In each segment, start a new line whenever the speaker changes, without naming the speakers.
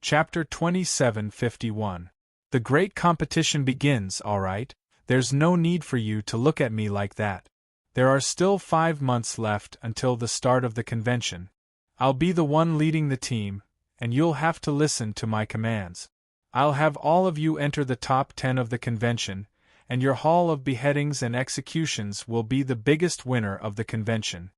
Chapter 2751. The great competition begins, all right. There's no need for you to look at me like that. There are still 5 months left until the start of the convention. I'll be the one leading the team, and you'll have to listen to my commands. I'll have all of you enter the top 10 of the convention, and your hall of beheadings and executions will be the biggest winner of the convention.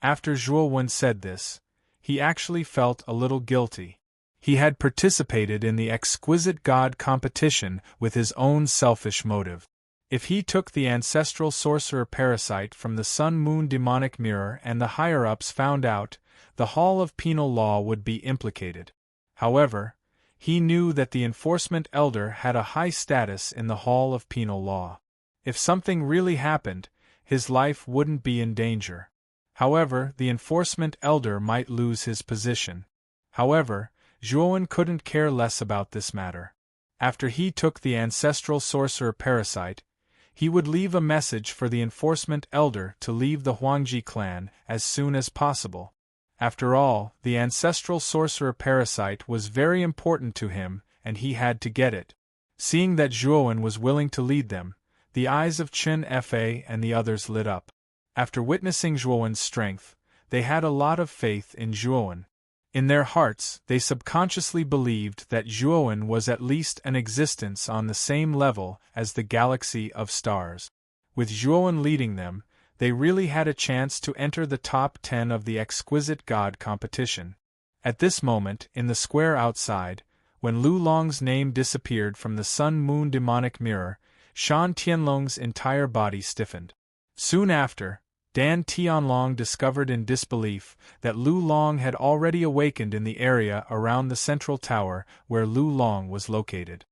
After Zhuowen said this, he actually felt a little guilty. He had participated in the exquisite god competition with his own selfish motive. If he took the ancestral sorcerer parasite from the sun-moon demonic mirror and the higher-ups found out, the Hall of Penal Law would be implicated. However, he knew that the Enforcement Elder had a high status in the Hall of Penal Law. If something really happened, his life wouldn't be in danger. However, the Enforcement Elder might lose his position. However, Zhuowen couldn't care less about this matter. After he took the ancestral sorcerer parasite, he would leave a message for the Enforcement Elder to leave the Huangji clan as soon as possible. After all, the ancestral sorcerer parasite was very important to him, and he had to get it. Seeing that Zhuowen was willing to lead them, the eyes of Chen Fa and the others lit up. After witnessing Zhuowen's strength, they had a lot of faith in Zhuowen. In their hearts, they subconsciously believed that Zhuowen was at least an existence on the same level as the galaxy of stars. With Zhuowen leading them, they really had a chance to enter the top 10 of the exquisite god competition. At this moment, in the square outside, when Lu Long's name disappeared from the sun-moon demonic mirror, Shan Tianlong's entire body stiffened. Soon after, Dan Tianlong discovered in disbelief that Lu Long had already awakened in the area around the central tower where Lu Long was located.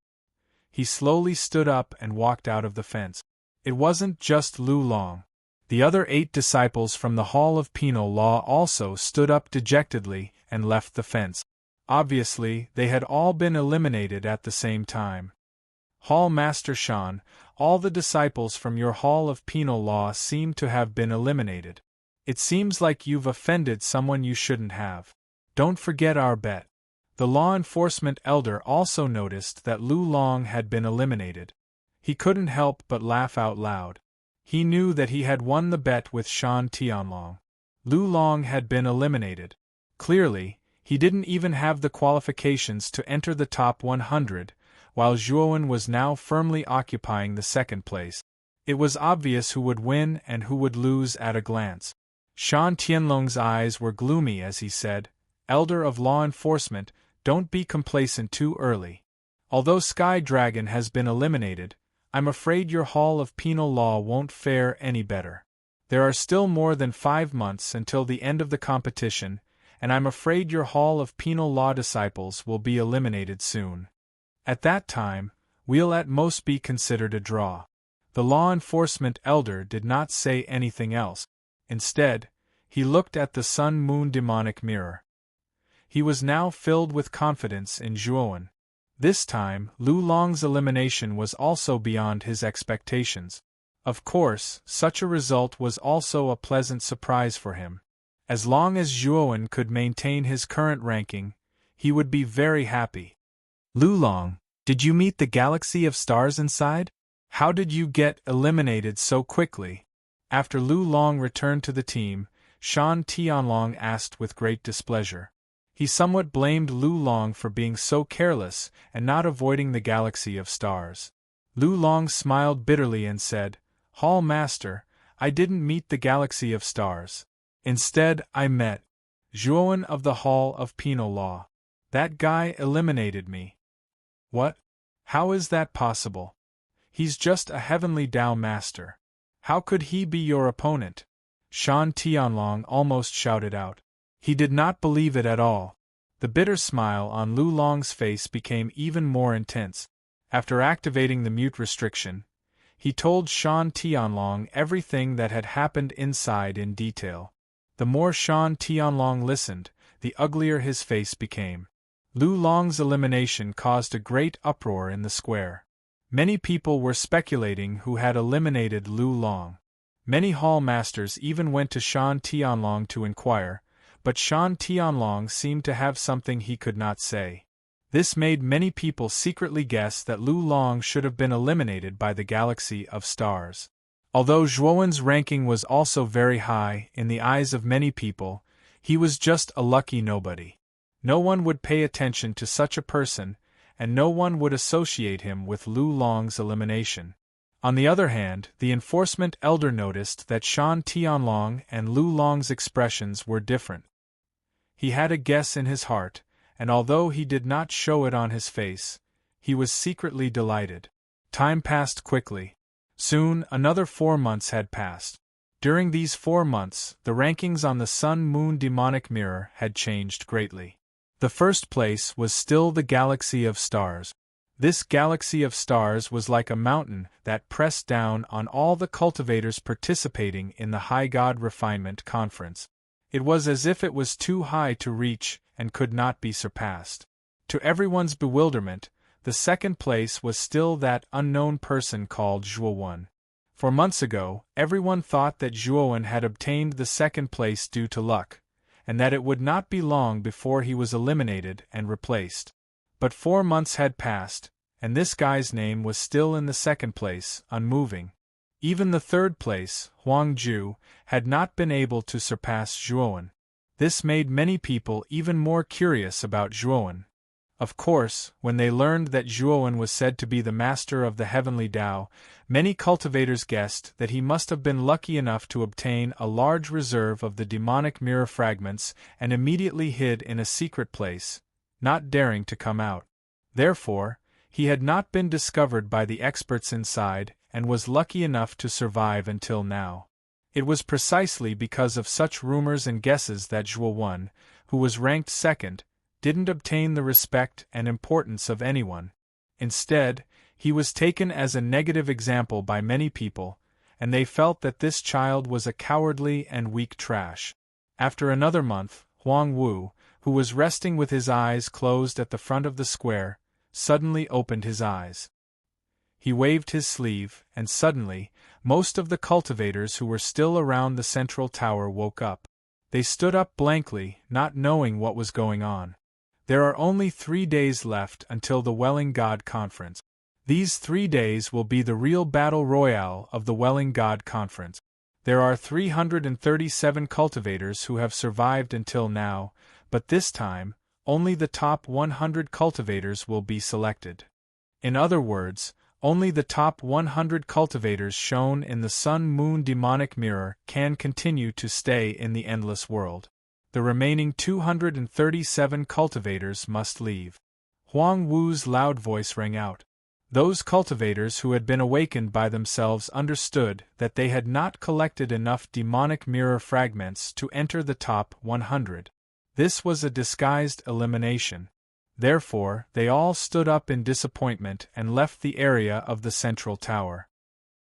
He slowly stood up and walked out of the fence. It wasn't just Lu Long. The other 8 disciples from the Hall of Penal Law also stood up dejectedly and left the fence. Obviously, they had all been eliminated at the same time. Hall Master Shan, all the disciples from your Hall of Penal Law seem to have been eliminated. It seems like you've offended someone you shouldn't have. Don't forget our bet. The Law Enforcement Elder also noticed that Lu Long had been eliminated. He couldn't help but laugh out loud. He knew that he had won the bet with Shan Tianlong. Lu Long had been eliminated. Clearly, he didn't even have the qualifications to enter the top 100, while Zhuowen was now firmly occupying the second place. It was obvious who would win and who would lose at a glance. Shan Tianlong's eyes were gloomy as he said, "Elder of Law Enforcement, don't be complacent too early. Although Sky Dragon has been eliminated, I'm afraid your Hall of Penal Law won't fare any better. There are still more than 5 months until the end of the competition, and I'm afraid your Hall of Penal Law disciples will be eliminated soon. At that time, we'll at most be considered a draw." The Law Enforcement Elder did not say anything else. Instead, he looked at the sun-moon demonic mirror. He was now filled with confidence in Zhuowen. This time, Lu Long's elimination was also beyond his expectations. Of course, such a result was also a pleasant surprise for him. As long as Zhuowen could maintain his current ranking, he would be very happy. "Lu Long, did you meet the galaxy of stars inside? How did you get eliminated so quickly?" After Lu Long returned to the team, Shan Tianlong asked with great displeasure. He somewhat blamed Lu Long for being so careless and not avoiding the galaxy of stars. Lu Long smiled bitterly and said, "Hall Master, I didn't meet the galaxy of stars. Instead, I met Zhuowen of the Hall of Penal Law. That guy eliminated me." "What? How is that possible? He's just a heavenly Dao master. How could he be your opponent?" Shan Tianlong almost shouted out. He did not believe it at all. The bitter smile on Lu Long's face became even more intense. After activating the mute restriction, he told Shan Tianlong everything that had happened inside in detail. The more Shan Tianlong listened, the uglier his face became. Lu Long's elimination caused a great uproar in the square. Many people were speculating who had eliminated Lu Long. Many hall masters even went to Shan Tianlong to inquire, but Shan Tianlong seemed to have something he could not say. This made many people secretly guess that Lu Long should have been eliminated by the galaxy of stars. Although Zhuowen's ranking was also very high in the eyes of many people, he was just a lucky nobody. No one would pay attention to such a person, and no one would associate him with Lu Long's elimination. On the other hand, the enforcement elder noticed that Shan Tianlong and Lu Long's expressions were different. He had a guess in his heart, and although he did not show it on his face, he was secretly delighted. Time passed quickly. Soon, another 4 months had passed. During these 4 months, the rankings on the Sun-Moon demonic mirror had changed greatly. The first place was still the galaxy of stars. This galaxy of stars was like a mountain that pressed down on all the cultivators participating in the High God Refinement Conference. It was as if it was too high to reach and could not be surpassed. To everyone's bewilderment, the second place was still that unknown person called Zhuowen. For months ago, everyone thought that Zhuowen had obtained the second place due to luck, and that it would not be long before he was eliminated and replaced. But 4 months had passed, and this guy's name was still in the second place, unmoving. Even the third place, Huang Ju, had not been able to surpass Zhuowen. This made many people even more curious about Zhuowen. Of course, when they learned that Zhuowen was said to be the master of the heavenly Tao, many cultivators guessed that he must have been lucky enough to obtain a large reserve of the demonic mirror fragments and immediately hid in a secret place, not daring to come out. Therefore, he had not been discovered by the experts inside and was lucky enough to survive until now. It was precisely because of such rumors and guesses that Zhuowen, who was ranked second, didn't obtain the respect and importance of anyone. Instead, he was taken as a negative example by many people, and they felt that this child was a cowardly and weak trash. After another month, Huang Wu, who was resting with his eyes closed at the front of the square, suddenly opened his eyes. He waved his sleeve, and suddenly, most of the cultivators who were still around the central tower woke up. They stood up blankly, not knowing what was going on. There are only 3 days left until the Welling God Conference. These 3 days will be the real battle royale of the Welling God Conference. There are 337 cultivators who have survived until now, but this time, only the top 100 cultivators will be selected. In other words, only the top 100 cultivators shown in the Sun-Moon demonic mirror can continue to stay in the endless world. The remaining 237 cultivators must leave. Huang Wu's loud voice rang out. Those cultivators who had been awakened by themselves understood that they had not collected enough demonic mirror fragments to enter the top 100. This was a disguised elimination. Therefore, they all stood up in disappointment and left the area of the central tower.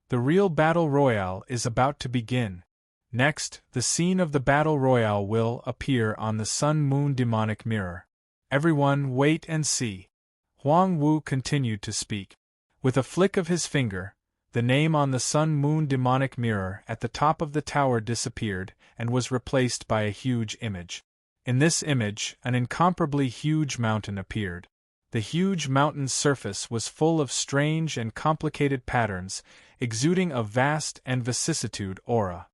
The real battle royale is about to begin. Next, the scene of the battle royale will appear on the Sun-Moon demonic mirror. Everyone wait and see. Huang Wu continued to speak. With a flick of his finger, the name on the Sun-Moon demonic mirror at the top of the tower disappeared and was replaced by a huge image. In this image, an incomparably huge mountain appeared. The huge mountain's surface was full of strange and complicated patterns, exuding a vast and vicissitude aura.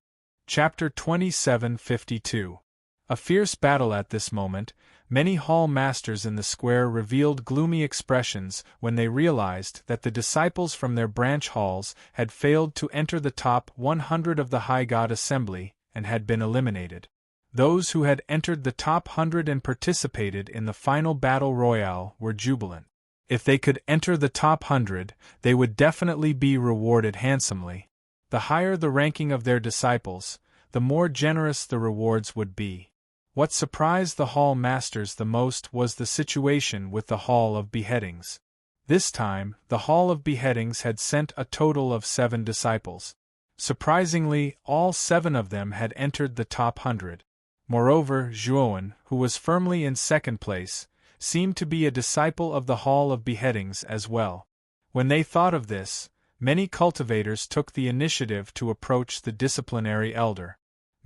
Chapter 2752. A fierce battle at this moment. Many hall masters in the square revealed gloomy expressions when they realized that the disciples from their branch halls had failed to enter the top 100 of the High God Assembly and had been eliminated. Those who had entered the top 100 and participated in the final battle royale were jubilant. If they could enter the top 100, they would definitely be rewarded handsomely. The higher the ranking of their disciples, the more generous the rewards would be. What surprised the hall masters the most was the situation with the Hall of Beheadings. This time, the Hall of Beheadings had sent a total of 7 disciples. Surprisingly, all 7 of them had entered the top 100. Moreover, Zhuowen, who was firmly in second place, seemed to be a disciple of the Hall of Beheadings as well. When they thought of this, many cultivators took the initiative to approach the disciplinary elder.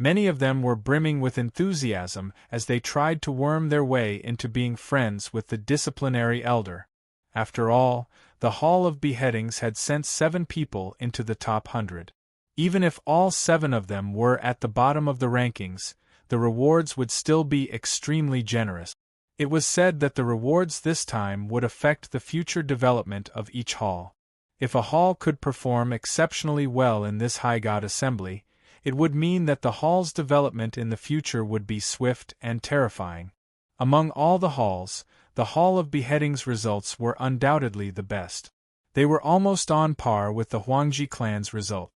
Many of them were brimming with enthusiasm as they tried to worm their way into being friends with the disciplinary elder. After all, the Hall of Beheadings had sent 7 people into the top 100. Even if all 7 of them were at the bottom of the rankings, the rewards would still be extremely generous. It was said that the rewards this time would affect the future development of each hall. If a hall could perform exceptionally well in this high god assembly, it would mean that the hall's development in the future would be swift and terrifying. Among all the halls, the Hall of Beheadings results were undoubtedly the best. They were almost on par with the Huangji clan's result.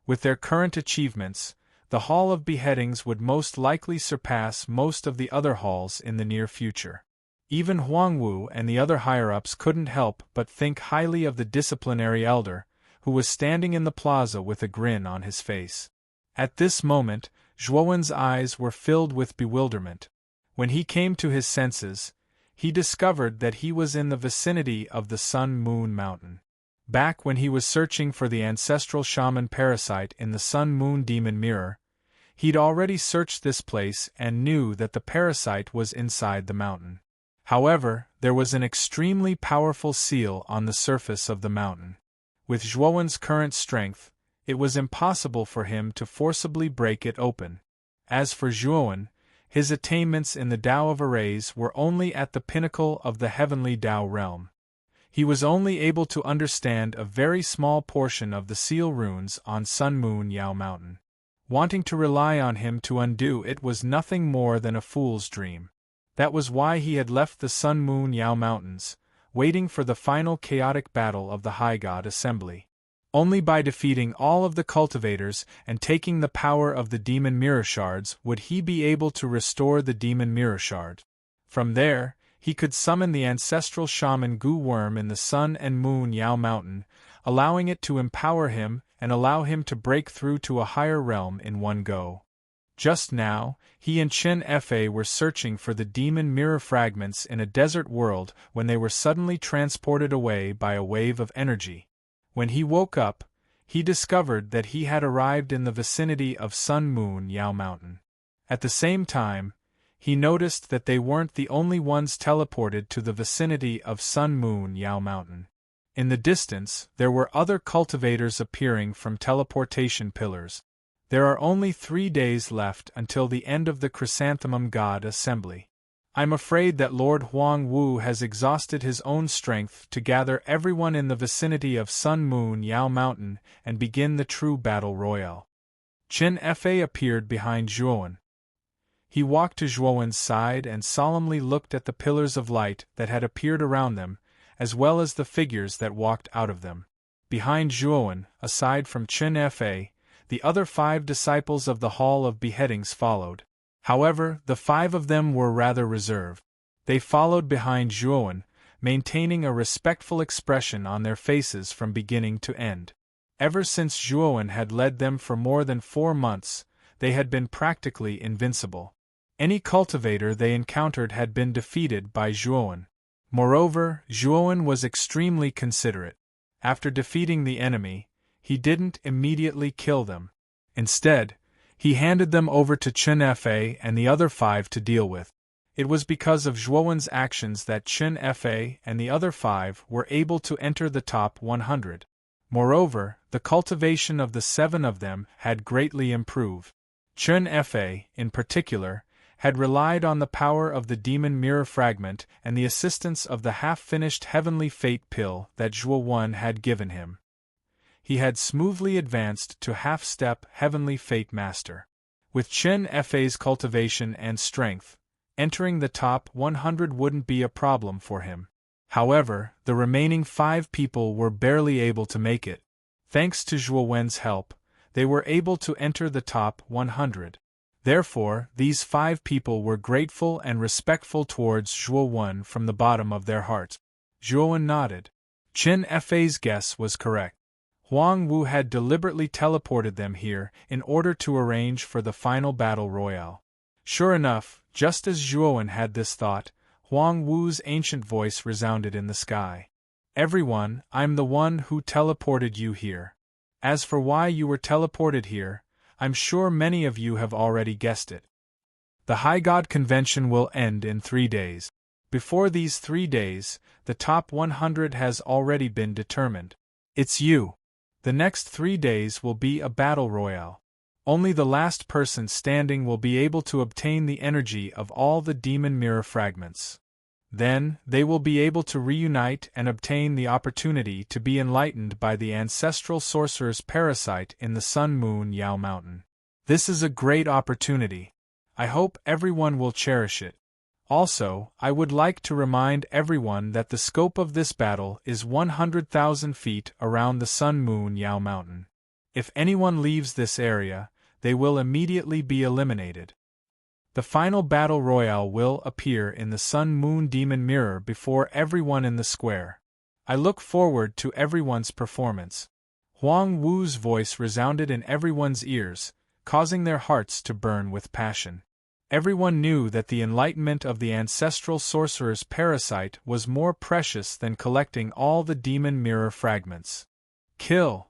With their current achievements, the Hall of Beheadings would most likely surpass most of the other halls in the near future. Even Huangwu and the other higher-ups couldn't help but think highly of the disciplinary elder, who was standing in the plaza with a grin on his face. At this moment, Zhuowen's eyes were filled with bewilderment. When he came to his senses, he discovered that he was in the vicinity of the Sun-Moon Mountain. Back when he was searching for the ancestral shaman parasite in the Sun-Moon Demon Mirror, he'd already searched this place and knew that the parasite was inside the mountain. However, there was an extremely powerful seal on the surface of the mountain. With Zhuowen's current strength, it was impossible for him to forcibly break it open. As for Zhuowen, his attainments in the Tao of Arrays were only at the pinnacle of the heavenly Tao realm. He was only able to understand a very small portion of the seal runes on Sun-Moon Yao Mountain. Wanting to rely on him to undo it was nothing more than a fool's dream. That was why he had left the Sun-Moon Yao Mountains, waiting for the final chaotic battle of the High God Assembly. Only by defeating all of the cultivators and taking the power of the Demon Mirror Shards would he be able to restore the Demon Mirror Shard. From there, he could summon the ancestral shaman Gu Worm in the Sun and Moon Yao Mountain, allowing it to empower him and allow him to break through to a higher realm in one go. Just now, he and Chen Fa were searching for the Demon Mirror fragments in a desert world when they were suddenly transported away by a wave of energy. When he woke up, he discovered that he had arrived in the vicinity of Sun-Moon Yao Mountain. At the same time, he noticed that they weren't the only ones teleported to the vicinity of Sun-Moon Yao Mountain. In the distance, there were other cultivators appearing from teleportation pillars. There are only 3 days left until the end of the Chrysanthemum God Assembly. I'm afraid that Lord Huang Wu has exhausted his own strength to gather everyone in the vicinity of Sun-Moon Yao Mountain and begin the true battle royale. Chen Fa appeared behind Zhuowen. He walked to Zhuowen's side and solemnly looked at the pillars of light that had appeared around them, as well as the figures that walked out of them. Behind Zhuowen, aside from Chen Fa, the other 5 disciples of the Hall of Beheadings followed. However, the 5 of them were rather reserved. They followed behind Zhuowen, maintaining a respectful expression on their faces from beginning to end. Ever since Zhuowen had led them for more than 4 months, they had been practically invincible. Any cultivator they encountered had been defeated by Zhuowen. Moreover, Zhuowen was extremely considerate. After defeating the enemy, he didn't immediately kill them. Instead, he handed them over to Chen Fa and the other 5 to deal with. It was because of Zhuowen's actions that Chen Fa and the other 5 were able to enter the top 100. Moreover, the cultivation of the 7 of them had greatly improved. Chen Fa, in particular, had relied on the power of the Demon Mirror Fragment and the assistance of the half-finished Heavenly Fate Pill that Zhuowen had given him. He had smoothly advanced to half-step Heavenly Fate Master. With Chen Fa's cultivation and strength, entering the top 100 wouldn't be a problem for him. However, the remaining 5 people were barely able to make it. Thanks to Zhuowen's help, they were able to enter the top 100. Therefore, these 5 people were grateful and respectful towards Zhuowen from the bottom of their hearts. Zhuowen nodded. Chen Fa's guess was correct. Huang Wu had deliberately teleported them here in order to arrange for the final battle royale. Sure enough, just as Zhuowen had this thought, Huang Wu's ancient voice resounded in the sky. "Everyone, I'm the one who teleported you here. As for why you were teleported here, I'm sure many of you have already guessed it. The High God Convention will end in 3 days. Before these 3 days, the top 100 has already been determined. It's you. The next 3 days will be a battle royale. Only the last person standing will be able to obtain the energy of all the demon mirror fragments. Then, they will be able to reunite and obtain the opportunity to be enlightened by the ancestral sorcerer's parasite in the Sun Moon Yao Mountain. This is a great opportunity. I hope everyone will cherish it. Also, I would like to remind everyone that the scope of this battle is 100,000 feet around the Sun Moon Yao Mountain. If anyone leaves this area, they will immediately be eliminated. The final battle royale will appear in the Sun Moon Demon Mirror before everyone in the square. I look forward to everyone's performance. Huang Wu's voice resounded in everyone's ears, causing their hearts to burn with passion. Everyone knew that the enlightenment of the ancestral sorcerer's parasite was more precious than collecting all the demon mirror fragments. Kill!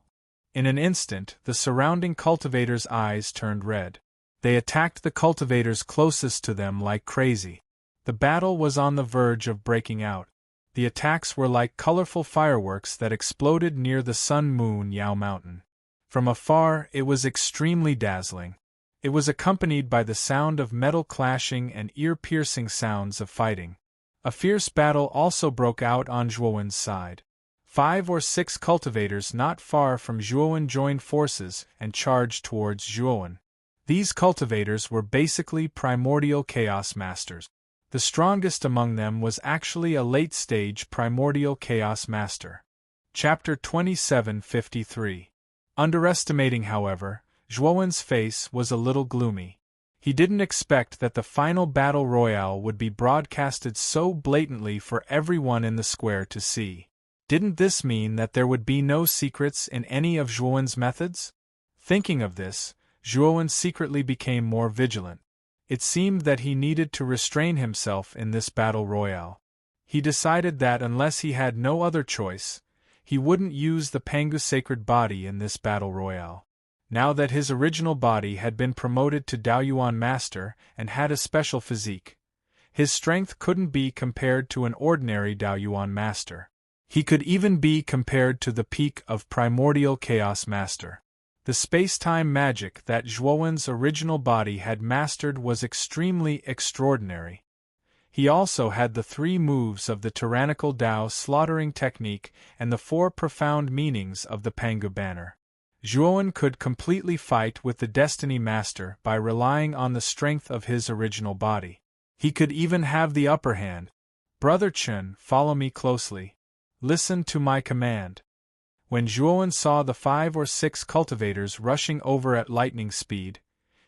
In an instant, the surrounding cultivators' eyes turned red. They attacked the cultivators closest to them like crazy. The battle was on the verge of breaking out. The attacks were like colorful fireworks that exploded near the Sun Moon Yao Mountain. From afar, it was extremely dazzling. It was accompanied by the sound of metal clashing and ear-piercing sounds of fighting. A fierce battle also broke out on Zhuowen's side. 5 or 6 cultivators not far from Zhuowen joined forces and charged towards Zhuowen. These cultivators were basically primordial chaos masters. The strongest among them was actually a late-stage primordial chaos master. Chapter 2753. Underestimating, however, Zhuowen's face was a little gloomy. He didn't expect that the final battle royale would be broadcasted so blatantly for everyone in the square to see. Didn't this mean that there would be no secrets in any of Zhuowen's methods? Thinking of this, Zhuowen secretly became more vigilant. It seemed that he needed to restrain himself in this battle royale. He decided that unless he had no other choice, he wouldn't use the Pangu sacred body in this battle royale. Now that his original body had been promoted to Daoyuan Master and had a special physique, his strength couldn't be compared to an ordinary Daoyuan Master. He could even be compared to the peak of Primordial Chaos Master. The space-time magic that Zhuowen's original body had mastered was extremely extraordinary. He also had the 3 moves of the tyrannical Dao slaughtering technique and the 4 profound meanings of the Pangu banner. Zhuowen could completely fight with the Destiny Master by relying on the strength of his original body. He could even have the upper hand. Brother Chen, follow me closely. Listen to my command. When Zhuowen saw the 5 or 6 cultivators rushing over at lightning speed,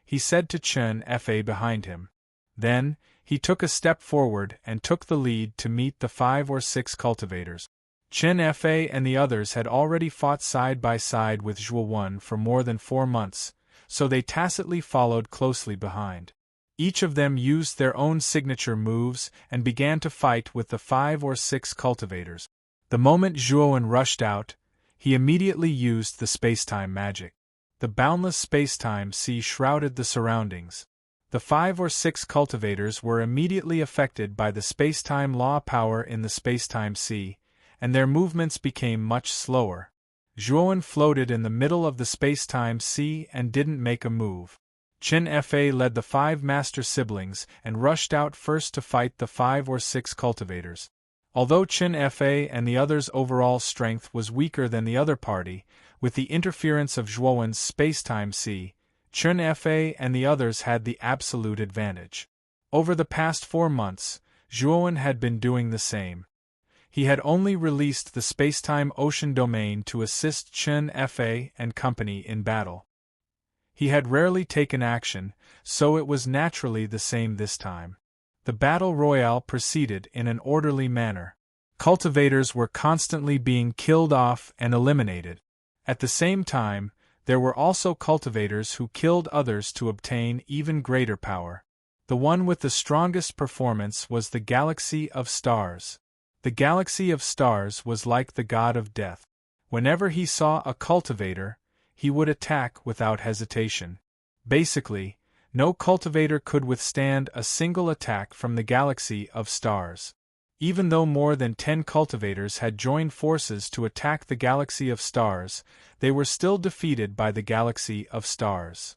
he said to Chen Fa behind him. Then, he took a step forward and took the lead to meet the 5 or 6 cultivators. Chen Fa and the others had already fought side by side with Zhuowen for more than 4 months, so they tacitly followed closely behind. Each of them used their own signature moves and began to fight with the 5 or 6 cultivators. The moment Zhuowen rushed out, he immediately used the space-time magic. The boundless space-time sea shrouded the surroundings. The 5 or 6 cultivators were immediately affected by the space-time law power in the space-time sea, and their movements became much slower. Zhuowen floated in the middle of the space-time sea and didn't make a move. Chen Fa led the 5 master siblings and rushed out first to fight the 5 or 6 cultivators. Although Chen Fa and the others' overall strength was weaker than the other party, with the interference of Zhuowen's space-time sea, Chen Fa and the others had the absolute advantage. Over the past 4 months, Zhuowen had been doing the same. He had only released the space-time ocean domain to assist Chen Fa and company in battle. He had rarely taken action, so it was naturally the same this time. The battle royale proceeded in an orderly manner. Cultivators were constantly being killed off and eliminated. At the same time, there were also cultivators who killed others to obtain even greater power. The one with the strongest performance was the Galaxy of Stars. The Galaxy of Stars was like the god of death. Whenever he saw a cultivator, he would attack without hesitation. Basically, no cultivator could withstand a single attack from the galaxy of stars. Even though more than 10 cultivators had joined forces to attack the galaxy of stars, they were still defeated by the galaxy of stars.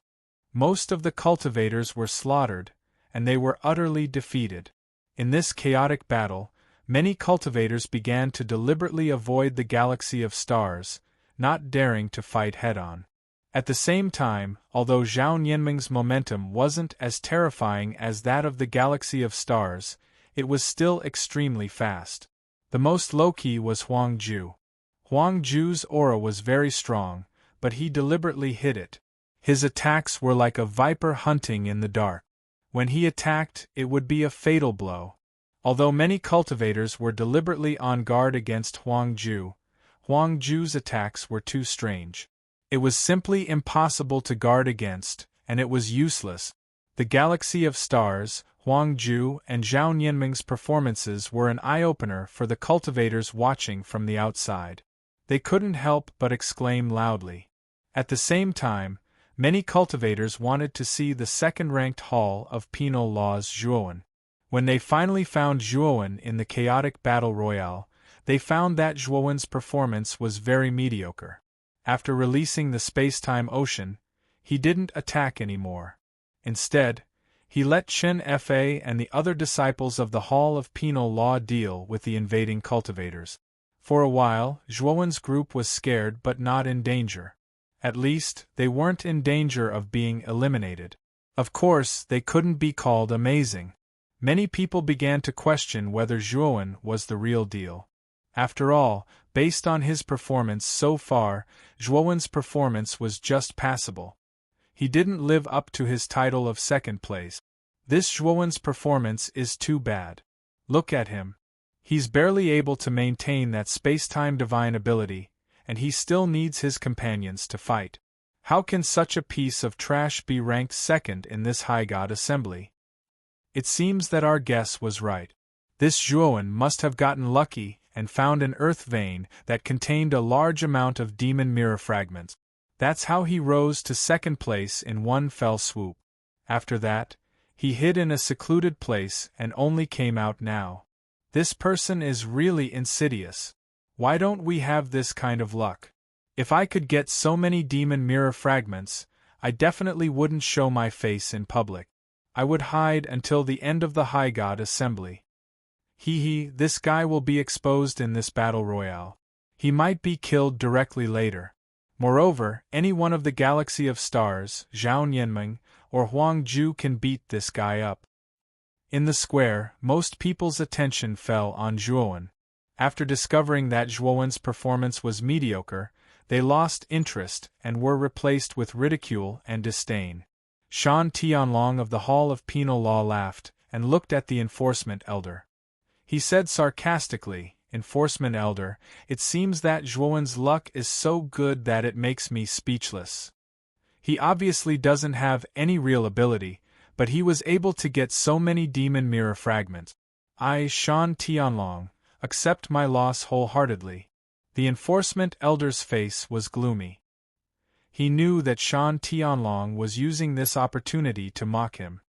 Most of the cultivators were slaughtered, and they were utterly defeated. In this chaotic battle, many cultivators began to deliberately avoid the galaxy of stars, not daring to fight head-on. At the same time, although Zhao Nianming's momentum wasn't as terrifying as that of the galaxy of stars, it was still extremely fast. The most low-key was Huang Ju. Huang Ju's aura was very strong, but he deliberately hid it. His attacks were like a viper hunting in the dark. When he attacked, it would be a fatal blow. Although many cultivators were deliberately on guard against Huang Ju's attacks were too strange. It was simply impossible to guard against, and it was useless. The galaxy of stars, Huang Ju and Zhao Nianming's performances were an eye-opener for the cultivators watching from the outside. They couldn't help but exclaim loudly. At the same time, many cultivators wanted to see the second-ranked Hall of Penal Law's Zhuowen. When they finally found Zhuowen in the chaotic battle royale, they found that Zhuowen's performance was very mediocre. After releasing the space-time ocean, he didn't attack anymore. Instead, he let Chen Fa and the other disciples of the Hall of Penal Law deal with the invading cultivators. For a while, Zhuowen's group was scared but not in danger. At least, they weren't in danger of being eliminated. Of course, they couldn't be called amazing. Many people began to question whether Zhuowen was the real deal. After all, based on his performance so far, Zhuowen's performance was just passable. He didn't live up to his title of second place. This Zhuowen's performance is too bad. Look at him. He's barely able to maintain that space-time divine ability, and he still needs his companions to fight. How can such a piece of trash be ranked second in this high god assembly? It seems that our guess was right. This Zhuowen must have gotten lucky and found an earth vein that contained a large amount of demon mirror fragments. That's how he rose to second place in one fell swoop. After that, he hid in a secluded place and only came out now. This person is really insidious. Why don't we have this kind of luck? If I could get so many demon mirror fragments, I definitely wouldn't show my face in public. I would hide until the end of the High God Assembly. This guy will be exposed in this battle royale. He might be killed directly later. Moreover, any one of the galaxy of stars, Zhao Nianming, or Huang Ju can beat this guy up. In the square, most people's attention fell on Zhuowen. After discovering that Zhuowen's performance was mediocre, they lost interest and were replaced with ridicule and disdain. Shan Tianlong of the Hall of Penal Law laughed and looked at the enforcement elder. He said sarcastically, "Enforcement elder, it seems that Zhuowen's luck is so good that it makes me speechless. He obviously doesn't have any real ability, but he was able to get so many demon mirror fragments. I, Shan Tianlong, accept my loss wholeheartedly." The enforcement elder's face was gloomy. He knew that Shan Tianlong was using this opportunity to mock him.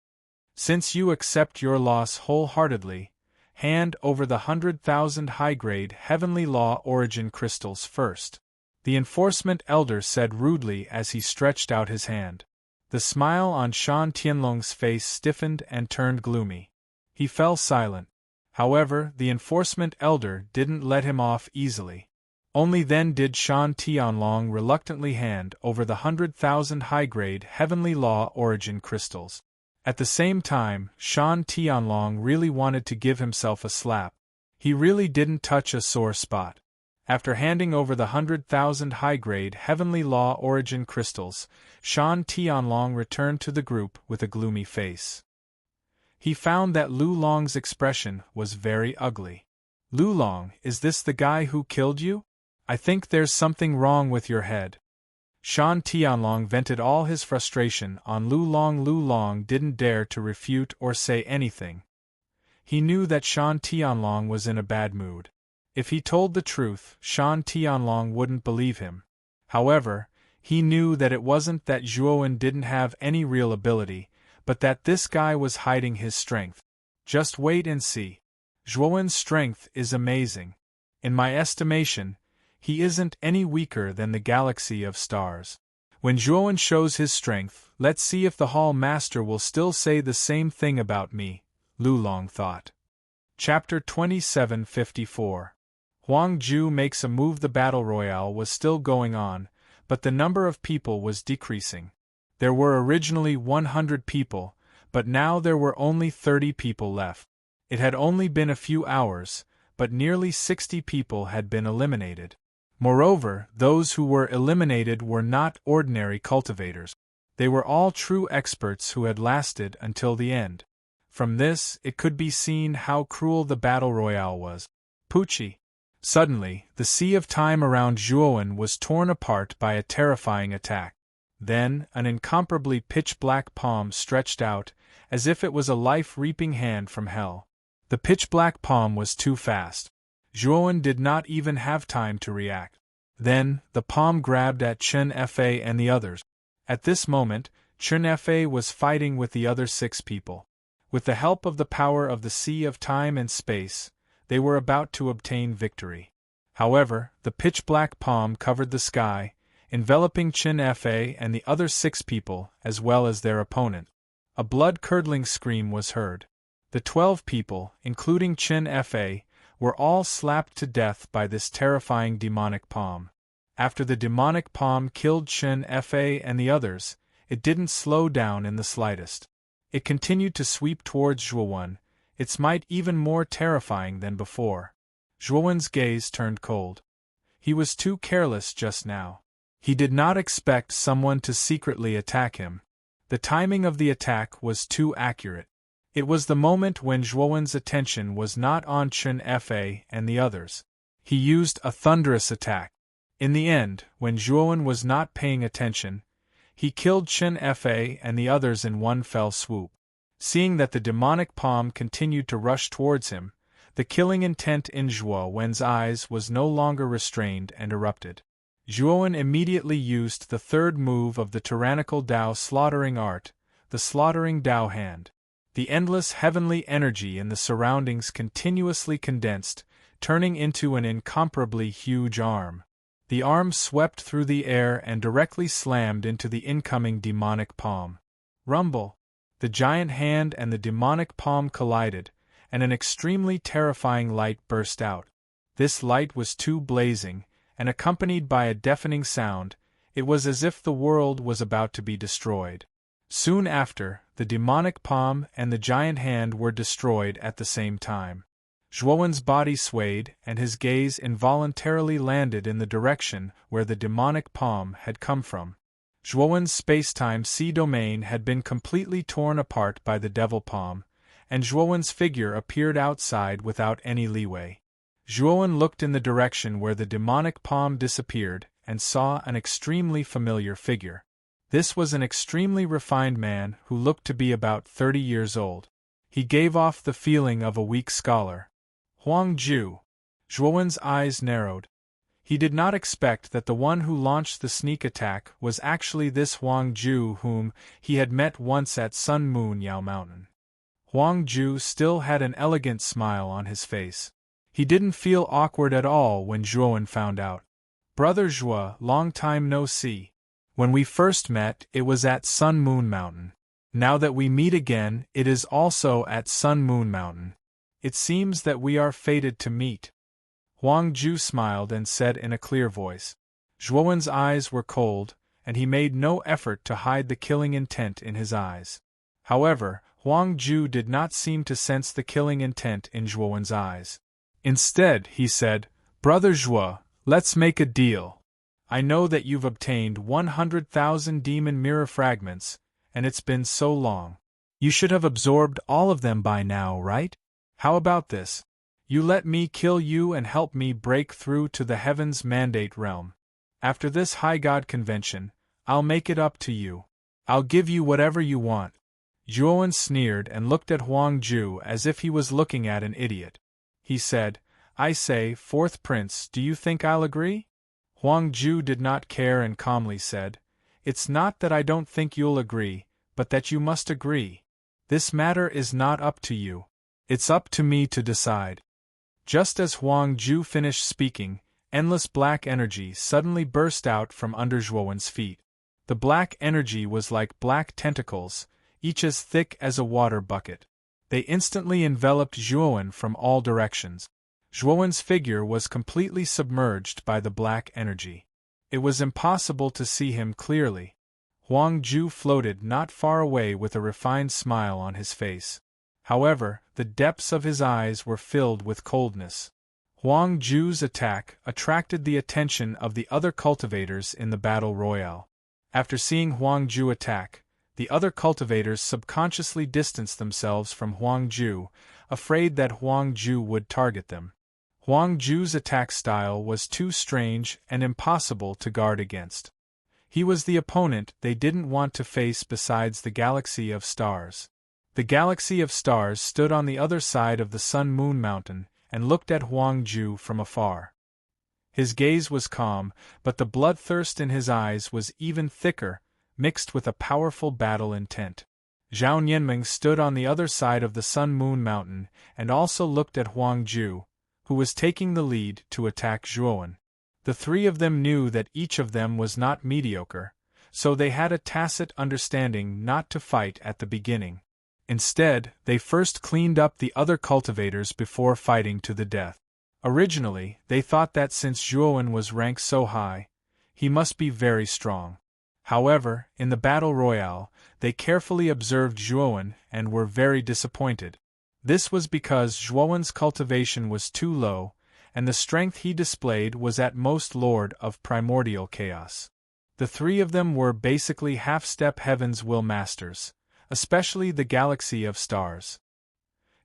"Since you accept your loss wholeheartedly, hand over the 100,000 high-grade Heavenly Law origin crystals first," the enforcement elder said rudely as he stretched out his hand. The smile on Shan Tianlong's face stiffened and turned gloomy. He fell silent. However, the enforcement elder didn't let him off easily. Only then did Shan Tianlong reluctantly hand over the 100,000 high-grade Heavenly Law origin crystals. At the same time, Shan Tianlong really wanted to give himself a slap. He really didn't touch a sore spot. After handing over the 100,000 high-grade Heavenly Law origin crystals, Shan Tianlong returned to the group with a gloomy face. He found that Lu Long's expression was very ugly. "Lu Long, is this the guy who killed you? I think there's something wrong with your head." Shan Tianlong vented all his frustration on Lu Long. Lu Long didn't dare to refute or say anything. He knew that Shan Tianlong was in a bad mood. If he told the truth, Shan Tianlong wouldn't believe him. However, He knew that it wasn't that Zhuowen didn't have any real ability, but that this guy was hiding his strength. Just wait and see. Zhuowen's strength is amazing. In my estimation, he isn't any weaker than the galaxy of stars. When Zhuowen shows his strength, let's see if the Hall Master will still say the same thing about me, Lu Long thought. Chapter 2754. Huang Ju makes a move. The battle royale was still going on, but the number of people was decreasing. There were originally 100 people, but now there were only 30 people left. It had only been a few hours, but nearly 60 people had been eliminated. Moreover, those who were eliminated were not ordinary cultivators. They were all true experts who had lasted until the end. From this, it could be seen how cruel the battle royale was. Pucci. Suddenly, the sea of time around Zhuowen was torn apart by a terrifying attack. Then, an incomparably pitch-black palm stretched out, as if it was a life-reaping hand from hell. The pitch-black palm was too fast. Zhuowen did not even have time to react. Then, the palm grabbed at Chen Fa and the others. At this moment, Chen Fa was fighting with the other 6 people. With the help of the power of the sea of time and space, they were about to obtain victory. However, the pitch-black palm covered the sky, enveloping Chen Fa and the other 6 people, as well as their opponent. A blood-curdling scream was heard. The 12 people, including Chen Fa, were all slapped to death by this terrifying demonic palm. After the demonic palm killed Chen Fa and the others, it didn't slow down in the slightest. It continued to sweep towards Zhuowen, its might even more terrifying than before. Zhuowen's gaze turned cold. He was too careless just now. He did not expect someone to secretly attack him. The timing of the attack was too accurate. It was the moment when Zhuowen's attention was not on Chen Fa and the others. He used a thunderous attack. In the end, when Zhuowen was not paying attention, he killed Chen Fa and the others in one fell swoop. Seeing that the demonic palm continued to rush towards him, the killing intent in Zhuowen's eyes was no longer restrained and erupted. Zhuowen immediately used the third move of the tyrannical Dao slaughtering art, the slaughtering Dao hand. The endless heavenly energy in the surroundings continuously condensed, turning into an incomparably huge arm. The arm swept through the air and directly slammed into the incoming demonic palm. Rumble! The giant hand and the demonic palm collided, and an extremely terrifying light burst out. This light was too blazing, and accompanied by a deafening sound, it was as if the world was about to be destroyed. Soon after, the demonic palm and the giant hand were destroyed at the same time. Zhuowen's body swayed, and his gaze involuntarily landed in the direction where the demonic palm had come from. Zhuowen's space-time sea domain had been completely torn apart by the devil palm, and Zhuowen's figure appeared outside without any leeway. Zhuowen looked in the direction where the demonic palm disappeared and saw an extremely familiar figure. This was an extremely refined man who looked to be about 30 years old. He gave off the feeling of a weak scholar. Huang Ju. Zhuowen's eyes narrowed. He did not expect that the one who launched the sneak attack was actually this Huang Ju whom he had met once at Sun Moon Yao Mountain. Huang Ju still had an elegant smile on his face. He didn't feel awkward at all when Zhuowen found out. Brother Zhuo, long time no see. When we first met, it was at Sun Moon Mountain. Now that we meet again, it is also at Sun Moon Mountain. It seems that we are fated to meet. Huang Ju smiled and said in a clear voice. Zhuowen's eyes were cold, and he made no effort to hide the killing intent in his eyes. However, Huang Ju did not seem to sense the killing intent in Zhuowen's eyes. Instead, he said, "Brother Zhuo, let's make a deal. I know that you've obtained 100,000 demon mirror fragments, and it's been so long. You should have absorbed all of them by now, right? How about this? You let me kill you and help me break through to the Heaven's Mandate realm. After this High God convention, I'll make it up to you. I'll give you whatever you want." Zhuowen sneered and looked at Huang Ju as if he was looking at an idiot. He said, "I say, fourth prince, do you think I'll agree?" Huang Ju did not care and calmly said, "It's not that I don't think you'll agree, but that you must agree. This matter is not up to you. It's up to me to decide." Just as Huang Ju finished speaking, endless black energy suddenly burst out from under Zhuowen's feet. The black energy was like black tentacles, each as thick as a water bucket. They instantly enveloped Zhuowen from all directions. Zhuowen's figure was completely submerged by the black energy. It was impossible to see him clearly. Huang Ju floated not far away with a refined smile on his face. However, the depths of his eyes were filled with coldness. Huang Ju's attack attracted the attention of the other cultivators in the battle royale. After seeing Huang Ju attack, the other cultivators subconsciously distanced themselves from Huang Ju, afraid that Huang Ju would target them. Huang Ju's attack style was too strange and impossible to guard against. He was the opponent they didn't want to face besides the galaxy of stars. The galaxy of stars stood on the other side of the Sun-Moon Mountain and looked at Huang Ju from afar. His gaze was calm, but the bloodthirst in his eyes was even thicker, mixed with a powerful battle intent. Zhao Nianming stood on the other side of the Sun-Moon Mountain and also looked at Huang Ju, who was taking the lead to attack Zhuowen. The three of them knew that each of them was not mediocre, so they had a tacit understanding not to fight at the beginning. Instead, they first cleaned up the other cultivators before fighting to the death. Originally, they thought that since Zhuowen was ranked so high, he must be very strong. However, in the battle royale, they carefully observed Zhuowen and were very disappointed. This was because Zhuowen's cultivation was too low, and the strength he displayed was at most Lord of Primordial Chaos. The three of them were basically half-step Heaven's Will Masters, especially the galaxy of stars.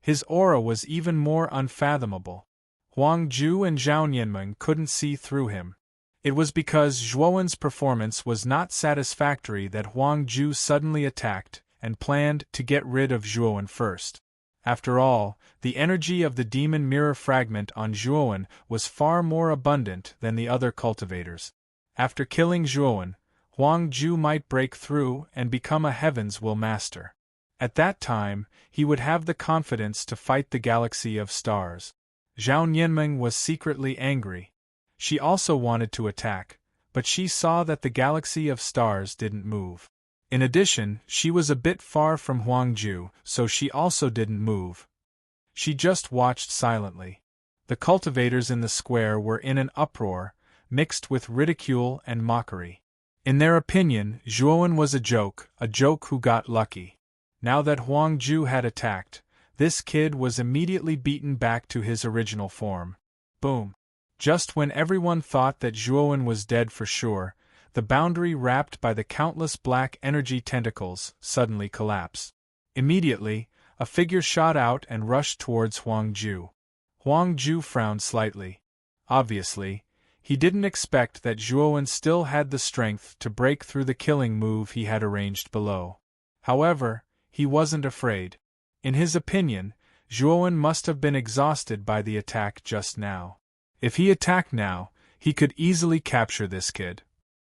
His aura was even more unfathomable. Huang Ju and Zhao Nianming couldn't see through him. It was because Zhuowen's performance was not satisfactory that Huang Ju suddenly attacked and planned to get rid of Zhuowen first. After all, the energy of the demon mirror fragment on Zhuowen was far more abundant than the other cultivators. After killing Zhuowen, Huang Ju might break through and become a Heaven's Will Master. At that time, he would have the confidence to fight the galaxy of stars. Zhao Nianming was secretly angry. She also wanted to attack, but she saw that the galaxy of stars didn't move. In addition, she was a bit far from Huang Ju, so she also didn't move. She just watched silently. The cultivators in the square were in an uproar, mixed with ridicule and mockery. In their opinion, Zhuowen was a joke who got lucky. Now that Huang Ju had attacked, this kid was immediately beaten back to his original form. Boom! Just when everyone thought that Zhuowen was dead for sure, the boundary wrapped by the countless black energy tentacles suddenly collapsed. Immediately, a figure shot out and rushed towards Huang Ju. Huang Ju frowned slightly. Obviously, he didn't expect that Zhuowen still had the strength to break through the killing move he had arranged below. However, he wasn't afraid. In his opinion, Zhuowen must have been exhausted by the attack just now. If he attacked now, he could easily capture this kid.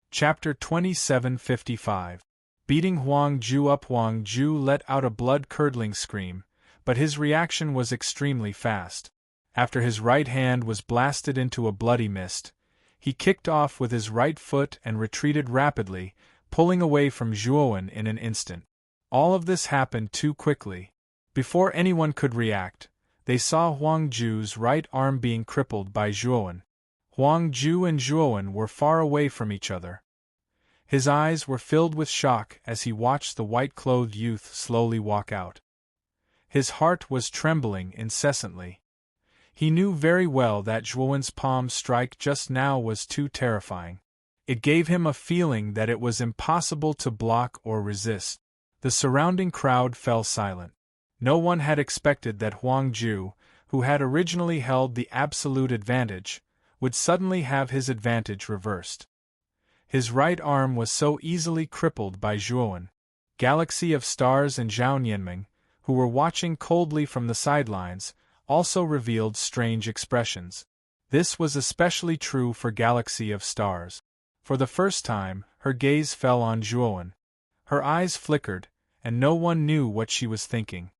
Chapter 2755. Beating Huang Ju up. Huang Ju let out a blood-curdling scream, but his reaction was extremely fast. After his right hand was blasted into a bloody mist, he kicked off with his right foot and retreated rapidly, pulling away from Zhuowen in an instant. All of this happened too quickly. Before anyone could react, they saw Huang Ju's right arm being crippled by Zhuowen. Huang Ju and Zhuowen were far away from each other. His eyes were filled with shock as he watched the white-clothed youth slowly walk out. His heart was trembling incessantly. He knew very well that Zhuowen's palm strike just now was too terrifying. It gave him a feeling that it was impossible to block or resist. The surrounding crowd fell silent. No one had expected that Huang Ju, who had originally held the absolute advantage, would suddenly have his advantage reversed. His right arm was so easily crippled by Zhuowen. Galaxy of Stars and Zhao Nianming, who were watching coldly from the sidelines, also revealed strange expressions. This was especially true for Galaxy of Stars. For the first time, her gaze fell on Zhuowen. Her eyes flickered, and no one knew what she was thinking.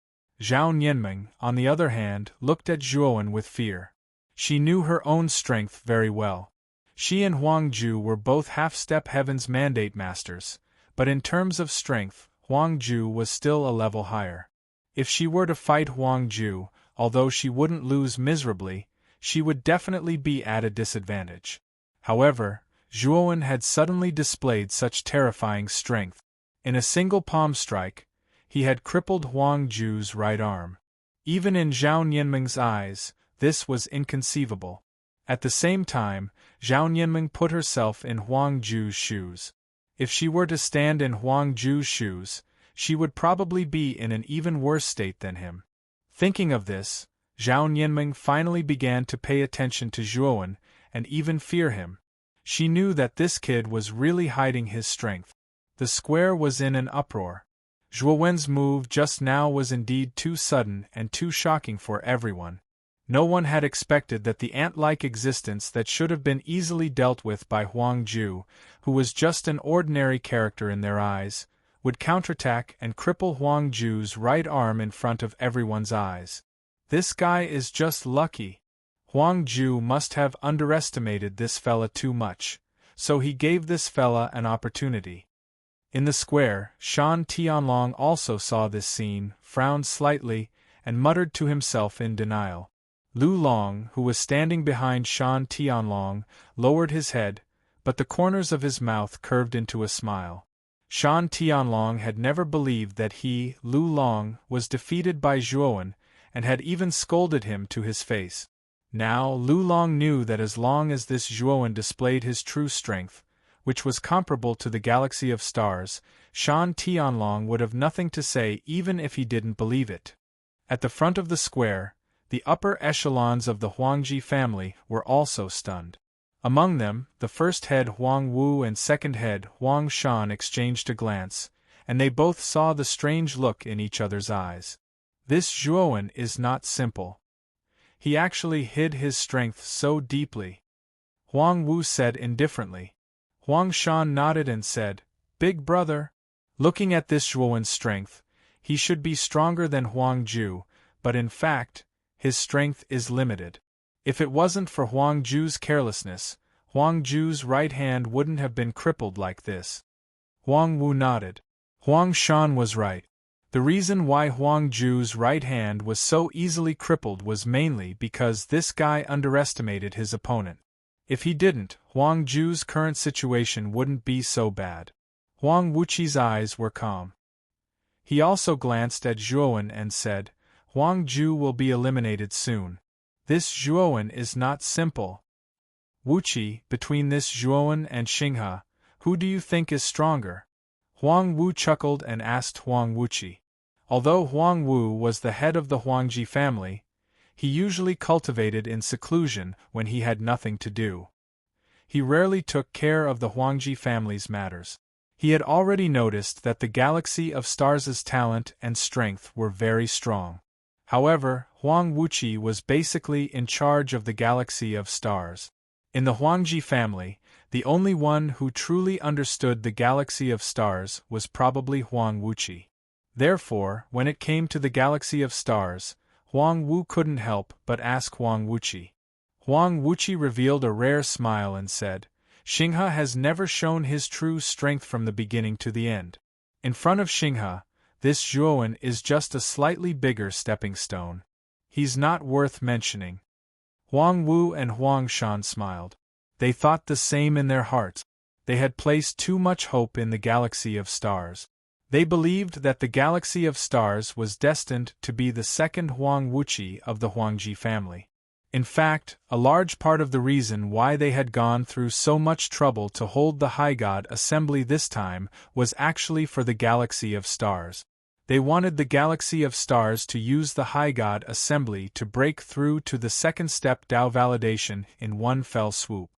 Zhao Nianming, on the other hand, looked at Zhuowen with fear. She knew her own strength very well. She and Huang Ju were both half-step Heaven's Mandate Masters, but in terms of strength, Huang Ju was still a level higher. If she were to fight Huang Ju, although she wouldn't lose miserably, she would definitely be at a disadvantage. However, Zhuowen had suddenly displayed such terrifying strength. In a single palm strike, he had crippled Huang Ju's right arm. Even in Zhao Nianming's eyes, this was inconceivable. At the same time, Zhao Nianming put herself in Huang Ju's shoes. If she were to stand in Huang Ju's shoes, she would probably be in an even worse state than him. Thinking of this, Zhao Nianming finally began to pay attention to Zhuowen and even fear him. She knew that this kid was really hiding his strength. The square was in an uproar. Zhuowen's move just now was indeed too sudden and too shocking for everyone. No one had expected that the ant-like existence that should have been easily dealt with by Huang Ju, who was just an ordinary character in their eyes, would counterattack and cripple Huang Ju's right arm in front of everyone's eyes. This guy is just lucky. Huang Ju must have underestimated this fella too much, so he gave this fella an opportunity. In the square, Shan Tianlong also saw this scene, frowned slightly, and muttered to himself in denial. Lu Long, who was standing behind Shan Tianlong, lowered his head, but the corners of his mouth curved into a smile. Shan Tianlong had never believed that he, Lu Long, was defeated by Zhuowen, and had even scolded him to his face. Now Lu Long knew that as long as this Zhuowen displayed his true strength, which was comparable to the Galaxy of Stars, Shan Tianlong would have nothing to say even if he didn't believe it. At the front of the square, the upper echelons of the Huangji family were also stunned. Among them, the first head Huang Wu and second head Huang Shan exchanged a glance, and they both saw the strange look in each other's eyes. This Zhuowen is not simple. He actually hid his strength so deeply. Huang Wu said indifferently. Huang Shan nodded and said, "Big brother." Looking at this Zhuowen's strength, he should be stronger than Huang Ju, but in fact, his strength is limited. If it wasn't for Huang Ju's carelessness, Huang Ju's right hand wouldn't have been crippled like this. Huang Wu nodded. Huang Shan was right. The reason why Huang Ju's right hand was so easily crippled was mainly because this guy underestimated his opponent. If he didn't, Huang Ju's current situation wouldn't be so bad. Huang Wuqi's eyes were calm. He also glanced at Zhuowen and said, "Huang Ju will be eliminated soon. This Zhuowen is not simple. Wuqi, between this Zhuowen and Xinghe, who do you think is stronger?" Huang Wu chuckled and asked Huang Wuqi. Although Huang Wu was the head of the Huangji family, he usually cultivated in seclusion when he had nothing to do. He rarely took care of the Huangji family's matters. He had already noticed that the Galaxy of Stars' talent and strength were very strong. However, Huang Wuqi was basically in charge of the Galaxy of Stars. In the Huangji family, the only one who truly understood the Galaxy of Stars was probably Huang Wuqi. Therefore, when it came to the Galaxy of Stars, Huang Wu couldn't help but ask Huang Wuqi. Huang Wuqi revealed a rare smile and said, "Xinghe has never shown his true strength from the beginning to the end. In front of Xinghe, this Zhuowen is just a slightly bigger stepping stone. He's not worth mentioning." Huang Wu and Huang Shan smiled. They thought the same in their hearts. They had placed too much hope in the Galaxy of Stars. They believed that the Galaxy of Stars was destined to be the second Huang Wuqi of the Huangji family. In fact, a large part of the reason why they had gone through so much trouble to hold the High God Assembly this time was actually for the Galaxy of Stars. They wanted the Galaxy of Stars to use the High God Assembly to break through to the second step Dao validation in one fell swoop.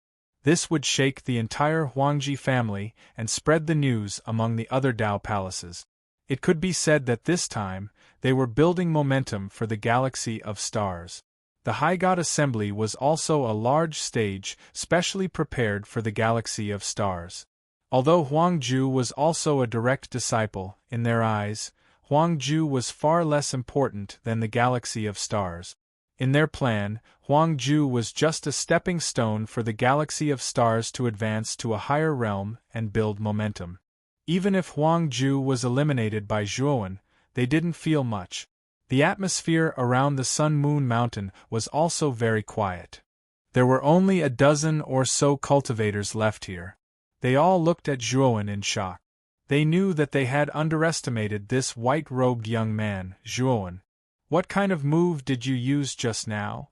This would shake the entire Huangji family and spread the news among the other Dao palaces. It could be said that this time, they were building momentum for the Galaxy of Stars. The High God Assembly was also a large stage specially prepared for the galaxy of stars. Although Huangju was also a direct disciple, in their eyes, Huangju was far less important than the galaxy of stars. In their plan, Huangju was just a stepping stone for the galaxy of stars to advance to a higher realm and build momentum. Even if Huangju was eliminated by Zhuowen, they didn't feel much. The atmosphere around the Sun-Moon Mountain was also very quiet. There were only a dozen or so cultivators left here. They all looked at Zhuowen in shock. They knew that they had underestimated this white-robed young man, Zhuowen. What kind of move did you use just now?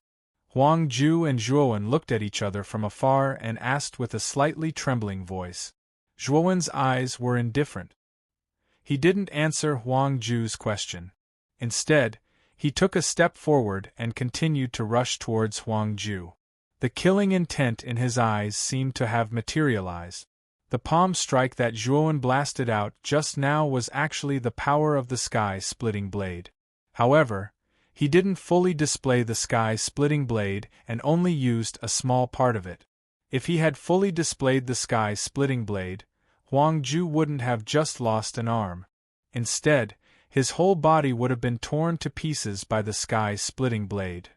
Huangju and Zhuowen looked at each other from afar and asked with a slightly trembling voice. Zhuowen's eyes were indifferent. He didn't answer Huangju's question. Instead, he took a step forward and continued to rush towards Huangju. The killing intent in his eyes seemed to have materialized. The palm strike that Zhuowen blasted out just now was actually the power of the sky-splitting blade. However, he didn't fully display the sky-splitting blade and only used a small part of it. If he had fully displayed the sky-splitting blade, Huangju wouldn't have just lost an arm. Instead, his whole body would have been torn to pieces by the sky-splitting blade.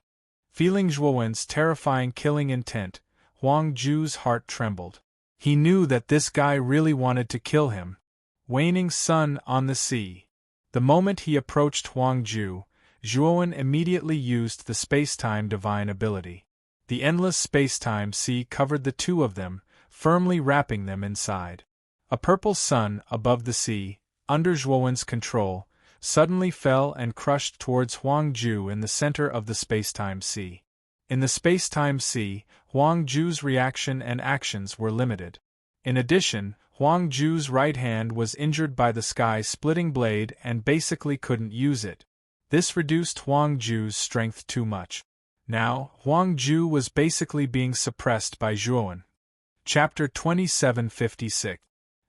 Feeling Zhuowen's terrifying killing intent, Huangju's heart trembled. He knew that this guy really wanted to kill him. Waning sun on the sea. The moment he approached Huangju, Zhuowen immediately used the space-time divine ability. The endless space-time sea covered the two of them, firmly wrapping them inside. A purple sun above the sea, under Zhuowen's control, suddenly fell and crushed towards Huangju in the center of the space-time sea. In the space-time sea, Huangju's reaction and actions were limited. In addition, Huangju's right hand was injured by the sky-splitting blade and basically couldn't use it. This reduced Huangju's strength too much. Now, Huangju was basically being suppressed by Zhuowen. Chapter 2756.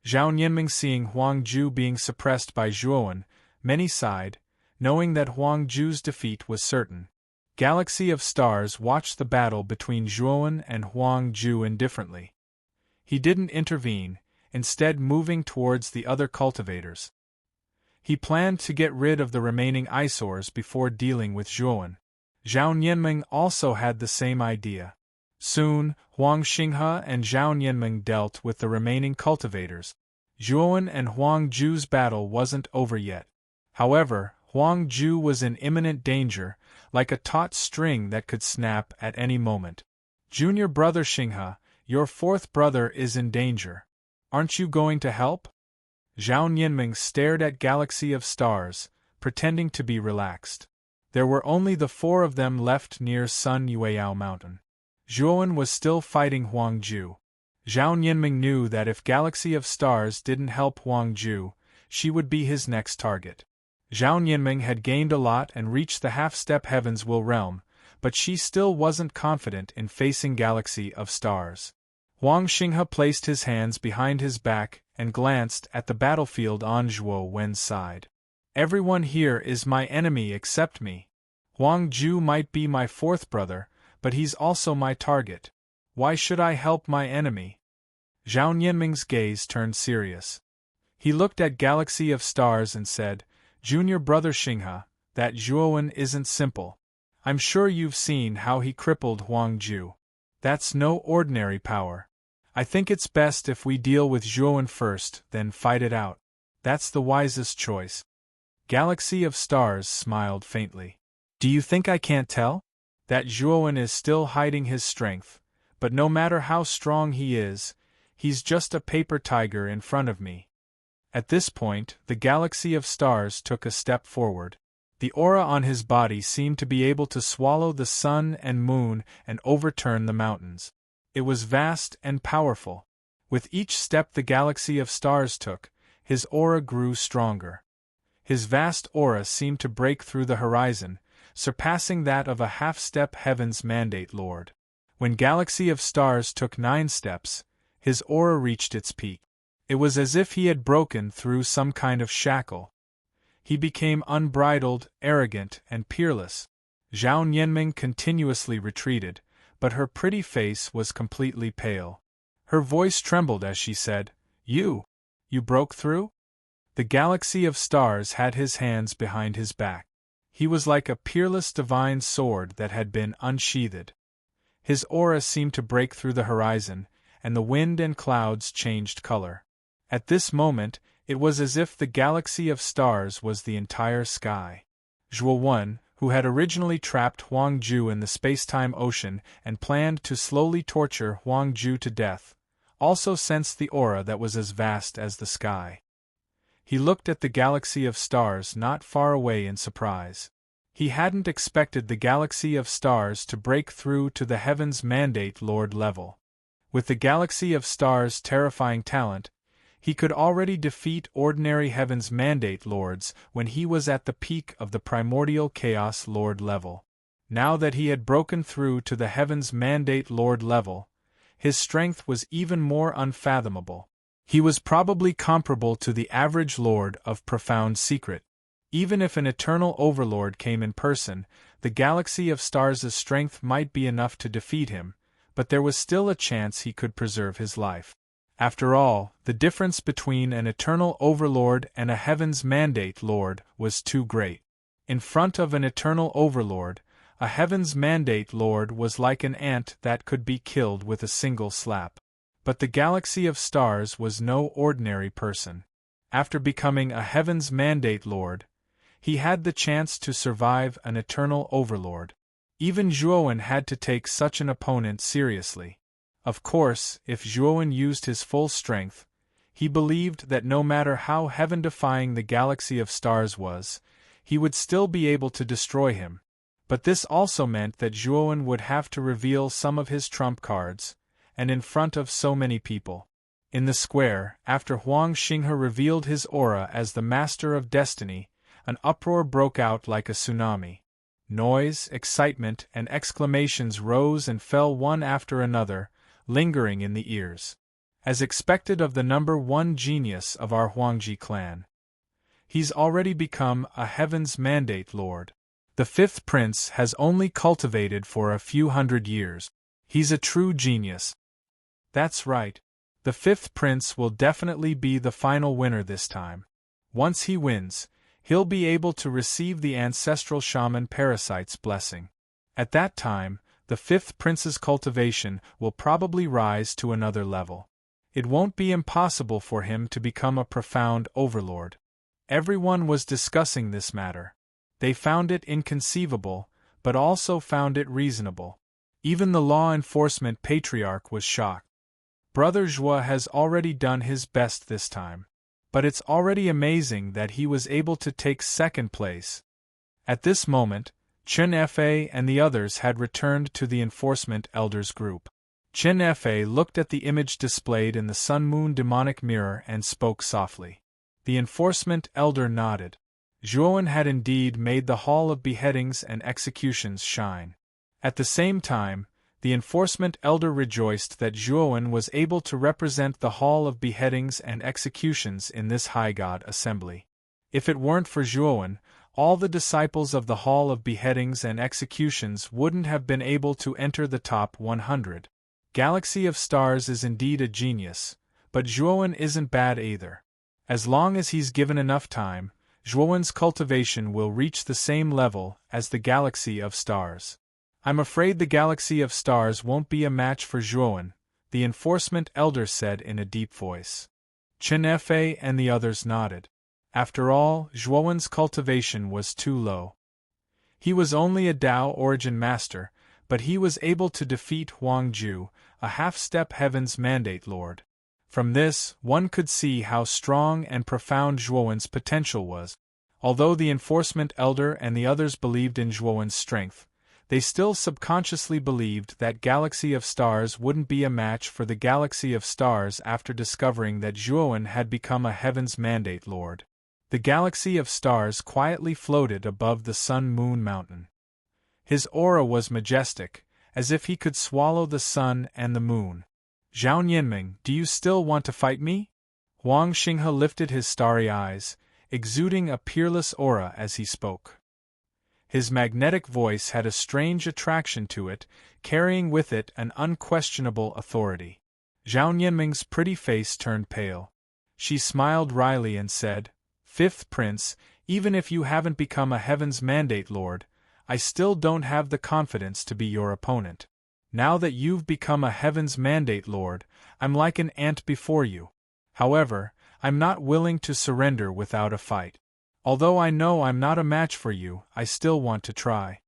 Zhao Nianming seeing Huangju being suppressed by Zhuowen, many sighed, knowing that Huangju's defeat was certain. Galaxy of Stars watched the battle between Zhuowen and Huangju indifferently. He didn't intervene, instead moving towards the other cultivators. He planned to get rid of the remaining eyesores before dealing with Zhuowen. Zhao Nianming also had the same idea. Soon, Huang Xinghe and Zhao Nianming dealt with the remaining cultivators. Zhuowen and Huangju's battle wasn't over yet. However, Huangju was in imminent danger, like a taut string that could snap at any moment. Junior brother Xinghe, your fourth brother is in danger. Aren't you going to help? Zhao Nianming stared at Galaxy of Stars, pretending to be relaxed. There were only the four of them left near Sun Yueyao Mountain. Zhuowen was still fighting Huangju. Zhao Nianming knew that if Galaxy of Stars didn't help Huangju, she would be his next target. Zhao Nianming had gained a lot and reached the half-step Heaven's Will realm, but she still wasn't confident in facing Galaxy of Stars. Huang Xinghe placed his hands behind his back and glanced at the battlefield on Zhuo Wen's side. Everyone here is my enemy except me. Huangju might be my fourth brother, but he's also my target. Why should I help my enemy? Zhao Nianming's gaze turned serious. He looked at Galaxy of Stars and said, Junior brother Xinghe, that Zhuowen isn't simple. I'm sure you've seen how he crippled Huangju. That's no ordinary power. I think it's best if we deal with Zhuowen first, then fight it out. That's the wisest choice. Galaxy of Stars smiled faintly. Do you think I can't tell? That Zhuowen is still hiding his strength, but no matter how strong he is, he's just a paper tiger in front of me. At this point, the Galaxy of Stars took a step forward. The aura on his body seemed to be able to swallow the sun and moon and overturn the mountains. It was vast and powerful. With each step the Galaxy of Stars took, his aura grew stronger. His vast aura seemed to break through the horizon, surpassing that of a half-step Heaven's Mandate Lord. When Galaxy of Stars took 9 steps, his aura reached its peak. It was as if he had broken through some kind of shackle. He became unbridled, arrogant, and peerless. Zhao Nianming continuously retreated, but her pretty face was completely pale. Her voice trembled as she said, You broke through? The galaxy of stars had his hands behind his back. He was like a peerless divine sword that had been unsheathed. His aura seemed to break through the horizon, and the wind and clouds changed color. At this moment, it was as if the galaxy of stars was the entire sky. Zhuo Wen, who had originally trapped Huang Ju in the space-time ocean and planned to slowly torture Huang Ju to death, also sensed the aura that was as vast as the sky. He looked at the galaxy of stars not far away in surprise. He hadn't expected the galaxy of stars to break through to the Heaven's Mandate Lord level. With the galaxy of stars' terrifying talent, he could already defeat ordinary Heaven's Mandate Lords when he was at the peak of the Primordial Chaos Lord level. Now that he had broken through to the Heaven's Mandate Lord level, his strength was even more unfathomable. He was probably comparable to the average Lord of Profound Secret. Even if an Eternal Overlord came in person, the galaxy of stars' strength might be enough to defeat him, but there was still a chance he could preserve his life. After all, the difference between an Eternal Overlord and a Heaven's Mandate Lord was too great. In front of an Eternal Overlord, a Heaven's Mandate Lord was like an ant that could be killed with a single slap. But the galaxy of stars was no ordinary person. After becoming a Heaven's Mandate Lord, he had the chance to survive an Eternal Overlord. Even Zhuowen had to take such an opponent seriously. Of course, if Zhuowen used his full strength, he believed that no matter how heaven-defying the galaxy of stars was, he would still be able to destroy him. But this also meant that Zhuowen would have to reveal some of his trump cards, and in front of so many people. In the square, after Huang Xinghe revealed his aura as the Master of Destiny, an uproar broke out like a tsunami. Noise, excitement, and exclamations rose and fell one after another, lingering in the ears. As expected of the number one genius of our Huangji clan. He's already become a Heaven's Mandate Lord. The fifth prince has only cultivated for a few hundred years. He's a true genius. That's right. The fifth prince will definitely be the final winner this time. Once he wins, he'll be able to receive the ancestral shaman Parasite's blessing. At that time, the fifth prince's cultivation will probably rise to another level. It won't be impossible for him to become a profound overlord. Everyone was discussing this matter. They found it inconceivable, but also found it reasonable. Even the law enforcement patriarch was shocked. Brother Zhuo has already done his best this time. But it's already amazing that he was able to take second place. At this moment, Chen Fa and the others had returned to the enforcement elders group. Chen Fa looked at the image displayed in the sun-moon demonic mirror and spoke softly. The enforcement elder nodded. Zhuowen had indeed made the hall of beheadings and executions shine. At the same time, the enforcement elder rejoiced that Zhuowen was able to represent the hall of beheadings and executions in this high god assembly. If it weren't for Zhuowen, all the disciples of the hall of beheadings and executions wouldn't have been able to enter the top 100. Galaxy of Stars is indeed a genius, but Zhuowen isn't bad either. As long as he's given enough time, Zhuowen's cultivation will reach the same level as the Galaxy of Stars. I'm afraid the Galaxy of Stars won't be a match for Zhuowen, the enforcement elder said in a deep voice. Chen Fa and the others nodded. After all, Zhuowen's cultivation was too low. He was only a Dao Origin Master, but he was able to defeat Huang Ju, a half-step Heaven's Mandate Lord. From this, one could see how strong and profound Zhuowen's potential was. Although the enforcement elder and the others believed in Zhuowen's strength, they still subconsciously believed that Galaxy of Stars wouldn't be a match for the Galaxy of Stars after discovering that Zhuowen had become a Heaven's Mandate Lord. The Galaxy of Stars quietly floated above the Sun-Moon Mountain. His aura was majestic, as if he could swallow the sun and the moon. Zhao Nianming, do you still want to fight me? Huang Xinghe lifted his starry eyes, exuding a peerless aura as he spoke. His magnetic voice had a strange attraction to it, carrying with it an unquestionable authority. Zhao Nianming's pretty face turned pale. She smiled wryly and said, "Fifth Prince, even if you haven't become a Heaven's Mandate Lord, I still don't have the confidence to be your opponent. Now that you've become a Heaven's Mandate Lord, I'm like an ant before you. However, I'm not willing to surrender without a fight. Although I know I'm not a match for you, I still want to try."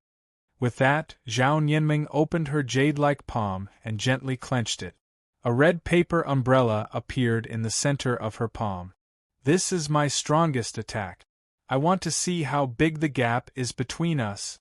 With that, Zhao Nianming opened her jade-like palm and gently clenched it. A red paper umbrella appeared in the center of her palm. "This is my strongest attack. I want to see how big the gap is between us."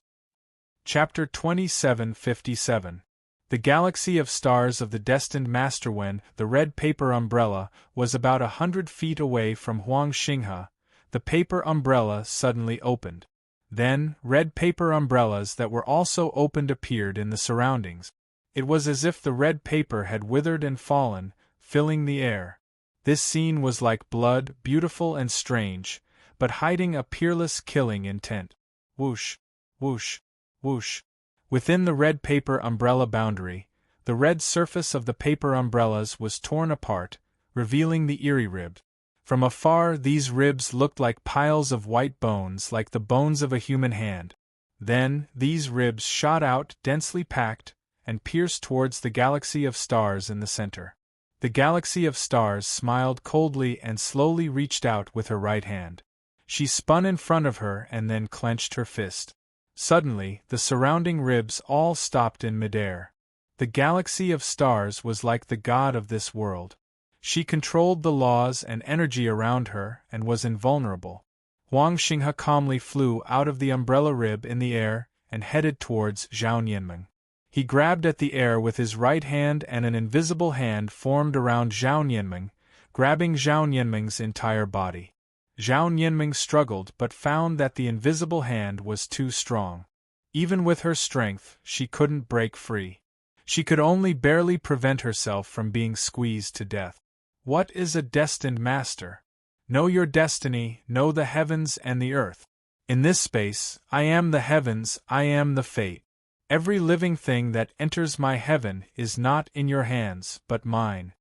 Chapter 2757. The Galaxy of Stars of the Destined Master. When the red paper umbrella was about 100 feet away from Huang Xinghe, the paper umbrella suddenly opened. Then, red paper umbrellas that were also opened appeared in the surroundings. It was as if the red paper had withered and fallen, filling the air. This scene was like blood, beautiful and strange, but hiding a peerless killing intent. Whoosh, whoosh, whoosh. Within the red paper umbrella boundary, the red surface of the paper umbrellas was torn apart, revealing the eerie ribs. From afar, these ribs looked like piles of white bones, like the bones of a human hand. Then, these ribs shot out, densely packed, and pierced towards the Galaxy of Stars in the center. The Galaxy of Stars smiled coldly and slowly reached out with her right hand. She spun in front of her and then clenched her fist. Suddenly, the surrounding ribs all stopped in midair. The Galaxy of Stars was like the god of this world. She controlled the laws and energy around her and was invulnerable. Huang Xinghe calmly flew out of the umbrella rib in the air and headed towards Zhao Nianming. He grabbed at the air with his right hand and an invisible hand formed around Zhao Nianming, grabbing Zhao Nianming's entire body. Zhao Nianming struggled but found that the invisible hand was too strong. Even with her strength, she couldn't break free. She could only barely prevent herself from being squeezed to death. What is a destined master? Know your destiny, know the heavens and the earth. In this space, I am the heavens, I am the fate. Every living thing that enters my heaven is not in your hands, but mine.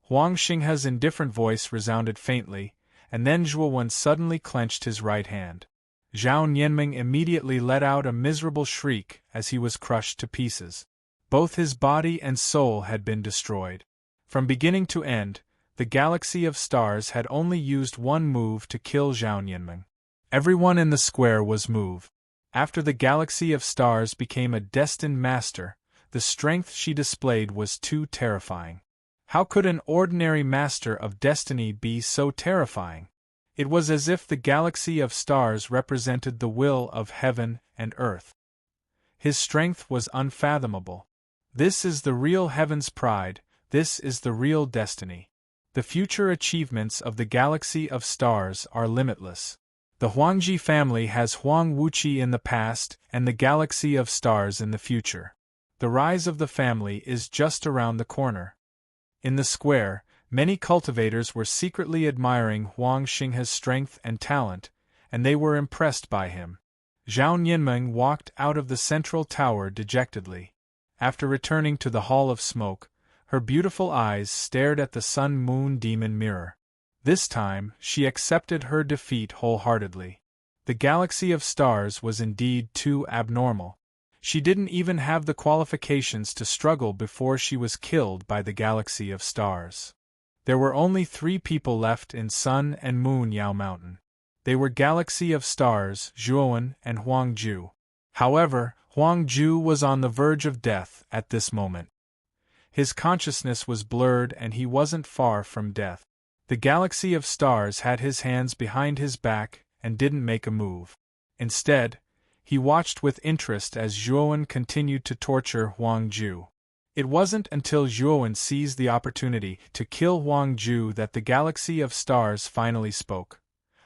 Huang Xinghe's indifferent voice resounded faintly, and then Zhuowen suddenly clenched his right hand. Zhao Nianming immediately let out a miserable shriek as he was crushed to pieces. Both his body and soul had been destroyed. From beginning to end, the Galaxy of Stars had only used one move to kill Zhao Nianming. Everyone in the square was moved. After the Galaxy of Stars became a destined master, the strength she displayed was too terrifying. How could an ordinary master of destiny be so terrifying? It was as if the Galaxy of Stars represented the will of heaven and earth. His strength was unfathomable. This is the real heaven's pride, this is the real destiny. The future achievements of the Galaxy of Stars are limitless. The Huangji family has Huang Wuqi in the past and the Galaxy of Stars in the future. The rise of the family is just around the corner. In the square, many cultivators were secretly admiring Huang Xinghe's strength and talent, and they were impressed by him. Zhao Nianming walked out of the central tower dejectedly. After returning to the Hall of Smoke, her beautiful eyes stared at the sun-moon demon mirror. This time, she accepted her defeat wholeheartedly. The Galaxy of Stars was indeed too abnormal. She didn't even have the qualifications to struggle before she was killed by the Galaxy of Stars. There were only 3 people left in Sun and Moon Yao Mountain. They were Galaxy of Stars, Zhuowen, and Huang Ju. However, Huang Ju was on the verge of death at this moment. His consciousness was blurred and he wasn't far from death. The Galaxy of Stars had his hands behind his back and didn't make a move. Instead, he watched with interest as Zhuowen continued to torture Huang Ju. It wasn't until Zhuowen seized the opportunity to kill Huang Ju that the Galaxy of Stars finally spoke.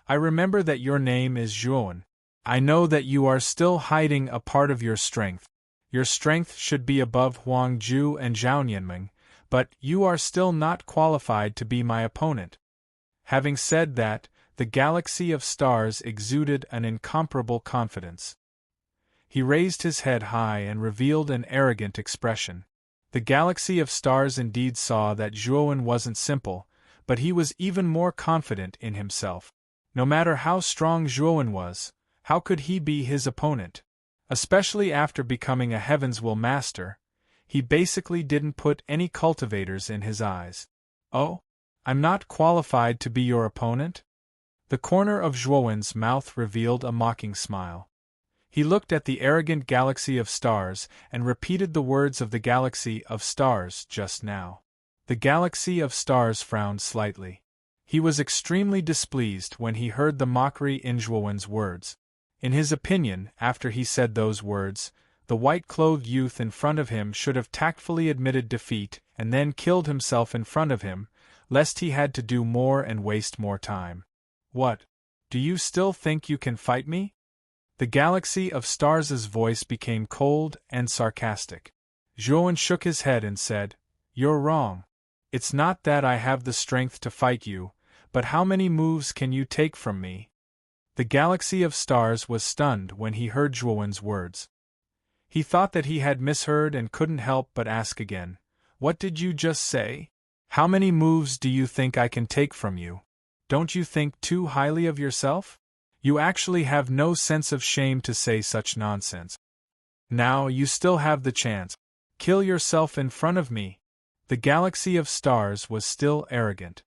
"I remember that your name is Zhuowen. I know that you are still hiding a part of your strength. Your strength should be above Huang Ju and Zhao Nianming, but you are still not qualified to be my opponent." Having said that, the Galaxy of Stars exuded an incomparable confidence. He raised his head high and revealed an arrogant expression. The galaxy of stars indeed saw that Zhuowen wasn't simple, but he was even more confident in himself. No matter how strong Zhuowen was, how could he be his opponent? Especially after becoming a Heaven's Will Master, he basically didn't put any cultivators in his eyes. Oh? I'm not qualified to be your opponent? The corner of Zhuowen's mouth revealed a mocking smile. He looked at the arrogant galaxy of stars and repeated the words of the galaxy of stars just now. The galaxy of stars frowned slightly. He was extremely displeased when he heard the mockery in Zhuowen's words. In his opinion, after he said those words, the white-clothed youth in front of him should have tactfully admitted defeat and then killed himself in front of him, lest he had to do more and waste more time. What? Do you still think you can fight me? The galaxy of stars' voice became cold and sarcastic. Zhuowen shook his head and said, "You're wrong. It's not that I have the strength to fight you, but how many moves can you take from me?" The galaxy of stars was stunned when he heard Zhuowen's words. He thought that he had misheard and couldn't help but ask again, "What did you just say? How many moves do you think I can take from you? Don't you think too highly of yourself? You actually have no sense of shame to say such nonsense. Now you still have the chance. Kill yourself in front of me." The galaxy of stars was still arrogant.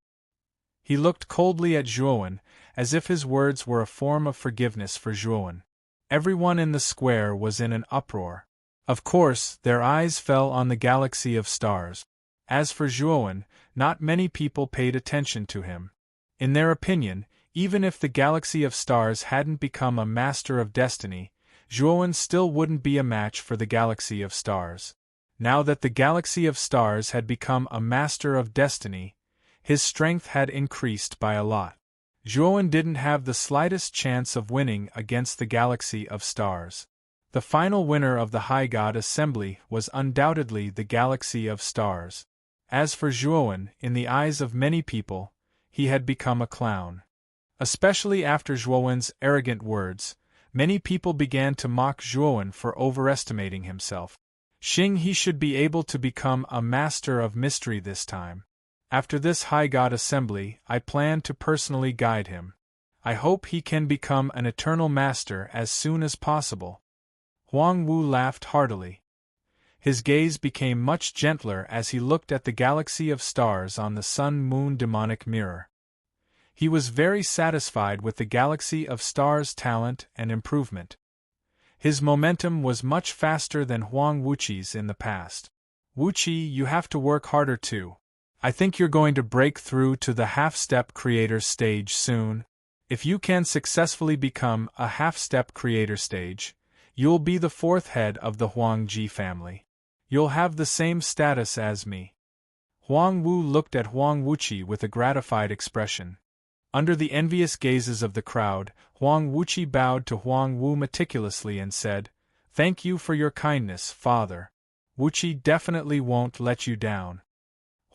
He looked coldly at Zhuowen, as if his words were a form of forgiveness for Zhuowen. Everyone in the square was in an uproar. Of course, their eyes fell on the galaxy of stars. As for Zhuowen, not many people paid attention to him. In their opinion, even if the galaxy of stars hadn't become a master of destiny, Zhuowen still wouldn't be a match for the galaxy of stars. Now that the galaxy of stars had become a master of destiny, his strength had increased by a lot. Zhuowen didn't have the slightest chance of winning against the galaxy of stars. The final winner of the High God Assembly was undoubtedly the galaxy of stars. As for Zhuowen, in the eyes of many people, he had become a clown. Especially after Zhuowen's arrogant words, many people began to mock Zhuowen for overestimating himself. He should be able to become a master of mystery this time. After this High God Assembly, I plan to personally guide him. I hope he can become an eternal master as soon as possible. Huang Wu laughed heartily. His gaze became much gentler as he looked at the galaxy of stars on the sun-moon demonic mirror. He was very satisfied with the galaxy of stars' talent and improvement. His momentum was much faster than Huang Wuqi's in the past. "Wuqi, you have to work harder too. I think you're going to break through to the half-step creator stage soon. If you can successfully become a half-step creator stage, you'll be the fourth head of the Huangji family. You'll have the same status as me." Huang Wu looked at Huang Wuqi with a gratified expression. Under the envious gazes of the crowd, Huang Wuqi bowed to Huang Wu meticulously and said, "Thank you for your kindness, father. Wuqi definitely won't let you down."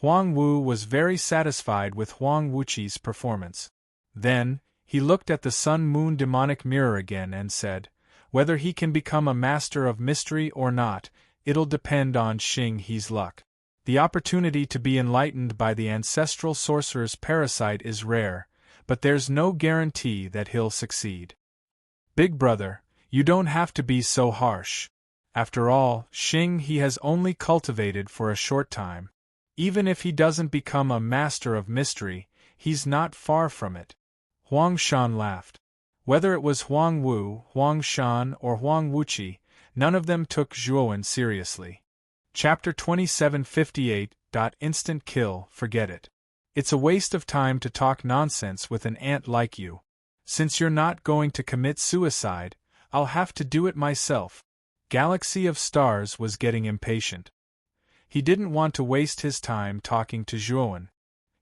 Huang Wu was very satisfied with Huang Wuqi's performance. Then, he looked at the sun-moon demonic mirror again and said, "Whether he can become a master of mystery or not, it'll depend on He's luck. The opportunity to be enlightened by the ancestral sorcerer's parasite is rare, but there's no guarantee that he'll succeed. Big brother, you don't have to be so harsh. After all, he has only cultivated for a short time. Even if he doesn't become a master of mystery, he's not far from it." Huang Shan laughed. Whether it was Huang Wu, Huang Shan, or Huang Wuqi, none of them took Zhuowen seriously. Chapter 2758. Instant kill, forget it. It's a waste of time to talk nonsense with an ant like you. Since you're not going to commit suicide, I'll have to do it myself. Galaxy of Stars was getting impatient. He didn't want to waste his time talking to Zhuowen.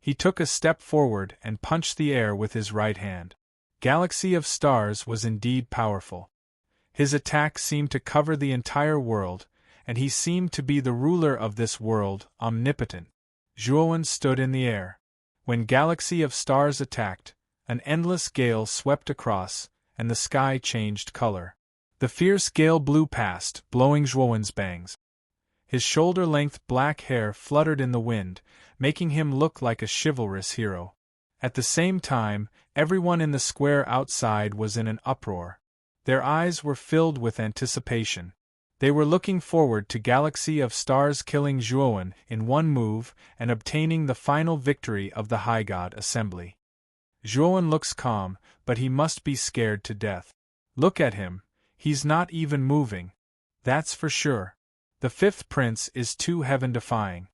He took a step forward and punched the air with his right hand. Galaxy of Stars was indeed powerful. His attack seemed to cover the entire world, and he seemed to be the ruler of this world, omnipotent. Zhuowen stood in the air. When Galaxy of Stars attacked, an endless gale swept across, and the sky changed color. The fierce gale blew past, blowing Zhuowen's bangs. His shoulder-length black hair fluttered in the wind, making him look like a chivalrous hero. At the same time, everyone in the square outside was in an uproar. Their eyes were filled with anticipation. They were looking forward to Galaxy of Stars killing Zhuowen in one move and obtaining the final victory of the High God Assembly. Zhuowen looks calm, but he must be scared to death. Look at him, he's not even moving. That's for sure. The fifth prince is too heaven-defying.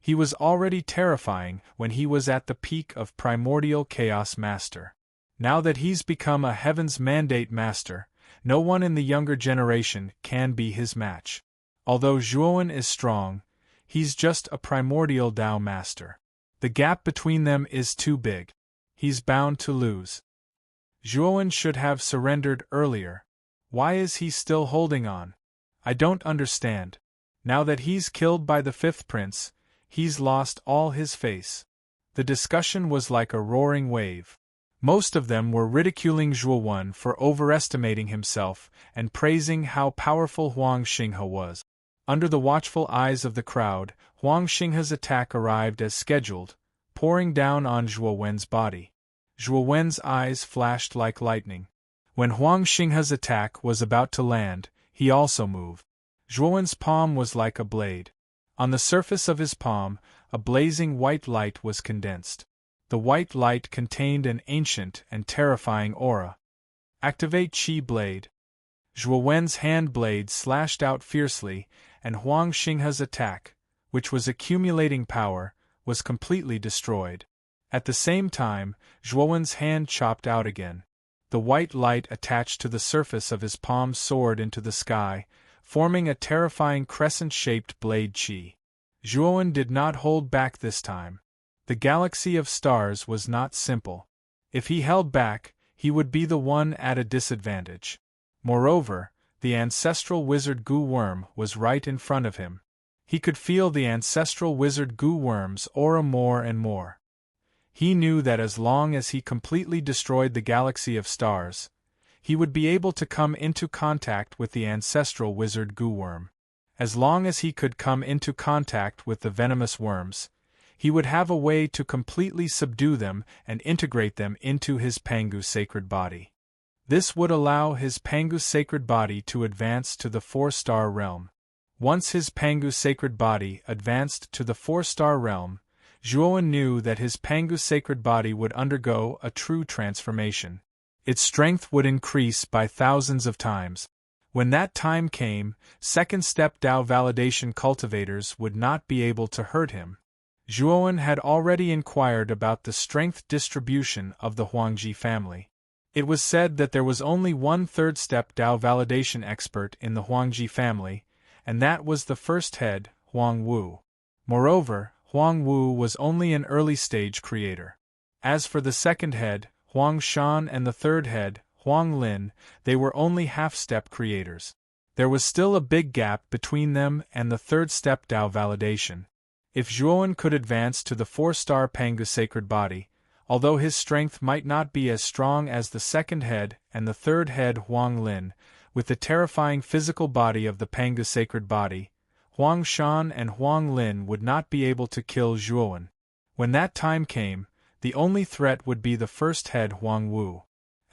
He was already terrifying when he was at the peak of primordial chaos master. Now that he's become a heaven's mandate master, no one in the younger generation can be his match. Although Zhuowen is strong, he's just a primordial Tao master. The gap between them is too big. He's bound to lose. Zhuowen should have surrendered earlier. Why is he still holding on? I don't understand. Now that he's killed by the fifth prince, he's lost all his face. The discussion was like a roaring wave. Most of them were ridiculing Zhuowen for overestimating himself and praising how powerful Huang Xinghe was. Under the watchful eyes of the crowd, Huang Xinghe's attack arrived as scheduled, pouring down on Zhuowen's body. Zhuowen's eyes flashed like lightning. When Huang Xinghe's attack was about to land, he also moved. Zhuowen's palm was like a blade. On the surface of his palm, a blazing white light was condensed. The white light contained an ancient and terrifying aura. Activate Qi Blade. Zhuowen's hand blade slashed out fiercely, and Huang Xinghe's attack, which was accumulating power, was completely destroyed. At the same time, Zhuowen's hand chopped out again. The white light attached to the surface of his palm soared into the sky, forming a terrifying crescent-shaped blade Qi. Zhuowen did not hold back this time. The Galaxy of Stars was not simple. If he held back, he would be the one at a disadvantage. Moreover, the ancestral wizard Gu Worm was right in front of him. He could feel the ancestral wizard Gu Worm's aura more and more. He knew that as long as he completely destroyed the Galaxy of Stars, he would be able to come into contact with the ancestral wizard Gu Worm. As long as he could come into contact with the venomous worms, he would have a way to completely subdue them and integrate them into his Pangu sacred body. This would allow his Pangu sacred body to advance to the 4-star realm. Once his Pangu sacred body advanced to the 4-star realm, Zhuowen knew that his Pangu sacred body would undergo a true transformation. Its strength would increase by thousands of times. When that time came, second-step Tao validation cultivators would not be able to hurt him. Zhuowen had already inquired about the strength distribution of the Huangji family. It was said that there was only one third-step Tao validation expert in the Huangji family, and that was the first head, Huang Wu. Moreover, Huang Wu was only an early-stage creator. As for the second head, Huang Shan, and the third head, Huang Lin, they were only half-step creators. There was still a big gap between them and the third-step Tao validation. If Zhuowen could advance to the 4-star Pangu sacred body, although his strength might not be as strong as the second head and the third head Huang Lin, with the terrifying physical body of the Pangu sacred body, Huang Shan and Huang Lin would not be able to kill Zhuowen. When that time came, the only threat would be the first head Huang Wu.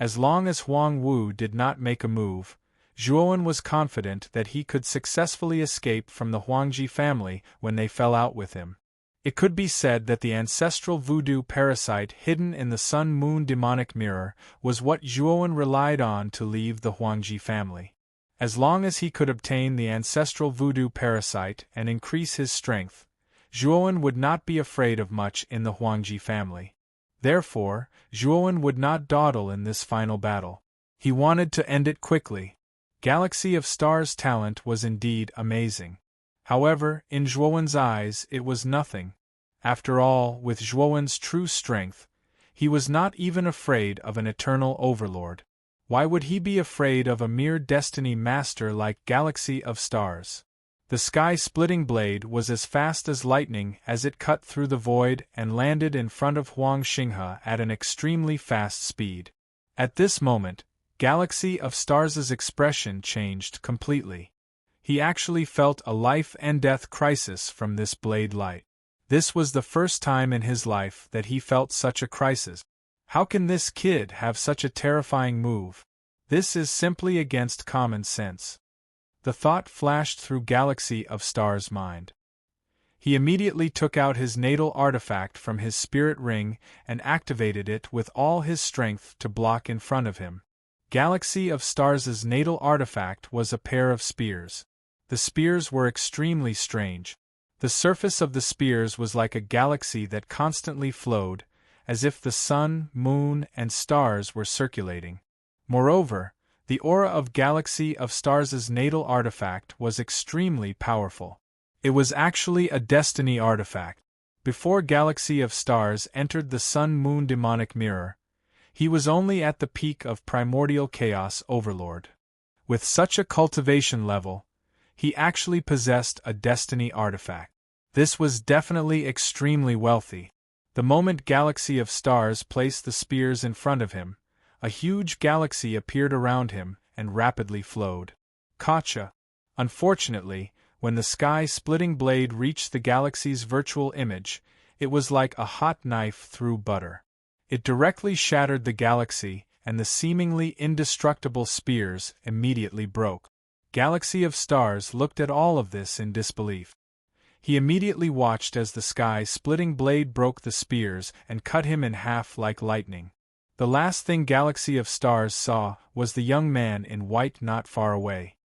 As long as Huang Wu did not make a move, Zhuowen was confident that he could successfully escape from the Huangji family when they fell out with him. It could be said that the ancestral voodoo parasite hidden in the sun-moon demonic mirror was what Zhuowen relied on to leave the Huangji family. As long as he could obtain the ancestral voodoo parasite and increase his strength, Zhuowen would not be afraid of much in the Huangji family. Therefore, Zhuowen would not dawdle in this final battle. He wanted to end it quickly. Galaxy of Stars' talent was indeed amazing. However, in Zhuowen's eyes it was nothing. After all, with Zhuowen's true strength, he was not even afraid of an eternal overlord. Why would he be afraid of a mere destiny master like Galaxy of Stars? The sky-splitting blade was as fast as lightning as it cut through the void and landed in front of Huang Xinghe at an extremely fast speed. At this moment, Galaxy of Stars' expression changed completely. He actually felt a life and death crisis from this blade light. This was the first time in his life that he felt such a crisis. How can this kid have such a terrifying move? This is simply against common sense. The thought flashed through Galaxy of Stars' mind. He immediately took out his natal artifact from his spirit ring and activated it with all his strength to block in front of him. Galaxy of Stars' natal artifact was a pair of spears. The spears were extremely strange. The surface of the spears was like a galaxy that constantly flowed, as if the sun, moon, and stars were circulating. Moreover, the aura of Galaxy of Stars' natal artifact was extremely powerful. It was actually a destiny artifact. Before Galaxy of Stars entered the sun-moon demonic mirror, he was only at the peak of primordial chaos overlord. With such a cultivation level, he actually possessed a destiny artifact. This was definitely extremely wealthy. The moment Galaxy of Stars placed the spears in front of him, a huge galaxy appeared around him and rapidly flowed. Gotcha! Unfortunately, when the sky-splitting blade reached the galaxy's virtual image, it was like a hot knife through butter. It directly shattered the galaxy, and the seemingly indestructible spears immediately broke. Galaxy of Stars looked at all of this in disbelief. He immediately watched as the sky-splitting blade broke the spears and cut him in half like lightning. The last thing Galaxy of Stars saw was the young man in white not far away.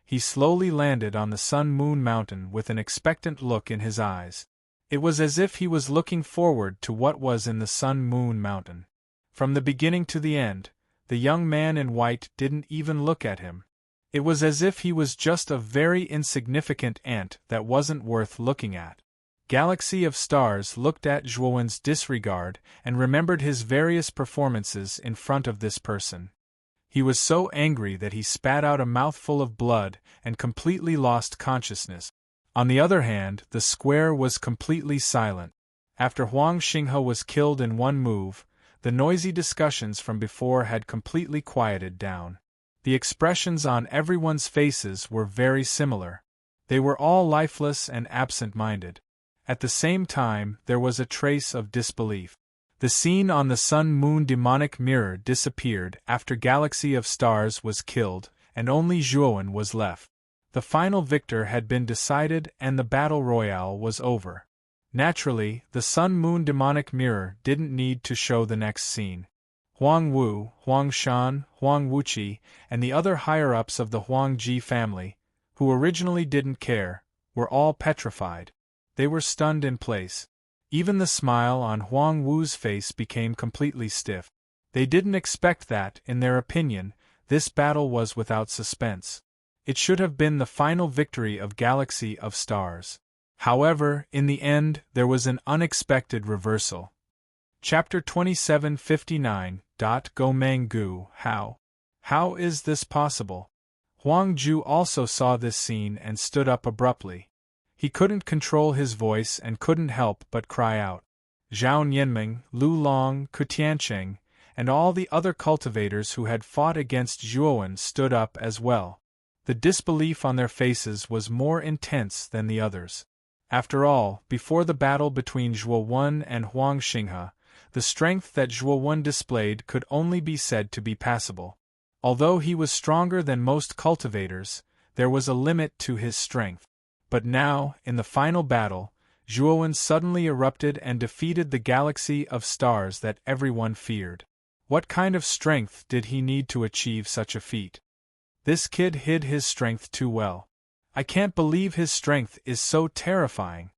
He slowly landed on the Sun-Moon Mountain with an expectant look in his eyes. It was as if he was looking forward to what was in the Sun-Moon Mountain. From the beginning to the end, the young man in white didn't even look at him. It was as if he was just a very insignificant ant that wasn't worth looking at. Galaxy of Stars looked at Zhuowen's disregard and remembered his various performances in front of this person. He was so angry that he spat out a mouthful of blood and completely lost consciousness. On the other hand, the square was completely silent. After Huang Xinghe was killed in one move, the noisy discussions from before had completely quieted down. The expressions on everyone's faces were very similar. They were all lifeless and absent-minded. At the same time, there was a trace of disbelief. The scene on the sun-moon demonic mirror disappeared after Galaxy of Stars was killed, and only Zhuowen was left. The final victor had been decided and the battle royale was over. Naturally, the sun-moon demonic mirror didn't need to show the next scene. Huang Wu, Huang Shan, Huang Wuqi, and the other higher-ups of the Huang Ji family, who originally didn't care, were all petrified. They were stunned in place. Even the smile on Huang Wu's face became completely stiff. They didn't expect that, in their opinion, this battle was without suspense. It should have been the final victory of Galaxy of Stars. However, in the end, there was an unexpected reversal. Chapter 2759. Gomeng Gu, How? How is this possible? Huang Ju also saw this scene and stood up abruptly. He couldn't control his voice and couldn't help but cry out. Zhao Nianming, Lu Long, Ku Tiancheng, and all the other cultivators who had fought against Zhuowen stood up as well. The disbelief on their faces was more intense than the others. After all, before the battle between Zhuowen and Huang Xinghe, the strength that Zhuowen displayed could only be said to be passable. Although he was stronger than most cultivators, there was a limit to his strength. But now, in the final battle, Zhuowen suddenly erupted and defeated the Galaxy of Stars that everyone feared. What kind of strength did he need to achieve such a feat? This kid hid his strength too well. I can't believe his strength is so terrifying.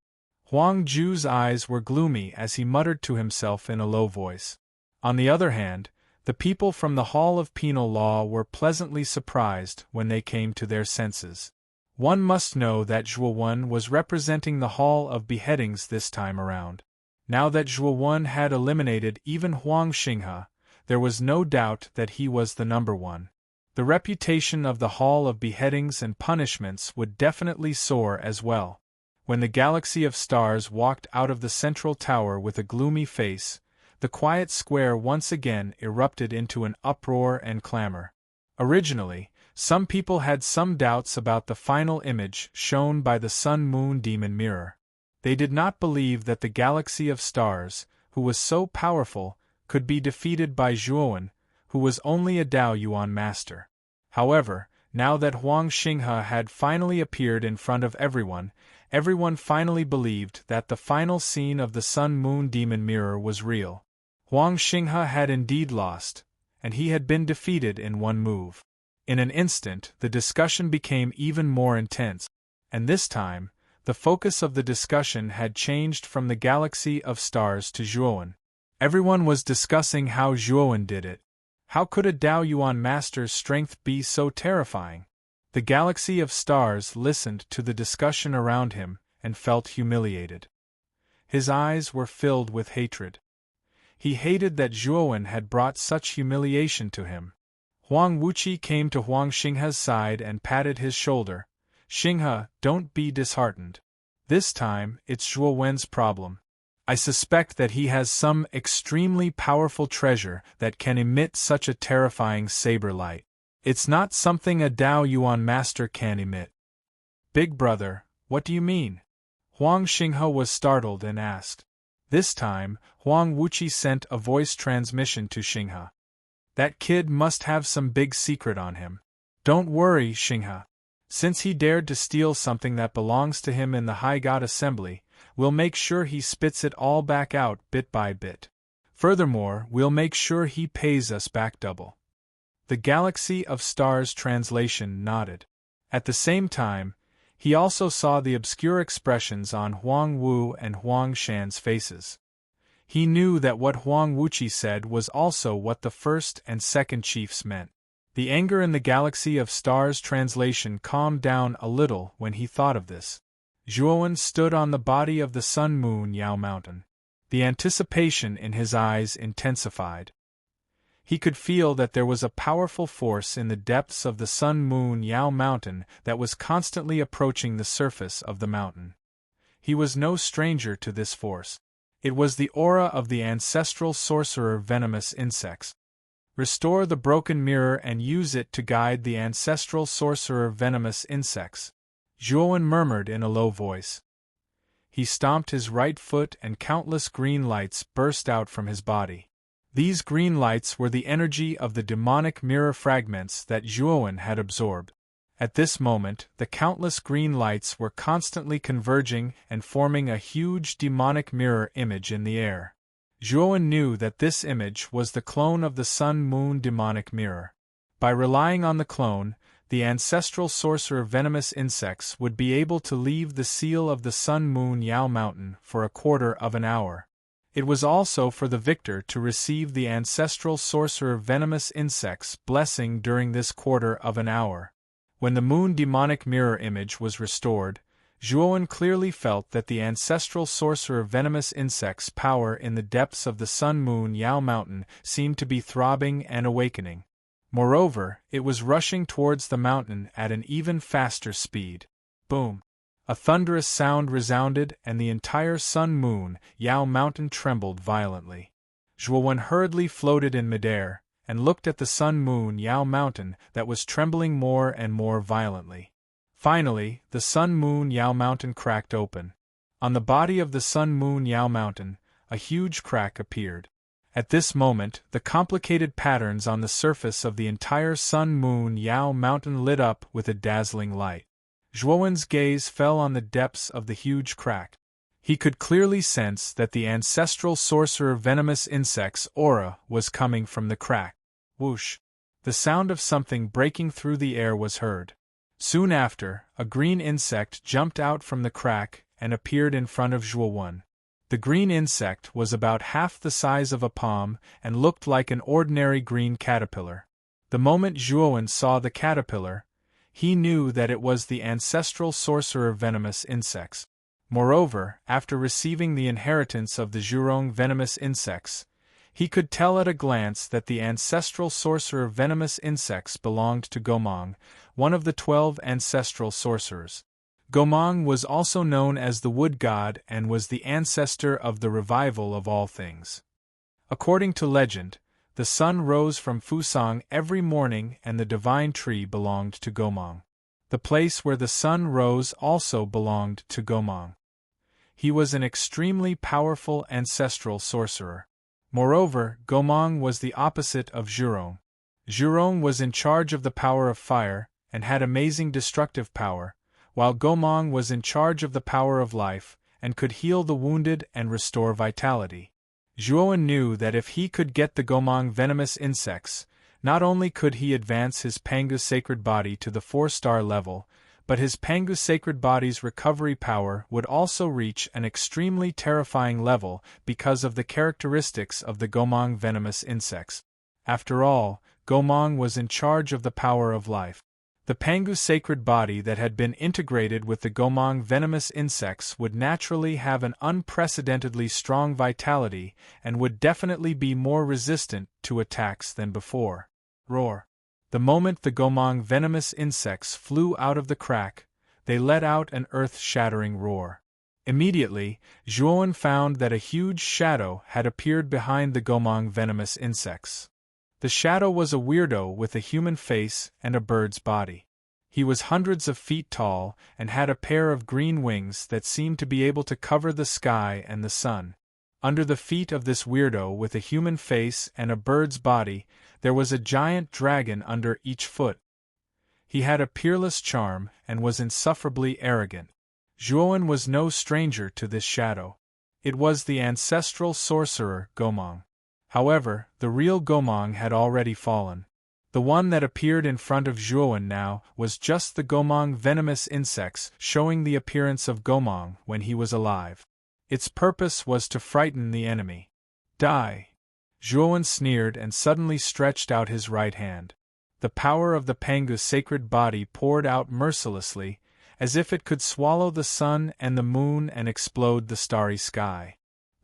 Huang Ju's eyes were gloomy as he muttered to himself in a low voice. On the other hand, the people from the Hall of Penal Law were pleasantly surprised when they came to their senses. One must know that Zhuowen was representing the Hall of Beheadings this time around. Now that Zhuowen had eliminated even Huang Xinghe, there was no doubt that he was the number one. The reputation of the Hall of Beheadings and Punishments would definitely soar as well. When the Galaxy of Stars walked out of the central tower with a gloomy face, the quiet square once again erupted into an uproar and clamor. Originally, some people had some doubts about the final image shown by the Sun-Moon Demon Mirror. They did not believe that the galaxy of stars, who was so powerful, could be defeated by Zhuowen, who was only a Dao Yuan master. However, now that Huang Xinghe had finally appeared in front of everyone finally believed that the final scene of the Sun-Moon Demon Mirror was real. Huang Xinghe had indeed lost, and he had been defeated in one move. In an instant, the discussion became even more intense, and this time, the focus of the discussion had changed from the galaxy of stars to Zhuowen. Everyone was discussing how Zhuowen did it. How could a Dao Yuan master's strength be so terrifying? The galaxy of stars listened to the discussion around him and felt humiliated. His eyes were filled with hatred. He hated that Zhuowen had brought such humiliation to him. Huang Wuqi came to Huang Xinghe's side and patted his shoulder. "Xinghe, don't be disheartened. This time, it's Zhuowen's problem. I suspect that he has some extremely powerful treasure that can emit such a terrifying saber light. It's not something a Dao Yuan master can emit." "Big brother, what do you mean?" Huang Xinghe was startled and asked. This time, Huang Wuqi sent a voice transmission to Xinghe. "That kid must have some big secret on him. Don't worry, Xinghe. Since he dared to steal something that belongs to him in the High God Assembly, we'll make sure he spits it all back out bit by bit. Furthermore, we'll make sure he pays us back double." The Galaxy of Stars translation nodded. At the same time, he also saw the obscure expressions on Huang Wu and Huang Shan's faces. He knew that what Huang Wuqi said was also what the first and second chiefs meant. The anger in the Galaxy of Stars translation calmed down a little when he thought of this. Zhuowen stood on the body of the Sun-Moon Yao Mountain. The anticipation in his eyes intensified. He could feel that there was a powerful force in the depths of the Sun-Moon Yao Mountain that was constantly approaching the surface of the mountain. He was no stranger to this force. It was the aura of the ancestral sorcerer venomous insects. Restore the broken mirror and use it to guide the ancestral sorcerer venomous insects, Zhuowen murmured in a low voice. He stomped his right foot and countless green lights burst out from his body. These green lights were the energy of the demonic mirror fragments that Zhuowen had absorbed. At this moment, the countless green lights were constantly converging and forming a huge demonic mirror image in the air. Zhuowen knew that this image was the clone of the Sun-Moon demonic mirror. By relying on the clone, the ancestral sorcerer venomous insects would be able to leave the seal of the Sun-Moon Yao Mountain for a quarter of an hour. It was also for the victor to receive the ancestral sorcerer venomous insects' blessing during this quarter of an hour. When the moon demonic mirror image was restored, Zhuowen clearly felt that the ancestral sorcerer venomous insects' power in the depths of the Sun-Moon Yao Mountain seemed to be throbbing and awakening. Moreover, it was rushing towards the mountain at an even faster speed. Boom! A thunderous sound resounded and the entire Sun-Moon Yao Mountain trembled violently. Zhuowen hurriedly floated in midair and looked at the Sun-Moon Yao Mountain that was trembling more and more violently. Finally, the Sun-Moon Yao Mountain cracked open. On the body of the Sun-Moon Yao Mountain, a huge crack appeared. At this moment, the complicated patterns on the surface of the entire Sun-Moon Yao Mountain lit up with a dazzling light. Zhuowen's gaze fell on the depths of the huge crack. He could clearly sense that the ancestral sorcerer venomous insect's aura was coming from the crack. Whoosh! The sound of something breaking through the air was heard. Soon after, a green insect jumped out from the crack and appeared in front of Zhuowen. The green insect was about half the size of a palm and looked like an ordinary green caterpillar. The moment Zhuowen saw the caterpillar, he knew that it was the ancestral sorcerer venomous insects. Moreover, after receiving the inheritance of the Zhurong venomous insects, he could tell at a glance that the ancestral sorcerer venomous insects belonged to Gomang, one of the 12 ancestral sorcerers. Gomang was also known as the Wood God and was the ancestor of the revival of all things. According to legend, the sun rose from Fusang every morning and the divine tree belonged to Gomang. The place where the sun rose also belonged to Gomang. He was an extremely powerful ancestral sorcerer. Moreover, Gomang was the opposite of Zhurong. Zhurong was in charge of the power of fire and had amazing destructive power, while Gomang was in charge of the power of life and could heal the wounded and restore vitality. Zhuowen knew that if he could get the Gomang venomous insects, not only could he advance his Pangu sacred body to the 4-star level, but his Pangu sacred body's recovery power would also reach an extremely terrifying level because of the characteristics of the Gomang venomous insects. After all, Gomang was in charge of the power of life. The Pangu sacred body that had been integrated with the Gomang venomous insects would naturally have an unprecedentedly strong vitality and would definitely be more resistant to attacks than before. Roar. The moment the Gomang venomous insects flew out of the crack, they let out an earth-shattering roar. Immediately, Zhuowen found that a huge shadow had appeared behind the Gomang venomous insects. The shadow was a weirdo with a human face and a bird's body. He was hundreds of feet tall and had a pair of green wings that seemed to be able to cover the sky and the sun. Under the feet of this weirdo with a human face and a bird's body, there was a giant dragon under each foot. He had a peerless charm and was insufferably arrogant. Zhuowen was no stranger to this shadow. It was the ancestral sorcerer Gomang. However, the real Gomang had already fallen. The one that appeared in front of Zhuowen now was just the Gomang venomous insects showing the appearance of Gomang when he was alive. Its purpose was to frighten the enemy. Die! Zhuowen sneered and suddenly stretched out his right hand. The power of the Pangu sacred body poured out mercilessly, as if it could swallow the sun and the moon and explode the starry sky.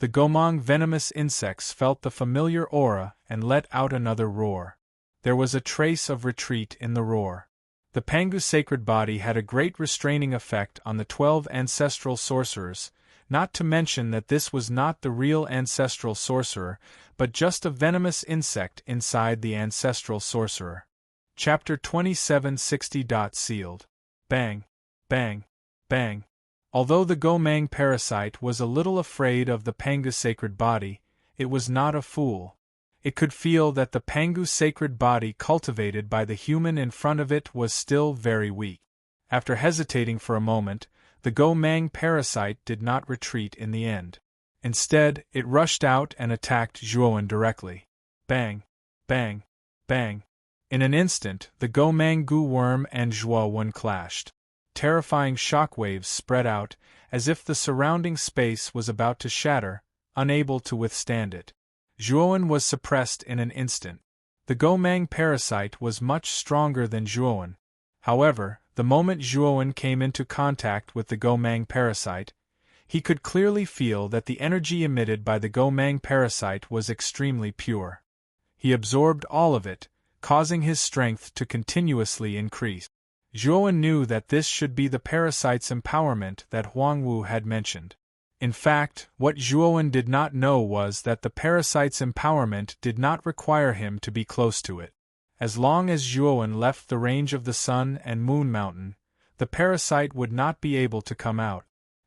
The Gomang venomous insects felt the familiar aura and let out another roar. There was a trace of retreat in the roar. The Pangu sacred body had a great restraining effect on the 12 ancestral sorcerers, not to mention that this was not the real ancestral sorcerer, but just a venomous insect inside the ancestral sorcerer. Chapter 2760. Sealed. Bang! Bang! Bang! Although the Gomang parasite was a little afraid of the Pangu sacred body, it was not a fool. It could feel that the Pangu sacred body cultivated by the human in front of it was still very weak. After hesitating for a moment, the Gomang parasite did not retreat in the end. Instead, it rushed out and attacked Zhuowen directly. Bang! Bang! Bang! In an instant, the Gomang goo worm and Zhuowen clashed. Terrifying shockwaves spread out, as if the surrounding space was about to shatter, unable to withstand it. Zhuowen was suppressed in an instant. The Gomang parasite was much stronger than Zhuowen. However, the moment Zhuowen came into contact with the Gomang parasite, he could clearly feel that the energy emitted by the Gomang parasite was extremely pure. He absorbed all of it, causing his strength to continuously increase. Zhuowen knew that this should be the parasite's empowerment that Huangwu had mentioned. In fact, what Zhuowen did not know was that the parasite's empowerment did not require him to be close to it. As long as Zhuowen left the range of the Sun and Moon Mountain, the parasite would not be able to come out.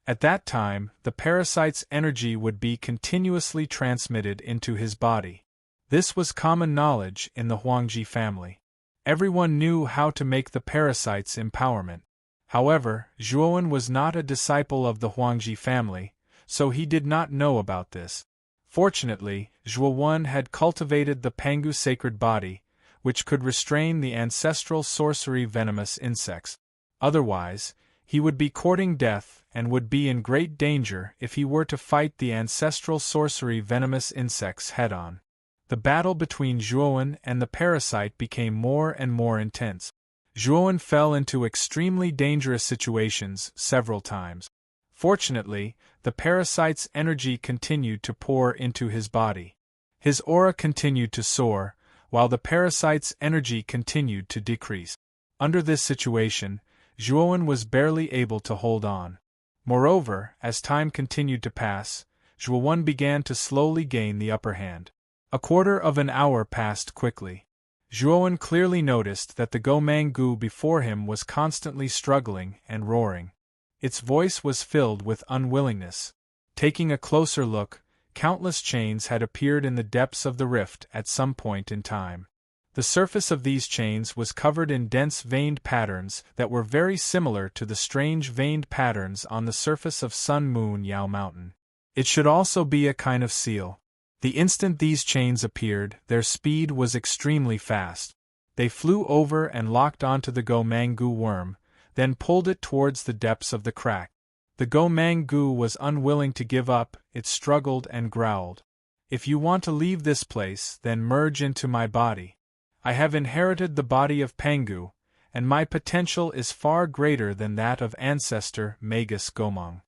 At that time, the parasite's energy would be continuously transmitted into his body. This was common knowledge in the Huangji family. Everyone knew how to make the parasite's empowerment. However, Zhuowen was not a disciple of the Huangji family, so he did not know about this. Fortunately, Zhuowen had cultivated the Pangu sacred body, which could restrain the ancestral sorcery venomous insects. Otherwise, he would be courting death and would be in great danger if he were to fight the ancestral sorcery venomous insects head-on. The battle between Zhuowen and the parasite became more and more intense. Zhuowen fell into extremely dangerous situations several times. Fortunately, the parasite's energy continued to pour into his body. His aura continued to soar, while the parasite's energy continued to decrease. Under this situation, Zhuowen was barely able to hold on. Moreover, as time continued to pass, Zhuowen began to slowly gain the upper hand. A quarter of an hour passed quickly. Zhuowen clearly noticed that the Go-Mangu before him was constantly struggling and roaring. Its voice was filled with unwillingness. Taking a closer look, countless chains had appeared in the depths of the rift at some point in time. The surface of these chains was covered in dense veined patterns that were very similar to the strange veined patterns on the surface of Sun Moon Yao Mountain. It should also be a kind of seal. The instant these chains appeared, their speed was extremely fast. They flew over and locked onto the Go-Mangu worm, then pulled it towards the depths of the crack. The Go-Mangu was unwilling to give up, it struggled and growled. "If you want to leave this place, then merge into my body. I have inherited the body of Pangu, and my potential is far greater than that of ancestor Magus Gomong.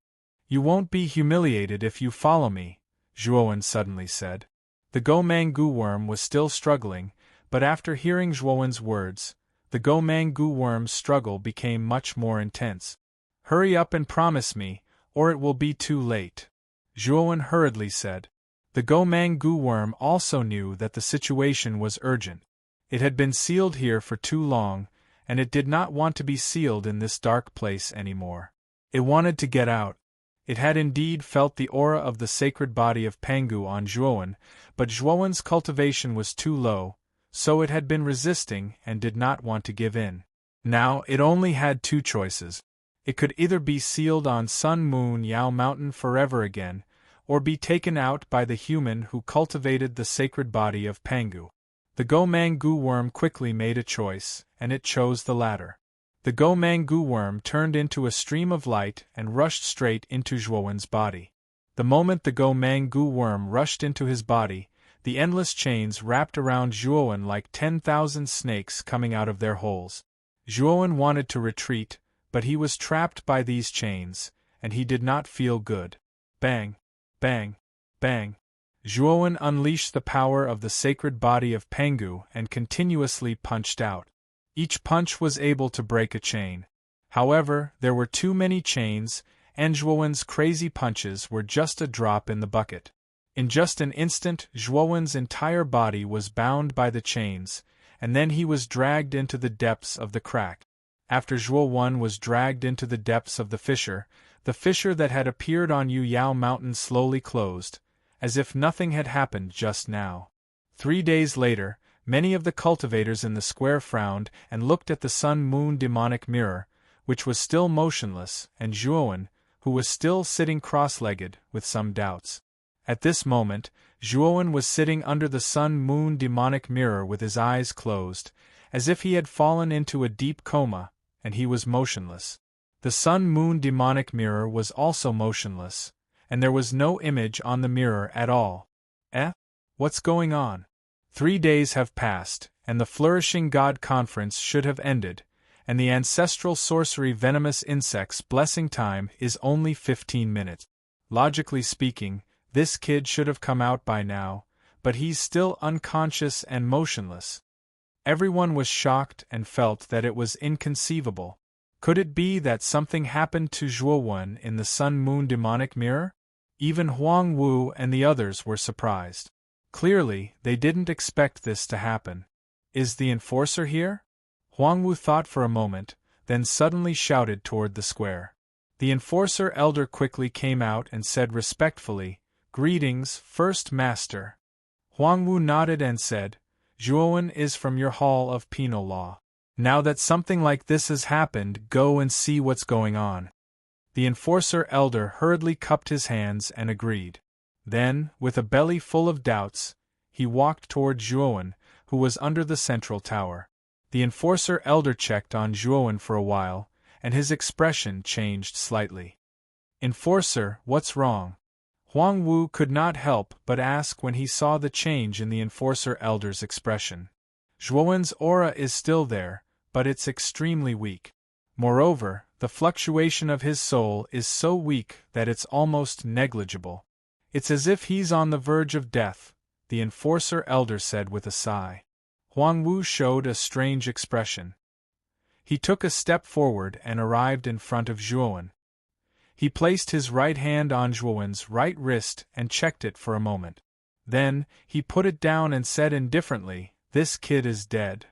You won't be humiliated if you follow me," Zhuowen suddenly said. The Go-Mangu worm was still struggling, but after hearing Zhuowen's words, the Go-Mangu worm's struggle became much more intense. "Hurry up and promise me, or it will be too late," Zhuowen hurriedly said. The Go-Mangu worm also knew that the situation was urgent. It had been sealed here for too long, and it did not want to be sealed in this dark place anymore. It wanted to get out. It had indeed felt the aura of the sacred body of Pangu on Zhuowen, but Zhuowen's cultivation was too low, so it had been resisting and did not want to give in. Now it only had two choices. It could either be sealed on Sun Moon Yao Mountain forever again, or be taken out by the human who cultivated the sacred body of Pangu. The Go-Mangu worm quickly made a choice, and it chose the latter. The Go-Mangu worm turned into a stream of light and rushed straight into Zhuowen's body. The moment the Go-Mangu worm rushed into his body, the endless chains wrapped around Zhuowen like 10,000 snakes coming out of their holes. Zhuowen wanted to retreat, but he was trapped by these chains, and he did not feel good. Bang! Bang! Bang! Zhuowen unleashed the power of the sacred body of Pangu and continuously punched out. Each punch was able to break a chain. However, there were too many chains, and Zhuowen's crazy punches were just a drop in the bucket. In just an instant, Zhuowen's entire body was bound by the chains, and then he was dragged into the depths of the crack. After Zhuowen was dragged into the depths of the fissure that had appeared on Yu Yao Mountain slowly closed, as if nothing had happened just now. 3 days later, many of the cultivators in the square frowned and looked at the sun-moon demonic mirror, which was still motionless, and Zhuowen, who was still sitting cross-legged, with some doubts. At this moment, Zhuowen was sitting under the sun-moon demonic mirror with his eyes closed, as if he had fallen into a deep coma, and he was motionless. The sun-moon demonic mirror was also motionless, and there was no image on the mirror at all. What's going on? 3 days have passed, and the Flourishing God Conference should have ended, and the ancestral sorcery venomous insects blessing time is only 15 minutes. Logically speaking, this kid should have come out by now, but he's still unconscious and motionless. Everyone was shocked and felt that it was inconceivable. Could it be that something happened to Zhuowen in the sun-moon demonic mirror? Even Huang Wu and the others were surprised. Clearly, they didn't expect this to happen. Is the enforcer here? Huang Wu thought for a moment, then suddenly shouted toward the square. The enforcer elder quickly came out and said respectfully, "Greetings, First Master." Huang Wu nodded and said, "Zhuowen is from your Hall of Penal Law. Now that something like this has happened, go and see what's going on." The enforcer elder hurriedly cupped his hands and agreed. Then, with a belly full of doubts, he walked toward Zhuowen, who was under the central tower. The enforcer elder checked on Zhuowen for a while, and his expression changed slightly. "Enforcer, what's wrong?" Huang Wu could not help but ask when he saw the change in the enforcer elder's expression. Zhuowen's aura is still there, but it's extremely weak. Moreover, the fluctuation of his soul is so weak that it's almost negligible. It's as if he's on the verge of death, the enforcer elder said with a sigh. Huang Wu showed a strange expression. He took a step forward and arrived in front of Zhuowen. He placed his right hand on Zhuowen's right wrist and checked it for a moment. Then, he put it down and said indifferently, "This kid is dead.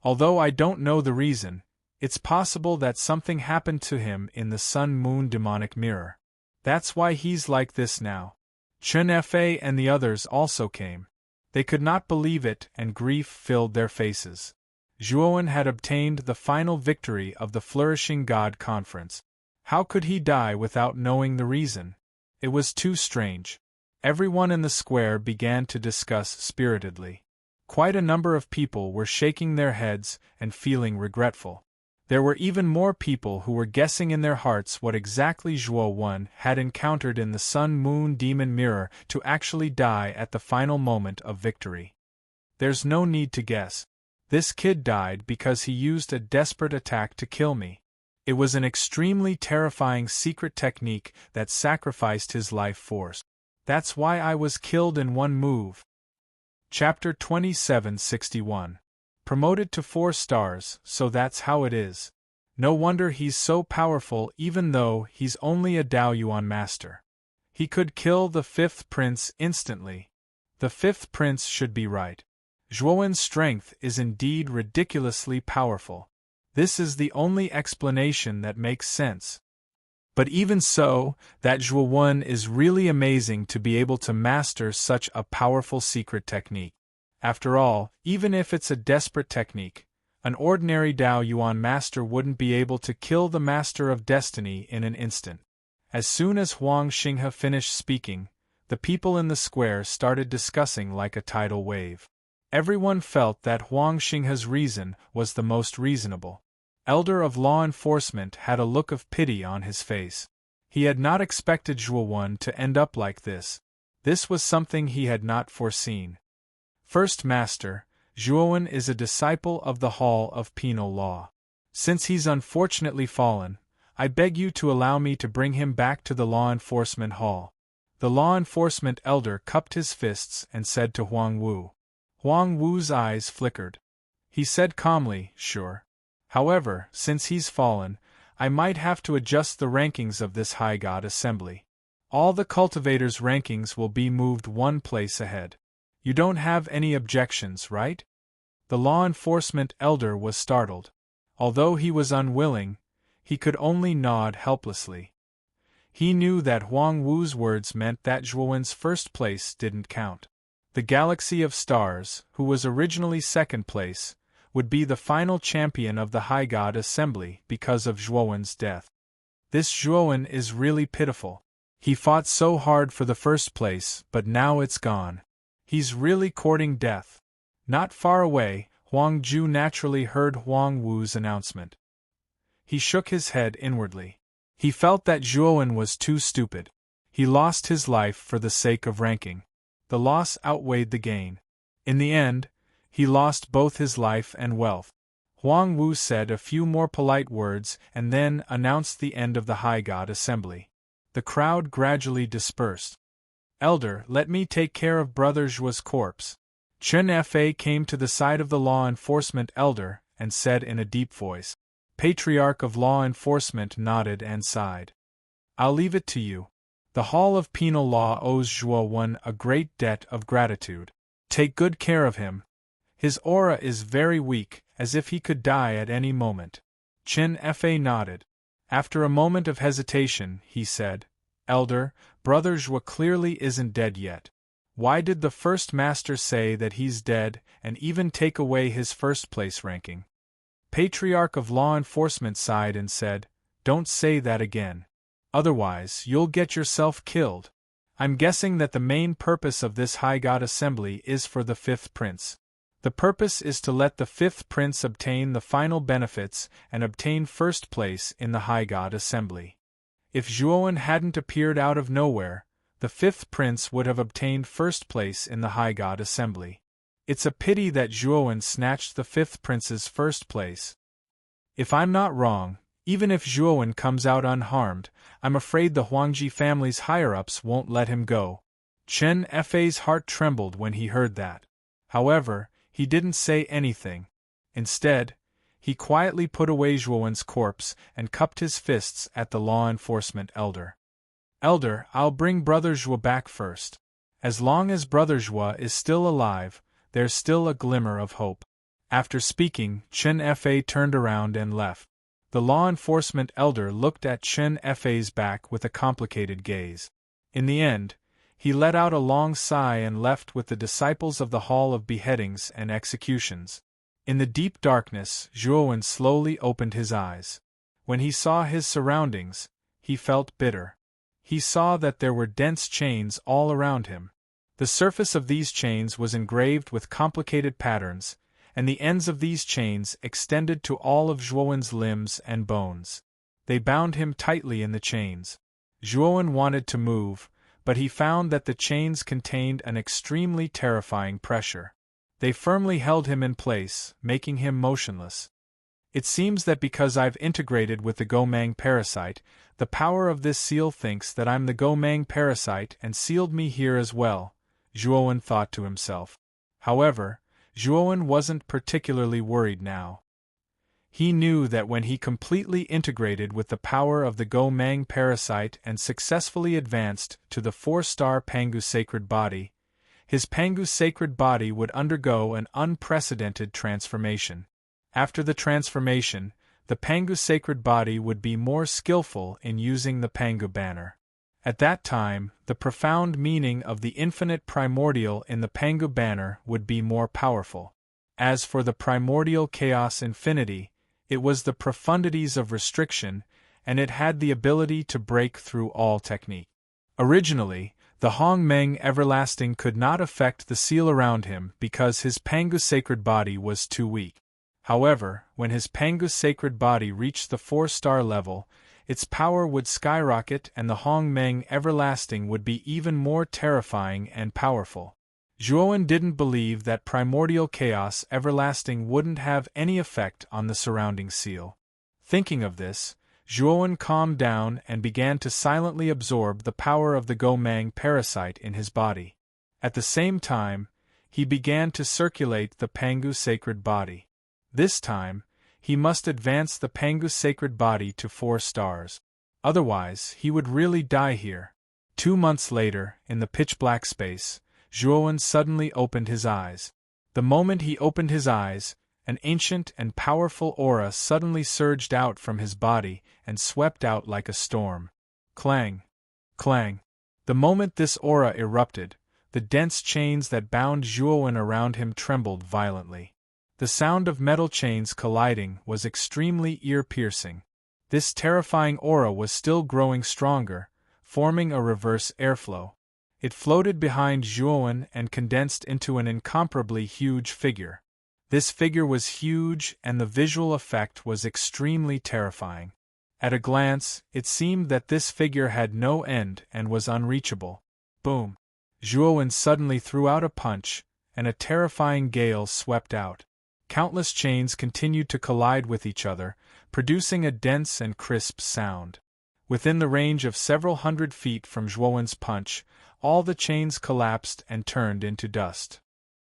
Although I don't know the reason, it's possible that something happened to him in the sun-moon demonic mirror. That's why he's like this now." Chen Fa and the others also came. They could not believe it, and grief filled their faces. Zhuowen had obtained the final victory of the Flourishing God Conference. How could he die without knowing the reason? It was too strange. Everyone in the square began to discuss spiritedly. Quite a number of people were shaking their heads and feeling regretful. There were even more people who were guessing in their hearts what exactly Zhuowen had encountered in the sun-moon demon mirror to actually die at the final moment of victory. There's no need to guess. This kid died because he used a desperate attack to kill me. It was an extremely terrifying secret technique that sacrificed his life force. That's why I was killed in one move. Chapter 2761. Promoted to 4 stars, so that's how it is. No wonder he's so powerful even though he's only a Daoyuan master. He could kill the 5th prince instantly. The 5th prince should be right. Zhuowen's strength is indeed ridiculously powerful. This is the only explanation that makes sense. But even so, that Zhuowen is really amazing to be able to master such a powerful secret technique. After all, even if it's a desperate technique, an ordinary Daoyuan master wouldn't be able to kill the Master of Destiny in an instant. As soon as Huang Xinghe finished speaking, the people in the square started discussing like a tidal wave. Everyone felt that Huang Xinghe's reason was the most reasonable. Elder of Law Enforcement had a look of pity on his face. He had not expected Zhuowen to end up like this. This was something he had not foreseen. First Master, Zhuowen is a disciple of the Hall of Penal Law. Since he's unfortunately fallen, I beg you to allow me to bring him back to the Law Enforcement Hall. The Law Enforcement Elder cupped his fists and said to Huang Wu. Huang Wu's eyes flickered. He said calmly, "Sure. However, since he's fallen, I might have to adjust the rankings of this High God Assembly. All the cultivators' rankings will be moved 1 place ahead. You don't have any objections, right?" The law enforcement elder was startled. Although he was unwilling, he could only nod helplessly. He knew that Huang Wu's words meant that Zhuowen's first place didn't count. The Galaxy of Stars, who was originally 2nd place, would be the final champion of the High God Assembly because of Zhuowen's death. This Zhuowen is really pitiful. He fought so hard for the 1st place, but now it's gone. He's really courting death. Not far away, Huang Ju naturally heard Huang Wu's announcement. He shook his head inwardly. He felt that Zhuowen was too stupid. He lost his life for the sake of ranking. The loss outweighed the gain. In the end, he lost both his life and wealth. Huang Wu said a few more polite words and then announced the end of the High God Assembly. The crowd gradually dispersed. "Elder, let me take care of Brother Zhuo's corpse." Chen Fa came to the side of the law enforcement elder and said in a deep voice. Patriarch of Law Enforcement nodded and sighed. "I'll leave it to you. The Hall of Penal Law owes Zhuowen a great debt of gratitude. Take good care of him. His aura is very weak, as if he could die at any moment." Chen Fa nodded. After a moment of hesitation, he said, "Elder, Brother Zhuo clearly isn't dead yet. Why did the First Master say that he's dead and even take away his 1st place ranking?" Patriarch of Law Enforcement sighed and said, "Don't say that again. Otherwise, you'll get yourself killed. I'm guessing that the main purpose of this High God Assembly is for the 5th Prince. The purpose is to let the 5th Prince obtain the final benefits and obtain 1st place in the High God Assembly. If Zhuowen hadn't appeared out of nowhere, the 5th Prince would have obtained 1st place in the High God Assembly. It's a pity that Zhuowen snatched the 5th Prince's 1st place. If I'm not wrong, even if Zhuowen comes out unharmed, I'm afraid the Huangji family's higher-ups won't let him go." Chen Fa's heart trembled when he heard that. However, he didn't say anything. Instead, he quietly put away Zhuowen's corpse and cupped his fists at the law enforcement elder. "Elder, I'll bring Brother Zhuo back first. As long as Brother Zhua is still alive, there's still a glimmer of hope. After speaking, Chen Fa turned around and left. The law enforcement elder looked at Chen Fa's back with a complicated gaze. In the end, he let out a long sigh and left with the disciples of the Hall of Beheadings and Executions. In the deep darkness, Zhuowen slowly opened his eyes. When he saw his surroundings, he felt bitter. He saw that there were dense chains all around him. The surface of these chains was engraved with complicated patterns, and the ends of these chains extended to all of Zhuowen's limbs and bones. They bound him tightly in the chains. Zhuowen wanted to move, but he found that the chains contained an extremely terrifying pressure. They firmly held him in place, making him motionless. It seems that because I've integrated with the Gomang parasite, the power of this seal thinks that I'm the Gomang parasite and sealed me here as well, Zhuowen thought to himself. However, Zhuowen wasn't particularly worried now. He knew that when he completely integrated with the power of the Gomang parasite and successfully advanced to the 4-star Pangu sacred body, his Pangu sacred body would undergo an unprecedented transformation. After the transformation, the Pangu sacred body would be more skillful in using the Pangu banner. At that time, the profound meaning of the infinite primordial in the Pangu banner would be more powerful. As for the primordial chaos infinity, it was the profundities of restriction, and it had the ability to break through all technique. Originally, the Hongmeng everlasting could not affect the seal around him because his Pangu sacred body was too weak. However, when his Pangu sacred body reached the 4-star level, its power would skyrocket and the Hongmeng everlasting would be even more terrifying and powerful. Zhuowen didn't believe that primordial chaos everlasting wouldn't have any effect on the surrounding seal. Thinking of this, Zhuowen calmed down and began to silently absorb the power of the Gomang parasite in his body. At the same time, he began to circulate the Pangu sacred body. This time, he must advance the Pangu sacred body to 4 stars. Otherwise, he would really die here. 2 months later, in the pitch-black space, Zhuowen suddenly opened his eyes. The moment he opened his eyes, an ancient and powerful aura suddenly surged out from his body and swept out like a storm. Clang! Clang! The moment this aura erupted, the dense chains that bound Zhuowen around him trembled violently. The sound of metal chains colliding was extremely ear-piercing. This terrifying aura was still growing stronger, forming a reverse airflow. It floated behind Zhuowen and condensed into an incomparably huge figure. This figure was huge and the visual effect was extremely terrifying. At a glance, it seemed that this figure had no end and was unreachable. Boom! Zhuowen suddenly threw out a punch, and a terrifying gale swept out. Countless chains continued to collide with each other, producing a dense and crisp sound. Within the range of several hundred feet from Zhuowen's punch, all the chains collapsed and turned into dust.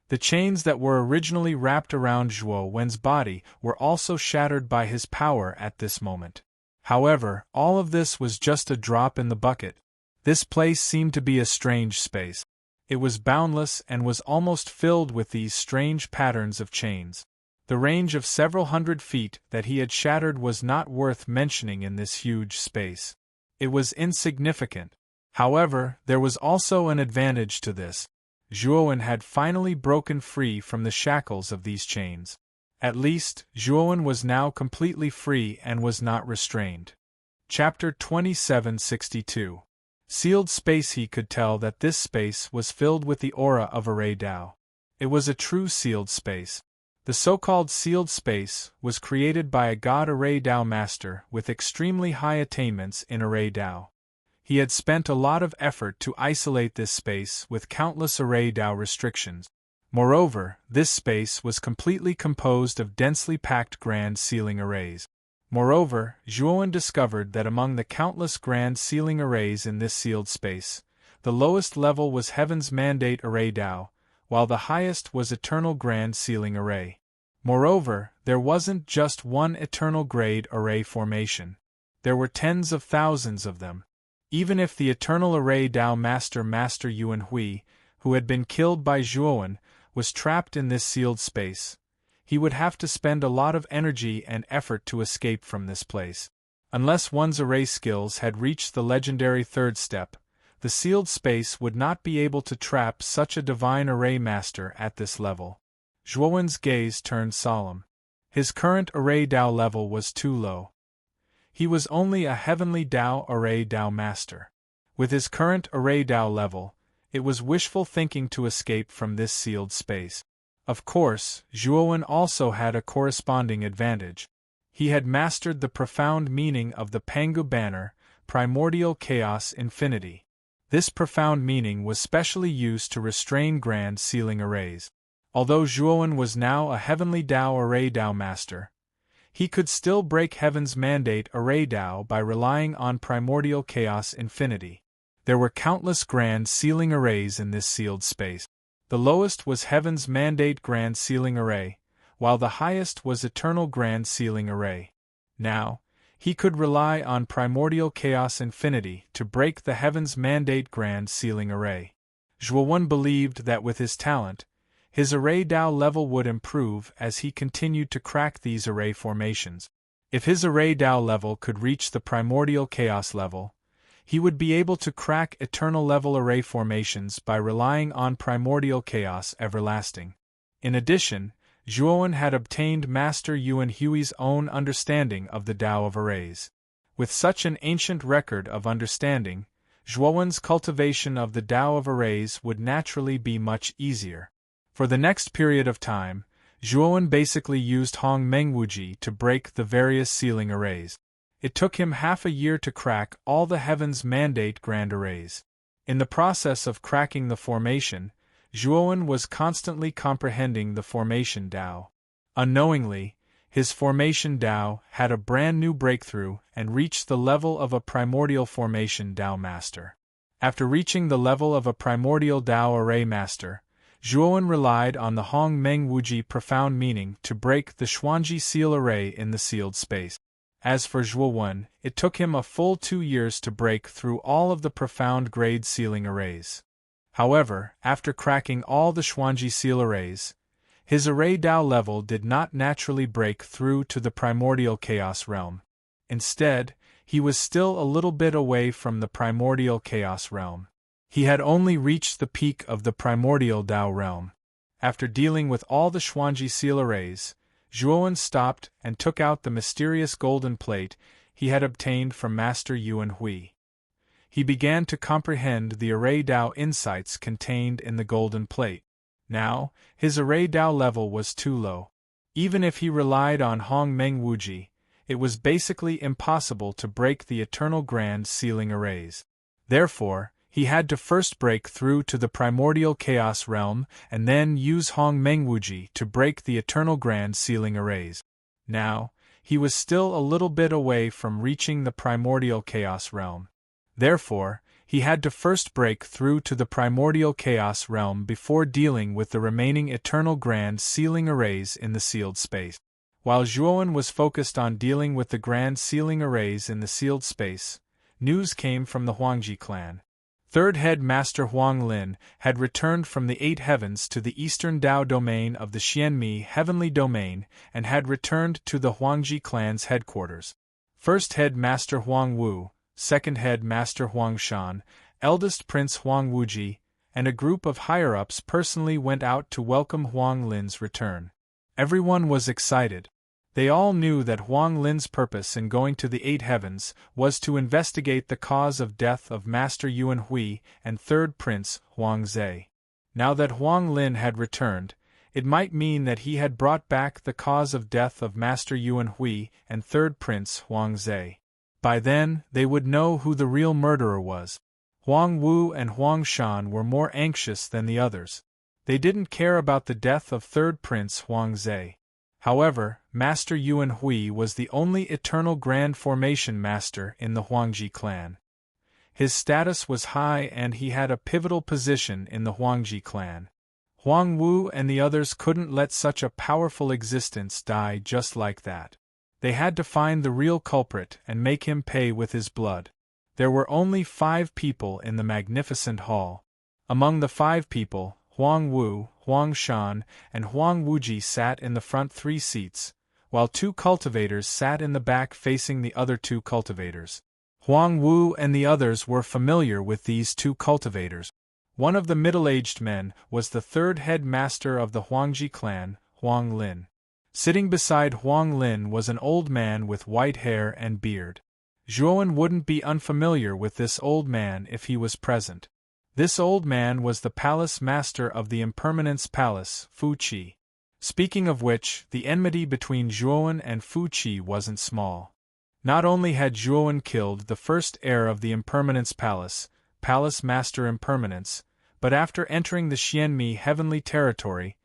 The chains that were originally wrapped around Zhuowen's body were also shattered by his power at this moment. However, all of this was just a drop in the bucket. This place seemed to be a strange space. It was boundless and was almost filled with these strange patterns of chains. The range of several hundred feet that he had shattered was not worth mentioning in this huge space. It was insignificant. However, there was also an advantage to this. Zhuowen had finally broken free from the shackles of these chains. At least, Zhuowen was now completely free and was not restrained. Chapter 2762. Sealed space. He could tell that this space was filled with the aura of Array Dao. It was a true sealed space. The so-called sealed space was created by a god Array Dao master with extremely high attainments in Array Dao. He had spent a lot of effort to isolate this space with countless Array Dao restrictions. Moreover, this space was completely composed of densely packed grand sealing arrays. Moreover, Zhuowen discovered that among the countless grand sealing arrays in this sealed space, the lowest level was Heaven's Mandate Array Dao, while the highest was Eternal Grand Sealing Array. Moreover, there wasn't just one Eternal Grade Array formation. There were tens of thousands of them. Even if the Eternal Array Dao Master Yuan Hui who had been killed by Zhuowen, was trapped in this sealed space. He would have to spend a lot of energy and effort to escape from this place. Unless one's array skills had reached the legendary third step, the sealed space would not be able to trap such a divine array master at this level. Zhuowen's gaze turned solemn. His current array Dao level was too low. He was only a heavenly Dao array Dao master. With his current array Dao level, it was wishful thinking to escape from this sealed space. Of course, Zhuowen also had a corresponding advantage. He had mastered the profound meaning of the Pangu banner, primordial chaos infinity. This profound meaning was specially used to restrain grand sealing arrays. Although Zhuowen was now a heavenly Dao array Dao master, he could still break heaven's mandate array Dao by relying on primordial chaos infinity. There were countless grand sealing arrays in this sealed space. The lowest was heaven's mandate grand sealing array, while the highest was eternal grand sealing array. Now, he could rely on primordial chaos infinity to break the heaven's mandate grand sealing array. Zhuowen believed that with his talent, his array Dao level would improve as he continued to crack these array formations. If his array Dao level could reach the primordial chaos level, he would be able to crack eternal level array formations by relying on primordial chaos everlasting. In addition, Zhuowen had obtained Master Yuan Hui's own understanding of the Tao of arrays. With such an ancient record of understanding, Zhuowen's cultivation of the Tao of arrays would naturally be much easier. For the next period of time, Zhuowen basically used Hong Mengwuji to break the various sealing arrays. It took him half a year to crack all the heaven's mandate grand arrays. In the process of cracking the formation, Zhuowen was constantly comprehending the formation Dao. Unknowingly, his formation Dao had a brand new breakthrough and reached the level of a primordial formation Dao master. After reaching the level of a primordial Dao array master, Zhuowen relied on the Hong Mengwuji profound meaning to break the Xuanji seal array in the sealed space. As for Zhuowen, it took him a full 2 years to break through all of the profound grade sealing arrays. However, after cracking all the Xuanji seal arrays, his array Dao level did not naturally break through to the primordial chaos realm. Instead, he was still a little bit away from the primordial chaos realm. He had only reached the peak of the primordial Dao realm. After dealing with all the Xuanji seal arrays, Zhuowen stopped and took out the mysterious golden plate he had obtained from Master Yuan Hui. He began to comprehend the array Dao insights contained in the golden plate. Now, his array Dao level was too low. Even if he relied on Hong Mengwuji, it was basically impossible to break the eternal grand sealing arrays. Therefore, he had to first break through to the primordial chaos realm and then use Hong Mengwuji to break the eternal grand sealing arrays. Now, he was still a little bit away from reaching the primordial chaos realm. Therefore, he had to first break through to the primordial chaos realm before dealing with the remaining eternal grand sealing arrays in the sealed space. While Zhuowen was focused on dealing with the grand sealing arrays in the sealed space, news came from the Huangji clan. Third Head Master Huang Lin had returned from the Eight Heavens to the Eastern Dao domain of the Xianmi Heavenly Domain and had returned to the Huangji clan's headquarters. First Head Master Huang Wu, Second Head Master Huang Shan, Eldest Prince Huang Wuji, and a group of higher-ups personally went out to welcome Huang Lin's return. Everyone was excited. They all knew that Huang Lin's purpose in going to the Eight Heavens was to investigate the cause of death of Master Yuan Hui and Third Prince Huang Zhe. Now that Huang Lin had returned, it might mean that he had brought back the cause of death of Master Yuan Hui and Third Prince Huang Zhe. By then, they would know who the real murderer was. Huang Wu and Huang Shan were more anxious than the others. They didn't care about the death of Third Prince Huang Zhe. However, Master Yuan Hui was the only eternal Grand Formation Master in the Huangji clan. His status was high and he had a pivotal position in the Huangji clan. Huang Wu and the others couldn't let such a powerful existence die just like that. They had to find the real culprit and make him pay with his blood. There were only 5 people in the magnificent hall. Among the 5 people, Huang Wu, Huang Shan, and Huang Wuji sat in the front 3 seats, while 2 cultivators sat in the back facing the other 2 cultivators. Huang Wu and the others were familiar with these 2 cultivators. One of the middle-aged men was the 3rd head master of the Huangji clan, Huang Lin. Sitting beside Huang Lin was an old man with white hair and beard. Zhuowen wouldn't be unfamiliar with this old man if he was present. This old man was the palace master of the Impermanence Palace, Fu Qi. Speaking of which, the enmity between Zhuowen and Fu Qi wasn't small. Not only had Zhuowen killed the first heir of the Impermanence Palace, Palace Master Impermanence, but after entering the Xianmi heavenly territory,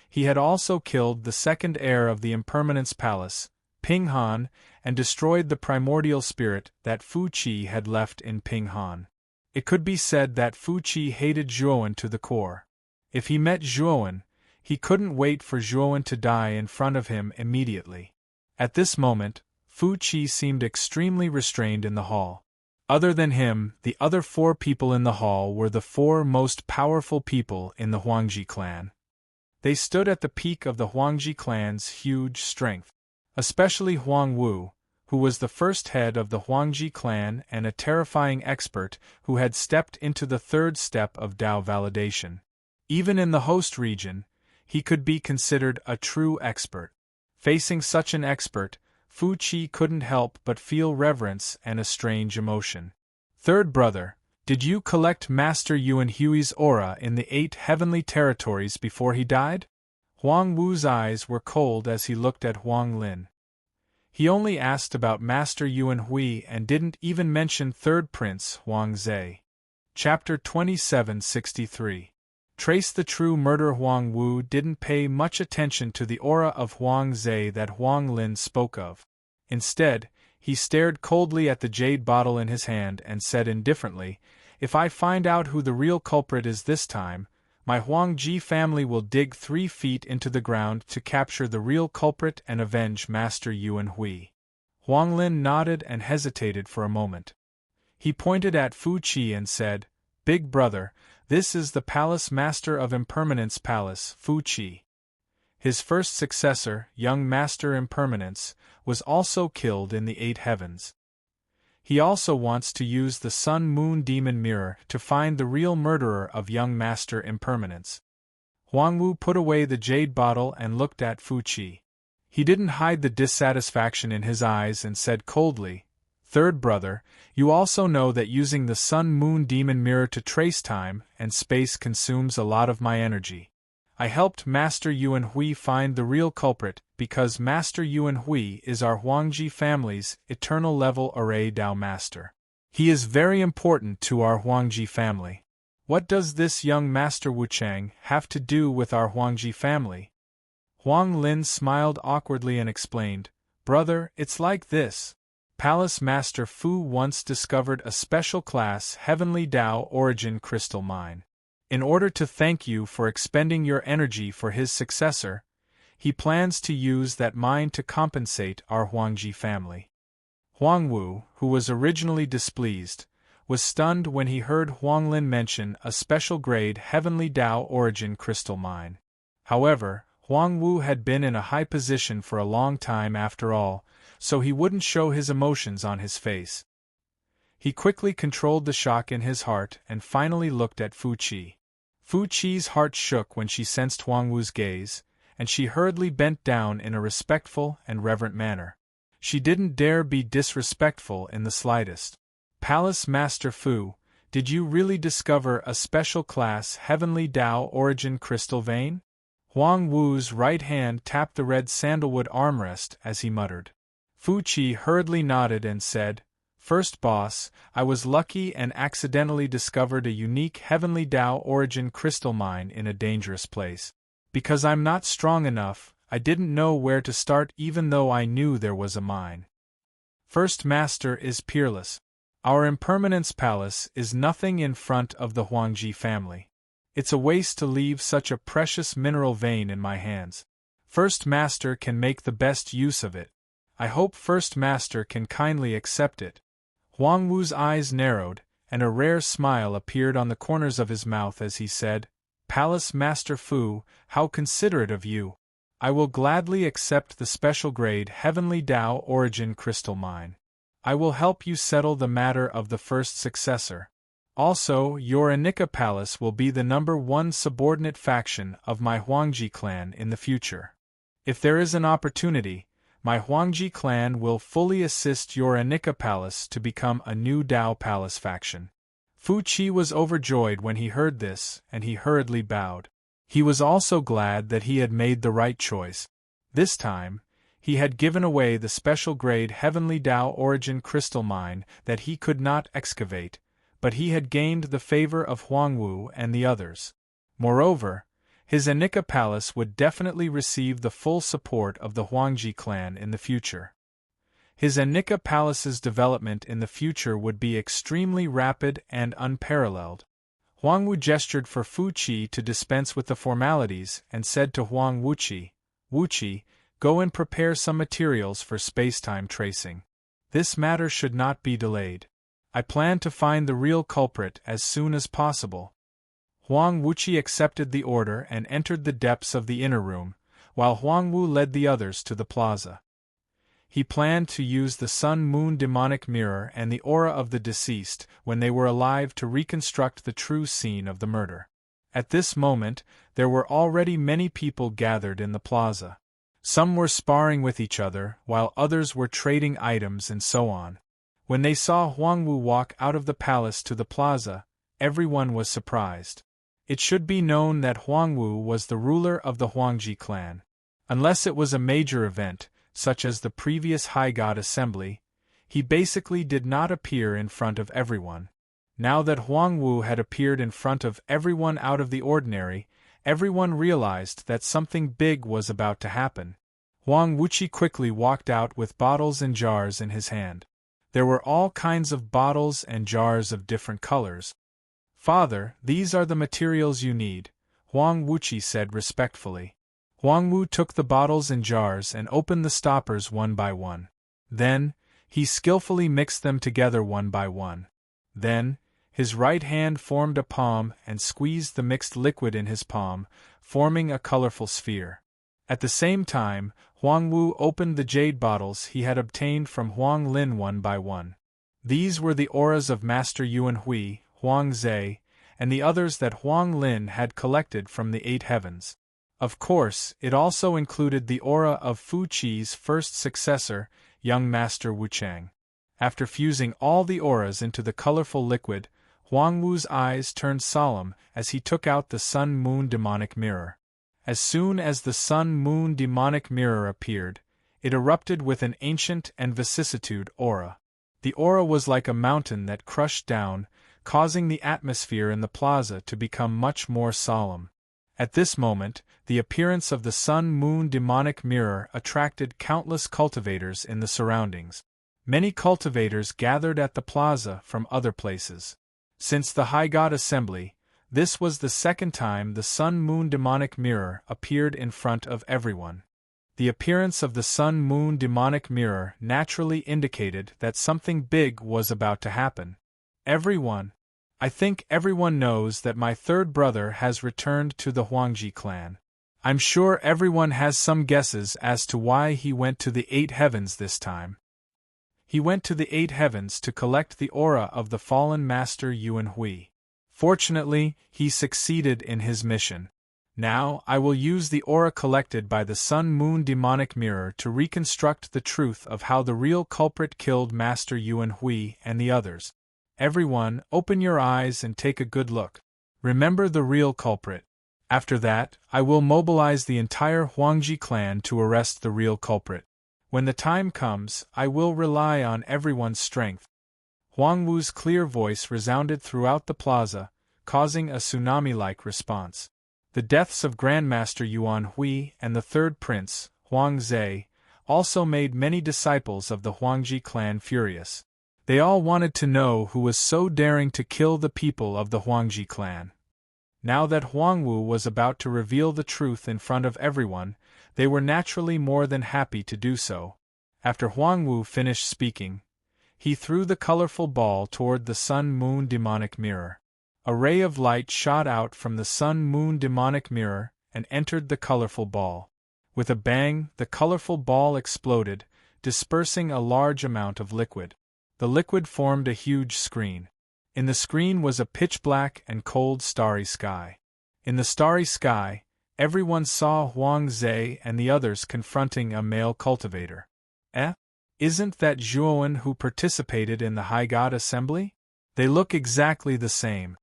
he had also killed the second heir of the Impermanence Palace, Ping Han, and destroyed the primordial spirit that Fu Qi had left in Ping Han. It could be said that Fu Qi hated Zhuowen to the core. If he met Zhuowen, he couldn't wait for Zhuowen to die in front of him immediately. At this moment, Fu Qi seemed extremely restrained in the hall. Other than him, the other 4 people in the hall were the 4 most powerful people in the Huangji clan. They stood at the peak of the Huangji clan's huge strength. Especially Huang Wu, who was the first head of the Huangji clan and a terrifying expert who had stepped into the 3rd step of Dao validation. Even in the host region, he could be considered a true expert. Facing such an expert, Fu Qi couldn't help but feel reverence and a strange emotion. "Third brother, did you collect Master Yuan Hui's aura in the 8 heavenly territories before he died?" Huang Wu's eyes were cold as he looked at Huang Lin. He only asked about Master Yuan Hui and didn't even mention 3rd Prince Huang Zhe. Chapter 2763. Trace the true murder. Huang Wu didn't pay much attention to the aura of Huang Zhe that Huang Lin spoke of. Instead, he stared coldly at the jade bottle in his hand and said indifferently, "If I find out who the real culprit is this time, my Huangji family will dig 3 feet into the ground to capture the real culprit and avenge Master Yuan Hui." Huang Lin nodded and hesitated for a moment. He pointed at Fu Qi and said, "Big brother, this is the Palace Master of Impermanence Palace, Fu Qi. His first successor, young Master Impermanence, was also killed in the 8 heavens. He also wants to use the Sun-Moon Demon Mirror to find the real murderer of young Master Impermanence." Huang Wu put away the jade bottle and looked at Fu Qi. He didn't hide the dissatisfaction in his eyes and said coldly, "Third brother, you also know that using the Sun-Moon Demon Mirror to trace time and space consumes a lot of my energy. I helped Master Yuan Hui find the real culprit because Master Yuan Hui is our Huangji family's eternal level array Dao Master. He is very important to our Huangji family. What does this young Master Wuchang have to do with our Huangji family?" Huang Lin smiled awkwardly and explained, "Brother, it's like this. Palace Master Fu once discovered a special class Heavenly Dao Origin Crystal Mine. In order to thank you for expending your energy for his successor, he plans to use that mine to compensate our Huangji family." Huang Wu, who was originally displeased, was stunned when he heard Huang Lin mention a special grade Heavenly Dao Origin Crystal Mine. However, Huang Wu had been in a high position for a long time after all, so he wouldn't show his emotions on his face. He quickly controlled the shock in his heart and finally looked at Fu Qi. Fu Qi's heart shook when she sensed Huang Wu's gaze, and she hurriedly bent down in a respectful and reverent manner. She didn't dare be disrespectful in the slightest. "Palace Master Fu, did you really discover a special class Heavenly Dao Origin Crystal Vein?" Huang Wu's right hand tapped the red sandalwood armrest as he muttered. Fu Qi hurriedly nodded and said, "First boss, I was lucky and accidentally discovered a unique Heavenly Dao Origin Crystal Mine in a dangerous place. Because I'm not strong enough, I didn't know where to start even though I knew there was a mine. First Master is peerless. Our Impermanence Palace is nothing in front of the Huangji family. It's a waste to leave such a precious mineral vein in my hands. First Master can make the best use of it. I hope First Master can kindly accept it." Huang Wu's eyes narrowed, and a rare smile appeared on the corners of his mouth as he said, "Palace Master Fu, how considerate of you! I will gladly accept the special grade Heavenly Tao Origin Crystal Mine. I will help you settle the matter of the first successor. Also, your Anika Palace will be the #1 subordinate faction of my Huangji clan in the future. If there is an opportunity, my Huangji clan will fully assist your Anika Palace to become a new Dao Palace faction." Fu Qi was overjoyed when he heard this, and he hurriedly bowed. He was also glad that he had made the right choice. This time, he had given away the special grade Heavenly Tao Origin Crystal Mine that he could not excavate, but he had gained the favor of Huangwu and the others. Moreover, his Anika Palace would definitely receive the full support of the Huangji clan in the future. His Anika Palace's development in the future would be extremely rapid and unparalleled. Huangwu gestured for Fu Qi to dispense with the formalities and said to Huang Wuqi, "Wuqi, go and prepare some materials for space-time tracing. This matter should not be delayed. I plan to find the real culprit as soon as possible." Huang Wuqi accepted the order and entered the depths of the inner room, while Huang Wu led the others to the plaza. He planned to use the sun-moon demonic mirror and the aura of the deceased when they were alive to reconstruct the true scene of the murder. At this moment, there were already many people gathered in the plaza. Some were sparring with each other, while others were trading items and so on. When they saw Huangwu walk out of the palace to the plaza, everyone was surprised. It should be known that Huangwu was the ruler of the Huangji clan. Unless it was a major event, such as the previous High God Assembly, he basically did not appear in front of everyone. Now that Huangwu had appeared in front of everyone out of the ordinary, everyone realized that something big was about to happen. Huang Wuqi quickly walked out with bottles and jars in his hand. There were all kinds of bottles and jars of different colors. "Father, these are the materials you need," Huang Wuqi said respectfully. Huangwu took the bottles and jars and opened the stoppers one by one. Then, he skillfully mixed them together one by one. Then, his right hand formed a palm and squeezed the mixed liquid in his palm, forming a colorful sphere. At the same time, Huangwu opened the jade bottles he had obtained from Huang Lin one by one. These were the auras of Master Yuan Hui, Huang Zhe, and the others that Huang Lin had collected from the 8 heavens. Of course, it also included the aura of Fu Qi's first successor, young Master Wuchang. After fusing all the auras into the colorful liquid, Huangwu's eyes turned solemn as he took out the sun-moon demonic mirror. As soon as the sun-moon demonic mirror appeared, it erupted with an ancient and vicissitude aura. The aura was like a mountain that crushed down, causing the atmosphere in the plaza to become much more solemn. At this moment, the appearance of the sun-moon demonic mirror attracted countless cultivators in the surroundings. Many cultivators gathered at the plaza from other places. Since the High God Assembly, this was the second time the sun-moon demonic mirror appeared in front of everyone. The appearance of the sun-moon demonic mirror naturally indicated that something big was about to happen. I think everyone knows that my third brother has returned to the Huangji clan. I'm sure everyone has some guesses as to why he went to the 8 heavens this time. He went to the 8 heavens to collect the aura of the fallen master Yuan Hui. Fortunately, he succeeded in his mission. Now, I will use the aura collected by the sun-moon demonic mirror to reconstruct the truth of how the real culprit killed Master Yuan Hui and the others. Everyone, open your eyes and take a good look. Remember the real culprit. After that, I will mobilize the entire Huangji clan to arrest the real culprit. When the time comes, I will rely on everyone's strength. Huangwu's clear voice resounded throughout the plaza, causing a tsunami-like response. The deaths of Grandmaster Yuan Hui and the third prince, Huang Zhe, also made many disciples of the Huangji clan furious. They all wanted to know who was so daring to kill the people of the Huangji clan. Now that Huangwu was about to reveal the truth in front of everyone, they were naturally more than happy to do so. After Huangwu finished speaking, He threw the colorful ball toward the sun-moon demonic mirror. A ray of light shot out from the sun-moon demonic mirror and entered the colorful ball. With a bang, the colorful ball exploded, dispersing a large amount of liquid. The liquid formed a huge screen. In the screen was a pitch-black and cold starry sky. In the starry sky, everyone saw Huang Zhe and the others confronting a male cultivator. Isn't that Zhuowen who participated in the High God Assembly? They look exactly the same.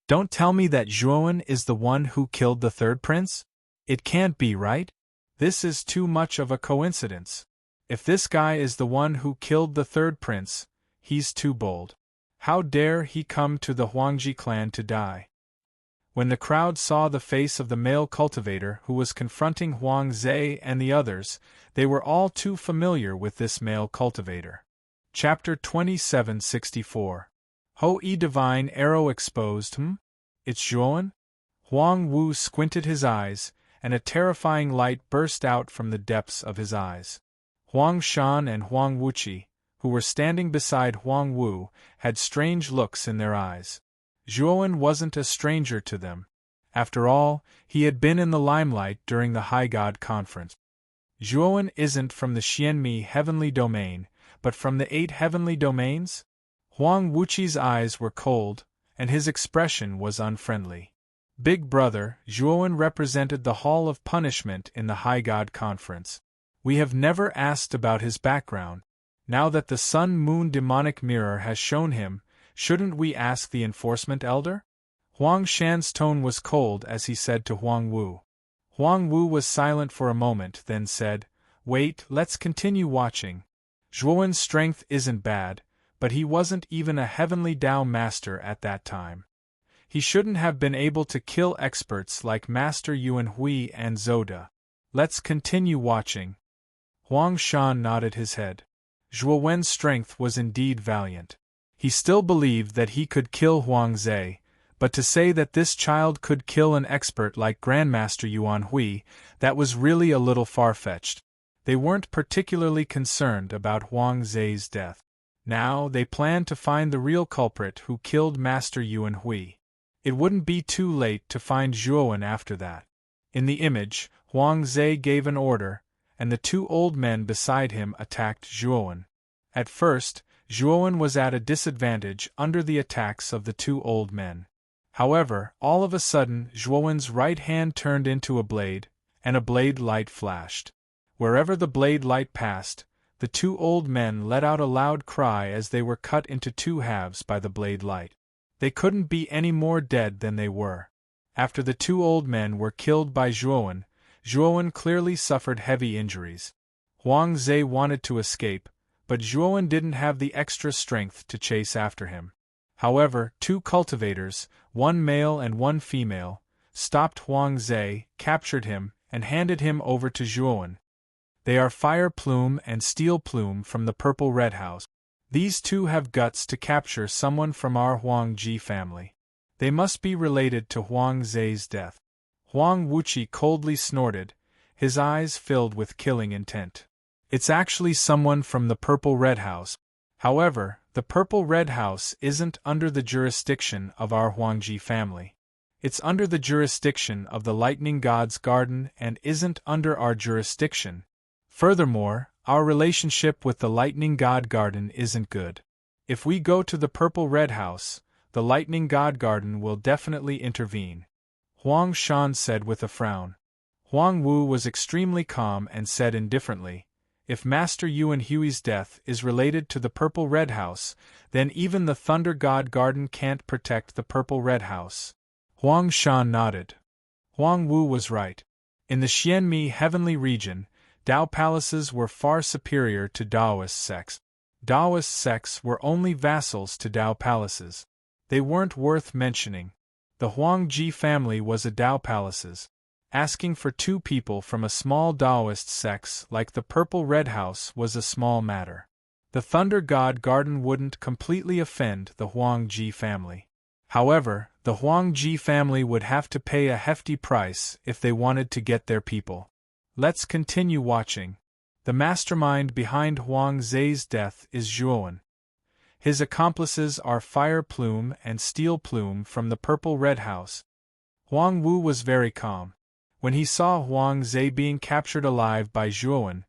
Don't tell me that Zhuowen is the one who killed the third prince? It can't be, right? This is too much of a coincidence. If this guy is the one who killed the third prince, he's too bold. How dare he come to the Huangji clan to die? When the crowd saw the face of the male cultivator who was confronting Huang Zhe and the others, they were all too familiar with this male cultivator. Chapter 2764. Ho-E Divine Arrow Exposed. It's Zhuowen? Huang Wu squinted his eyes, and a terrifying light burst out from the depths of his eyes. Huang Shan and Huang Wuqi, who were standing beside Huang Wu, had strange looks in their eyes. Zhuowen wasn't a stranger to them. After all, he had been in the limelight during the High God Conference. Zhuowen isn't from the Xianmi heavenly domain, but from the 8 heavenly domains? Huang Wuqi's eyes were cold, and his expression was unfriendly. Big Brother, Zhuowen represented the Hall of Punishment in the High God Conference. We have never asked about his background. Now that the sun-moon demonic mirror has shown him, shouldn't we ask the enforcement elder? Huang Shan's tone was cold as he said to Huang Wu. Huang Wu was silent for a moment, then said, "Wait, let's continue watching. Zhuowen's strength isn't bad, but he wasn't even a heavenly Dao master at that time. He shouldn't have been able to kill experts like Master Yuan Hui and Zoda. Let's continue watching." Huang Shan nodded his head. Zhuowen's strength was indeed valiant. He still believed that he could kill Huang Zhe, but to say that this child could kill an expert like Grandmaster Yuan Hui, that was really a little far-fetched. They weren't particularly concerned about Huang Zhe's death. Now they planned to find the real culprit who killed Master Yuan Hui. It wouldn't be too late to find Zhuowen after that. In the image, Huang Zhe gave an order, and the 2 old men beside him attacked Zhuowen. At first, Zhuowen was at a disadvantage under the attacks of the 2 old men. However, all of a sudden Zhuowen's right hand turned into a blade, and a blade light flashed. Wherever the blade light passed, the 2 old men let out a loud cry as they were cut into 2 halves by the blade light. They couldn't be any more dead than they were. After the 2 old men were killed by Zhuowen, Zhuowen clearly suffered heavy injuries. Huang Zhe wanted to escape, but Zhuowen didn't have the extra strength to chase after him. However, 2 cultivators, 1 male and 1 female, stopped Huang Zhe, captured him, and handed him over to Zhuowen. They are Fire Plume and Steel Plume from the Purple Red House. These 2 have guts to capture someone from our Huang Ji family. They must be related to Huang Zhe's death. Huang Wuqi coldly snorted, his eyes filled with killing intent. It's actually someone from the Purple Red House. However, the Purple Red House isn't under the jurisdiction of our Huangji family. It's under the jurisdiction of the Lightning God's Garden and isn't under our jurisdiction. Furthermore, our relationship with the Lightning God Garden isn't good. If we go to the Purple Red House, the Lightning God Garden will definitely intervene. Huang Shan said with a frown. Huang Wu was extremely calm and said indifferently, "If Master Yuan Hui's death is related to the Purple Red House, then even the Thunder God Garden can't protect the Purple Red House." Huang Shan nodded. Huang Wu was right. In the Xianmi heavenly region, Dao palaces were far superior to Daoist sects. Daoist sects were only vassals to Dao palaces. They weren't worth mentioning. The Huangji family was a Dao palaces. Asking for 2 people from a small Daoist sect like the Purple Red House was a small matter. The Thunder God Garden wouldn't completely offend the Huangji family. However, the Huangji family would have to pay a hefty price if they wanted to get their people. Let's continue watching. The mastermind behind Huang Zhe's death is Zhuowen. His accomplices are Fire Plume and Steel Plume from the Purple Red House. Huang Wu was very calm. When he saw Huang Zhe being captured alive by Zhuowen,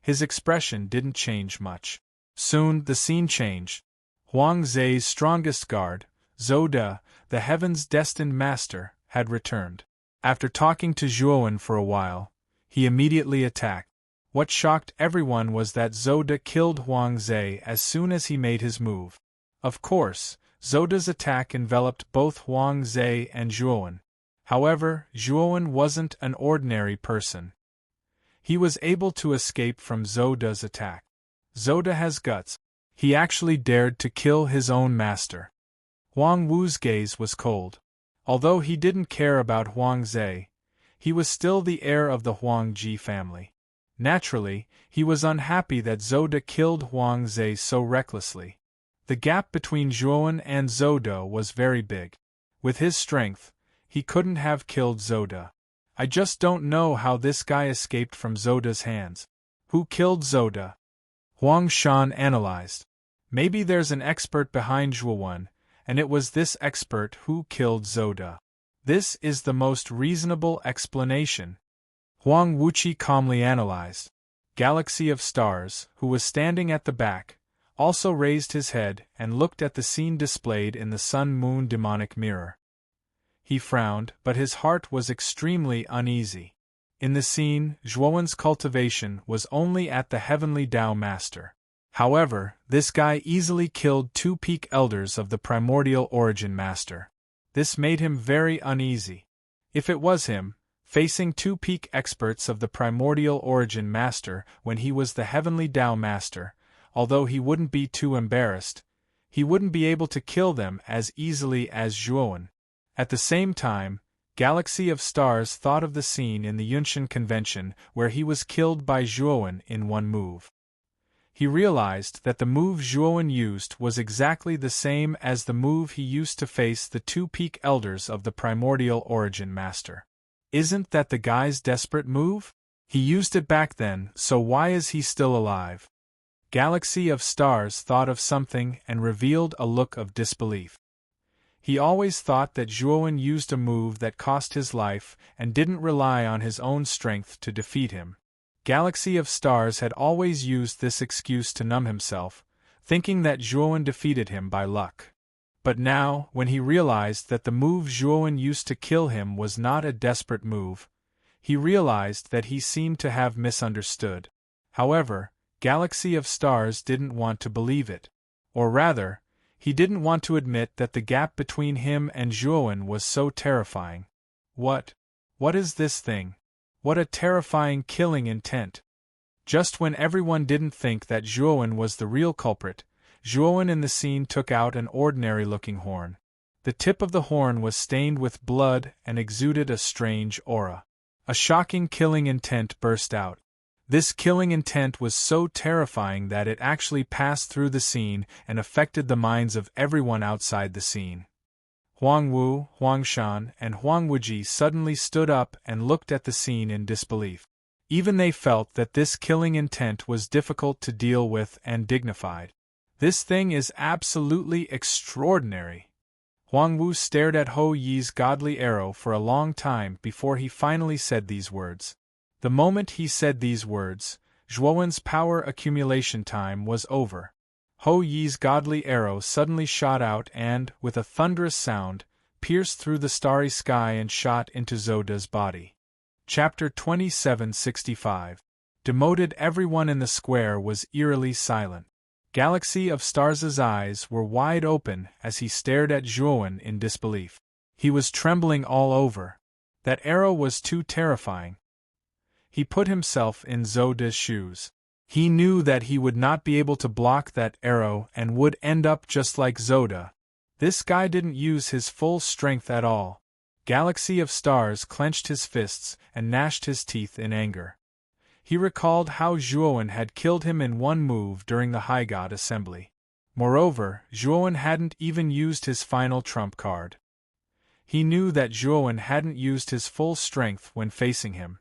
his expression didn't change much. Soon, the scene changed. Huang Zhe's strongest guard, Zhou De, the heaven's destined master, had returned. After talking to Zhuowen for a while, he immediately attacked. What shocked everyone was that Zhou De killed Huang Zhe as soon as he made his move. Of course, Zhou De's attack enveloped both Huang Zhe and Zhuowen. However, Zhuowen wasn't an ordinary person. He was able to escape from Zhou De's attack. Zhou De has guts. He actually dared to kill his own master. Huang Wu's gaze was cold. Although he didn't care about Huang Zhe, he was still the heir of the Huang Ji family. Naturally, he was unhappy that Zhou De killed Huang Zhe so recklessly. The gap between Zhuowen and Zhou De was very big. With his strength, he couldn't have killed Zhou De. I just don't know how this guy escaped from Zhou De's hands. Who killed Zhou De? Huang Shan analyzed. Maybe there's an expert behind Zhuowen, and it was this expert who killed Zhou De. This is the most reasonable explanation. Huang Wuqi calmly analyzed. Galaxy of Stars, who was standing at the back, also raised his head and looked at the scene displayed in the sun-moon demonic mirror. He frowned, but his heart was extremely uneasy. In the scene, Zhuowen's cultivation was only at the Heavenly Tao Master. However, this guy easily killed 2 peak elders of the Primordial Origin Master. This made him very uneasy. If it was him, facing 2 peak experts of the Primordial Origin Master when he was the Heavenly Tao Master, although he wouldn't be too embarrassed, he wouldn't be able to kill them as easily as Zhuowen. At the same time, Galaxy of Stars thought of the scene in the Yunshan Convention where he was killed by Zhuowen in one move. He realized that the move Zhuowen used was exactly the same as the move he used to face the 2 peak elders of the Primordial Origin Master. Isn't that the guy's desperate move? He used it back then, so why is he still alive? Galaxy of Stars thought of something and revealed a look of disbelief. He always thought that Zhuowen used a move that cost his life and didn't rely on his own strength to defeat him. Galaxy of Stars had always used this excuse to numb himself, thinking that Zhuowen defeated him by luck. But now, when he realized that the move Zhuowen used to kill him was not a desperate move, he realized that he seemed to have misunderstood. However, Galaxy of Stars didn't want to believe it. Or rather, he didn't want to admit that the gap between him and Zhuowen was so terrifying. What is this thing? What a terrifying killing intent. Just when everyone didn't think that Zhuowen was the real culprit, Zhuowen in the scene took out an ordinary-looking horn. The tip of the horn was stained with blood and exuded a strange aura. A shocking killing intent burst out. This killing intent was so terrifying that it actually passed through the scene and affected the minds of everyone outside the scene. Huang Wu, Huang Shan, and Huang Wuji suddenly stood up and looked at the scene in disbelief. Even they felt that this killing intent was difficult to deal with and dignified. This thing is absolutely extraordinary. Huang Wu stared at Hou Yi's godly arrow for a long time before he finally said these words. The moment he said these words, Zhuowen's power accumulation time was over. Hou Yi's godly arrow suddenly shot out and, with a thunderous sound, pierced through the starry sky and shot into Zhou De's body. Chapter 2765. Demoted. Everyone in the square was eerily silent. Galaxy of Stars' eyes were wide open as he stared at Zhuowen in disbelief. He was trembling all over. That arrow was too terrifying. He put himself in Zhou De's shoes. He knew that he would not be able to block that arrow and would end up just like Zhou De. This guy didn't use his full strength at all. Galaxy of Stars clenched his fists and gnashed his teeth in anger. He recalled how Zhuowen had killed him in one move during the High God Assembly. Moreover, Zhuowen hadn't even used his final trump card. He knew that Zhuowen hadn't used his full strength when facing him.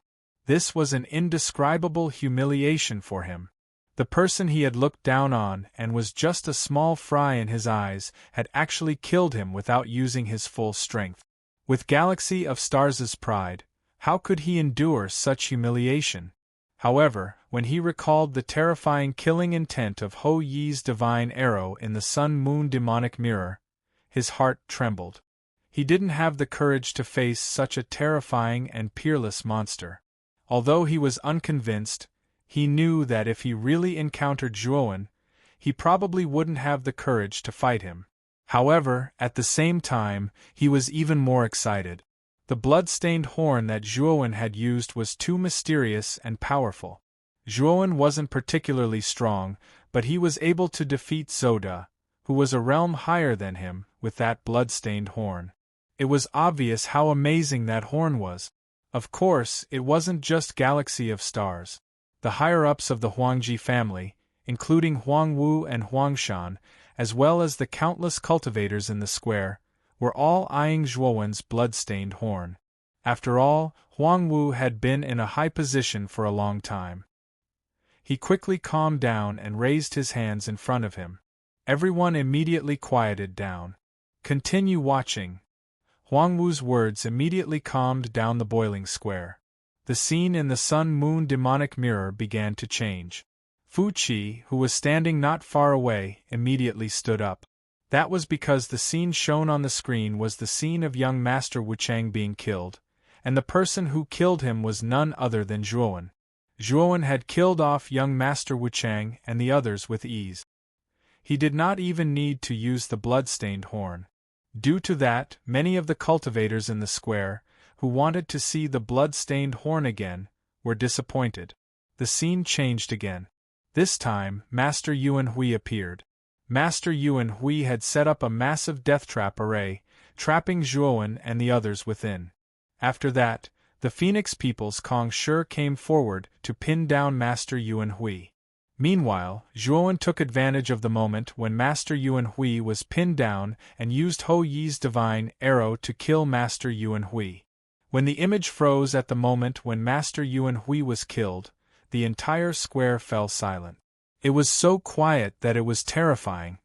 This was an indescribable humiliation for him. The person he had looked down on and was just a small fry in his eyes had actually killed him without using his full strength. With Galaxy of Stars' pride, how could he endure such humiliation? However, when he recalled the terrifying killing intent of Ho Yi's divine arrow in the sun-moon demonic mirror, his heart trembled. He didn't have the courage to face such a terrifying and peerless monster. Although he was unconvinced, he knew that if he really encountered Zhuowen, he probably wouldn't have the courage to fight him. However, at the same time, he was even more excited. The blood-stained horn that Zhuowen had used was too mysterious and powerful. Zhuowen wasn't particularly strong, but he was able to defeat Zoda, who was a realm higher than him, with that blood-stained horn. It was obvious how amazing that horn was. Of course, it wasn't just Galaxy of Stars. The higher-ups of the Huangji family, including Huang Wu and Huang Shan, as well as the countless cultivators in the square, were all eyeing Zhuowen's blood-stained horn. After all, Huang Wu had been in a high position for a long time. He quickly calmed down and raised his hands in front of him. Everyone immediately quieted down. Continue watching. Huang Wu's words immediately calmed down the boiling square. The scene in the sun-moon demonic mirror began to change. Fu Qi, who was standing not far away, immediately stood up. That was because the scene shown on the screen was the scene of young Master Wuchang being killed, and the person who killed him was none other than Zhuowen. Zhuowen had killed off young Master Wuchang and the others with ease. He did not even need to use the blood-stained horn. Due to that, many of the cultivators in the square, who wanted to see the blood-stained horn again, were disappointed. The scene changed again. This time, Master Yuan Hui appeared. Master Yuan Hui had set up a massive death trap array, trapping Zhuowen and the others within. After that, the Phoenix People's Kong Shi came forward to pin down Master Yuan Hui. Meanwhile, Zhuowen took advantage of the moment when Master Yuan Hui was pinned down and used Ho Yi's divine arrow to kill Master Yuan Hui. When the image froze at the moment when Master Yuan Hui was killed, the entire square fell silent. It was so quiet that it was terrifying.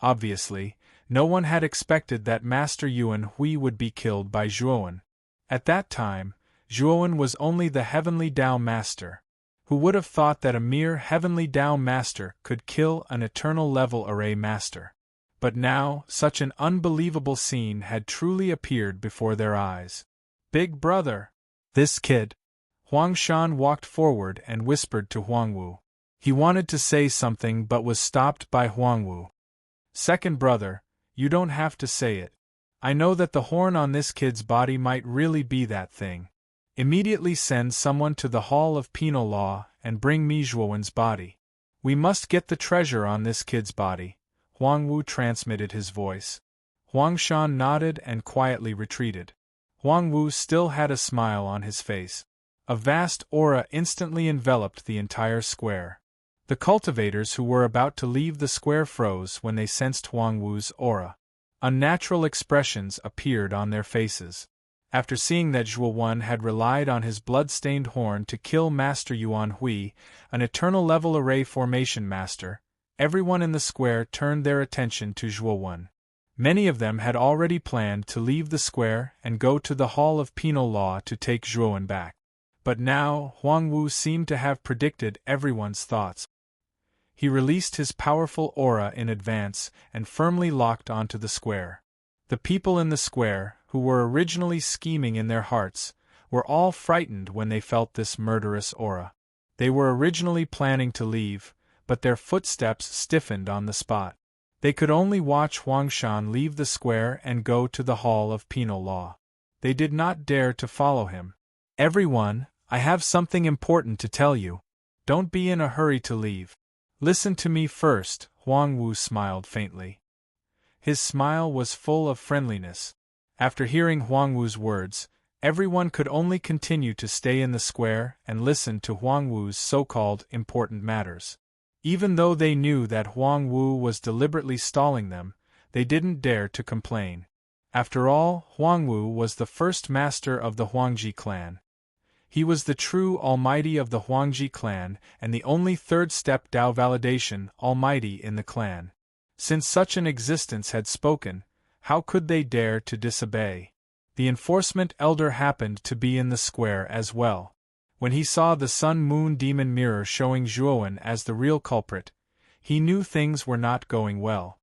Obviously, no one had expected that Master Yuan Hui would be killed by Zhuowen. At that time, Zhuowen was only the Heavenly Dao Master. Who would have thought that a mere Heavenly Dao Master could kill an Eternal Level Array Master? But now, such an unbelievable scene had truly appeared before their eyes. Big brother! This kid! Huang Shan walked forward and whispered to Huang Wu. He wanted to say something but was stopped by Huang Wu. Second brother, you don't have to say it. I know that the horn on this kid's body might really be that thing. Immediately send someone to the Hall of Penal Law and bring me Zhuowen's body. We must get the treasure on this kid's body. Huang Wu transmitted his voice. Huang Shan nodded and quietly retreated. Huang Wu still had a smile on his face. A vast aura instantly enveloped the entire square. The cultivators who were about to leave the square froze when they sensed Huang Wu's aura. Unnatural expressions appeared on their faces. After seeing that Zhuowen had relied on his blood-stained horn to kill Master Yuan Hui, an Eternal Level Array Formation Master, everyone in the square turned their attention to Zhuowen. Many of them had already planned to leave the square and go to the Hall of Penal Law to take Zhuowen back. But now, Huang Wu seemed to have predicted everyone's thoughts. He released his powerful aura in advance and firmly locked onto the square. The people in the square, who were originally scheming in their hearts, were all frightened when they felt this murderous aura. They were originally planning to leave, but their footsteps stiffened on the spot. They could only watch Huang Shan leave the square and go to the Hall of Penal Law. They did not dare to follow him. Everyone, I have something important to tell you. Don't be in a hurry to leave. Listen to me first, Huang Wu smiled faintly. His smile was full of friendliness. After hearing Huang Wu's words, everyone could only continue to stay in the square and listen to Huang Wu's so-called important matters. Even though they knew that Huang Wu was deliberately stalling them, they didn't dare to complain. After all, Huang Wu was the first master of the Huangji clan. He was the true almighty of the Huangji clan and the only third-step Dao validation almighty in the clan. Since such an existence had spoken, how could they dare to disobey? The enforcement elder happened to be in the square as well. When he saw the sun-moon demon mirror showing Zhuowen as the real culprit, he knew things were not going well.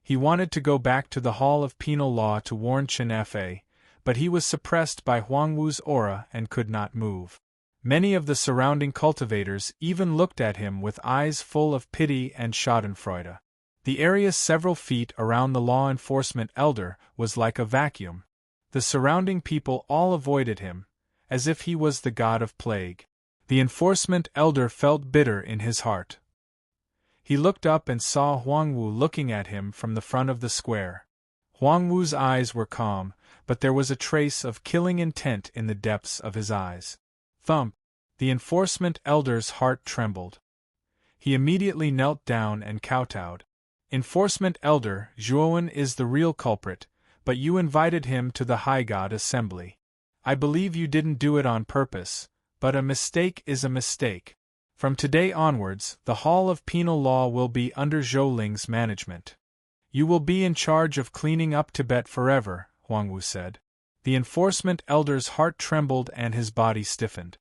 He wanted to go back to the Hall of Penal Law to warn Chen Fa, but he was suppressed by Huangwu's aura and could not move. Many of the surrounding cultivators even looked at him with eyes full of pity and schadenfreude. The area several feet around the law enforcement elder was like a vacuum. The surrounding people all avoided him, as if he was the god of plague. The enforcement elder felt bitter in his heart. He looked up and saw Huangwu looking at him from the front of the square. Huangwu's eyes were calm, but there was a trace of killing intent in the depths of his eyes. Thump! The enforcement elder's heart trembled. He immediately knelt down and kowtowed. Enforcement elder, Zhuowen is the real culprit, but you invited him to the High God Assembly. I believe you didn't do it on purpose, but a mistake is a mistake. From today onwards, the Hall of Penal Law will be under Zhou Ling's management. You will be in charge of cleaning up Tibet forever, Huangwu said. The enforcement elder's heart trembled and his body stiffened.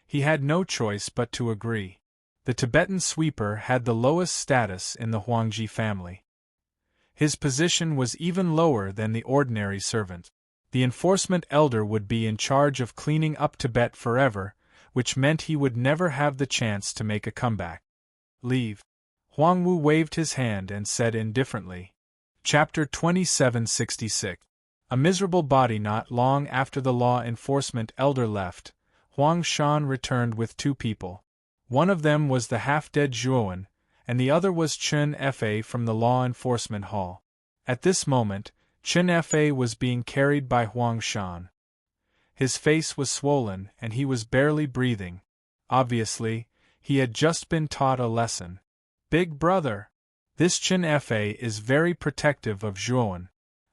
He had no choice but to agree. The Tibetan sweeper had the lowest status in the Huangji family. His position was even lower than the ordinary servant. The enforcement elder would be in charge of cleaning up Tibet forever, which meant he would never have the chance to make a comeback. Leave. Huangwu waved his hand and said indifferently. Chapter 2766. A miserable body. Not long after the law enforcement elder left, Huang Shan returned with two people. One of them was the half-dead Zhuowen, and the other was Chen Fa from the law enforcement hall. At this moment, Chen Fa was being carried by Huang Shan. His face was swollen and he was barely breathing. Obviously, he had just been taught a lesson. Big brother! This Chen Fa is very protective of Zhuowen.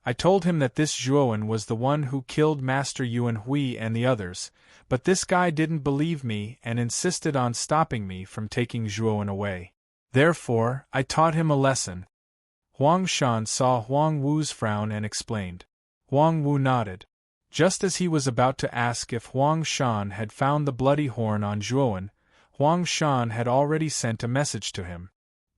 I told him that this Zhuowen was the one who killed Master Yuan Hui and the others, but this guy didn't believe me and insisted on stopping me from taking Zhuowen away. Therefore, I taught him a lesson. Huang Shan saw Huang Wu's frown and explained. Huang Wu nodded. Just as he was about to ask if Huang Shan had found the bloody horn on Zhuowen, Huang Shan had already sent a message to him.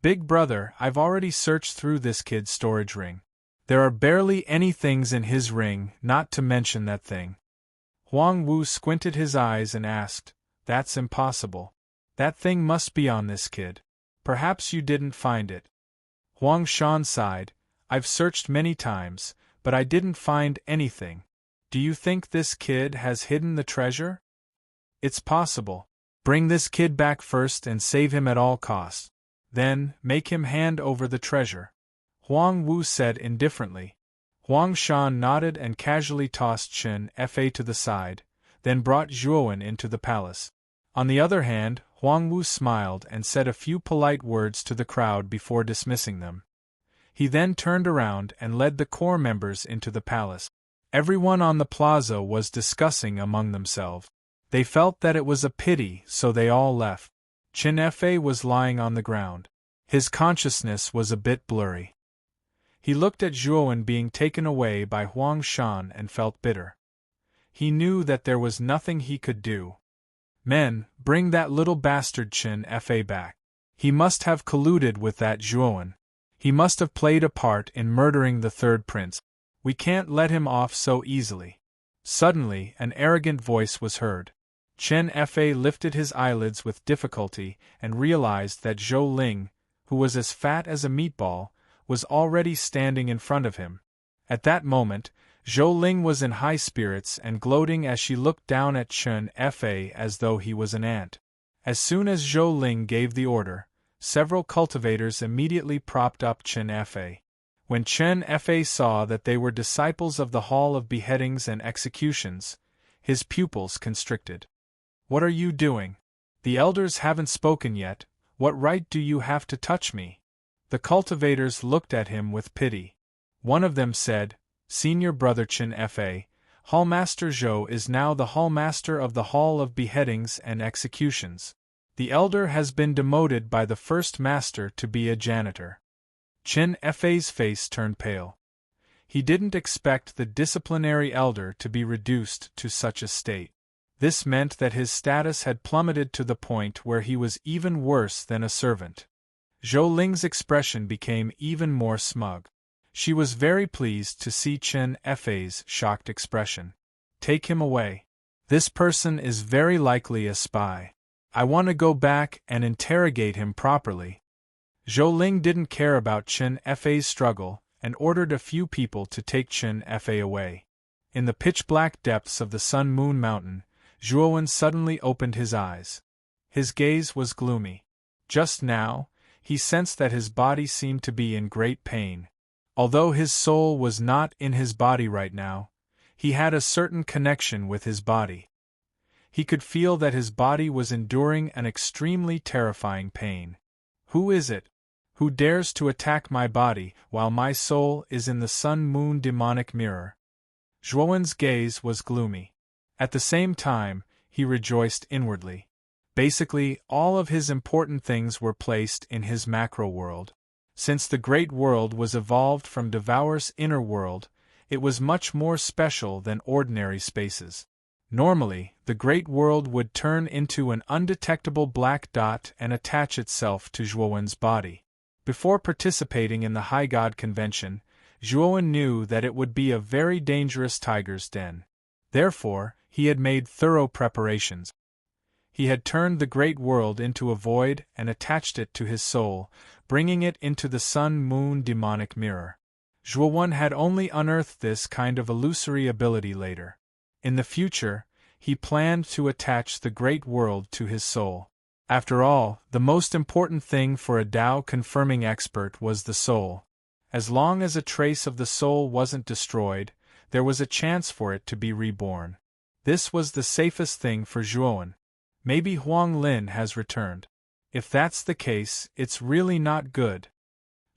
Big brother, I've already searched through this kid's storage ring. There are barely any things in his ring, not to mention that thing. Huang Wu squinted his eyes and asked, That's impossible. That thing must be on this kid. Perhaps you didn't find it. Huang Shan sighed. I've searched many times, but I didn't find anything. Do you think this kid has hidden the treasure? It's possible. Bring this kid back first and save him at all costs. Then, make him hand over the treasure. Huang Wu said indifferently. Huang Shan nodded and casually tossed Chen Fa to the side, then brought Zhuowen into the palace. On the other hand, Huang Wu smiled and said a few polite words to the crowd before dismissing them. He then turned around and led the core members into the palace. Everyone on the plaza was discussing among themselves. They felt that it was a pity, so they all left. Chen Fa was lying on the ground. His consciousness was a bit blurry. He looked at Zhuowen being taken away by Huang Shan and felt bitter. He knew that there was nothing he could do. Men, bring that little bastard Chen Fa back. He must have colluded with that Zhuowen. He must have played a part in murdering the third prince. We can't let him off so easily. Suddenly, an arrogant voice was heard. Chen Fa lifted his eyelids with difficulty and realized that Zhou Ling, who was as fat as a meatball, was already standing in front of him. At that moment, Zhou Ling was in high spirits and gloating as she looked down at Chen Fa as though he was an ant. As soon as Zhou Ling gave the order, several cultivators immediately propped up Chen Fa. When Chen Fa saw that they were disciples of the Hall of Beheadings and Executions, his pupils constricted. What are you doing? The elders haven't spoken yet. What right do you have to touch me? The cultivators looked at him with pity. One of them said, Senior brother Chen Fa, Hallmaster Zhou is now the Hallmaster of the Hall of Beheadings and Executions. The elder has been demoted by the first master to be a janitor. Chen Fei's face turned pale. He didn't expect the disciplinary elder to be reduced to such a state. This meant that his status had plummeted to the point where he was even worse than a servant. Zhou Ling's expression became even more smug. She was very pleased to see Chen Fei's shocked expression. Take him away. This person is very likely a spy. I want to go back and interrogate him properly. Zhou Ling didn't care about Chen Fei's struggle and ordered a few people to take Chen Fei away. In the pitch-black depths of the Sun Moon Mountain, Zhuowen suddenly opened his eyes. His gaze was gloomy. Just now, he sensed that his body seemed to be in great pain. Although his soul was not in his body right now, he had a certain connection with his body. He could feel that his body was enduring an extremely terrifying pain. Who is it? Who dares to attack my body while my soul is in the sun-moon demonic mirror? Zhuowen's gaze was gloomy. At the same time, he rejoiced inwardly. Basically, all of his important things were placed in his macro world. Since the Great World was evolved from Devour's inner world, it was much more special than ordinary spaces. Normally, the Great World would turn into an undetectable black dot and attach itself to Zhuowen's body. Before participating in the High God Convention, Zhuowen knew that it would be a very dangerous tiger's den. Therefore, he had made thorough preparations. He had turned the Great World into a void and attached it to his soul, bringing it into the sun-moon demonic mirror. Zhuowen had only unearthed this kind of illusory ability later. In the future, he planned to attach the Great World to his soul. After all, the most important thing for a Tao-confirming expert was the soul. As long as a trace of the soul wasn't destroyed, there was a chance for it to be reborn. This was the safest thing for Zhuowen. Maybe Huang Lin has returned. If that's the case, it's really not good.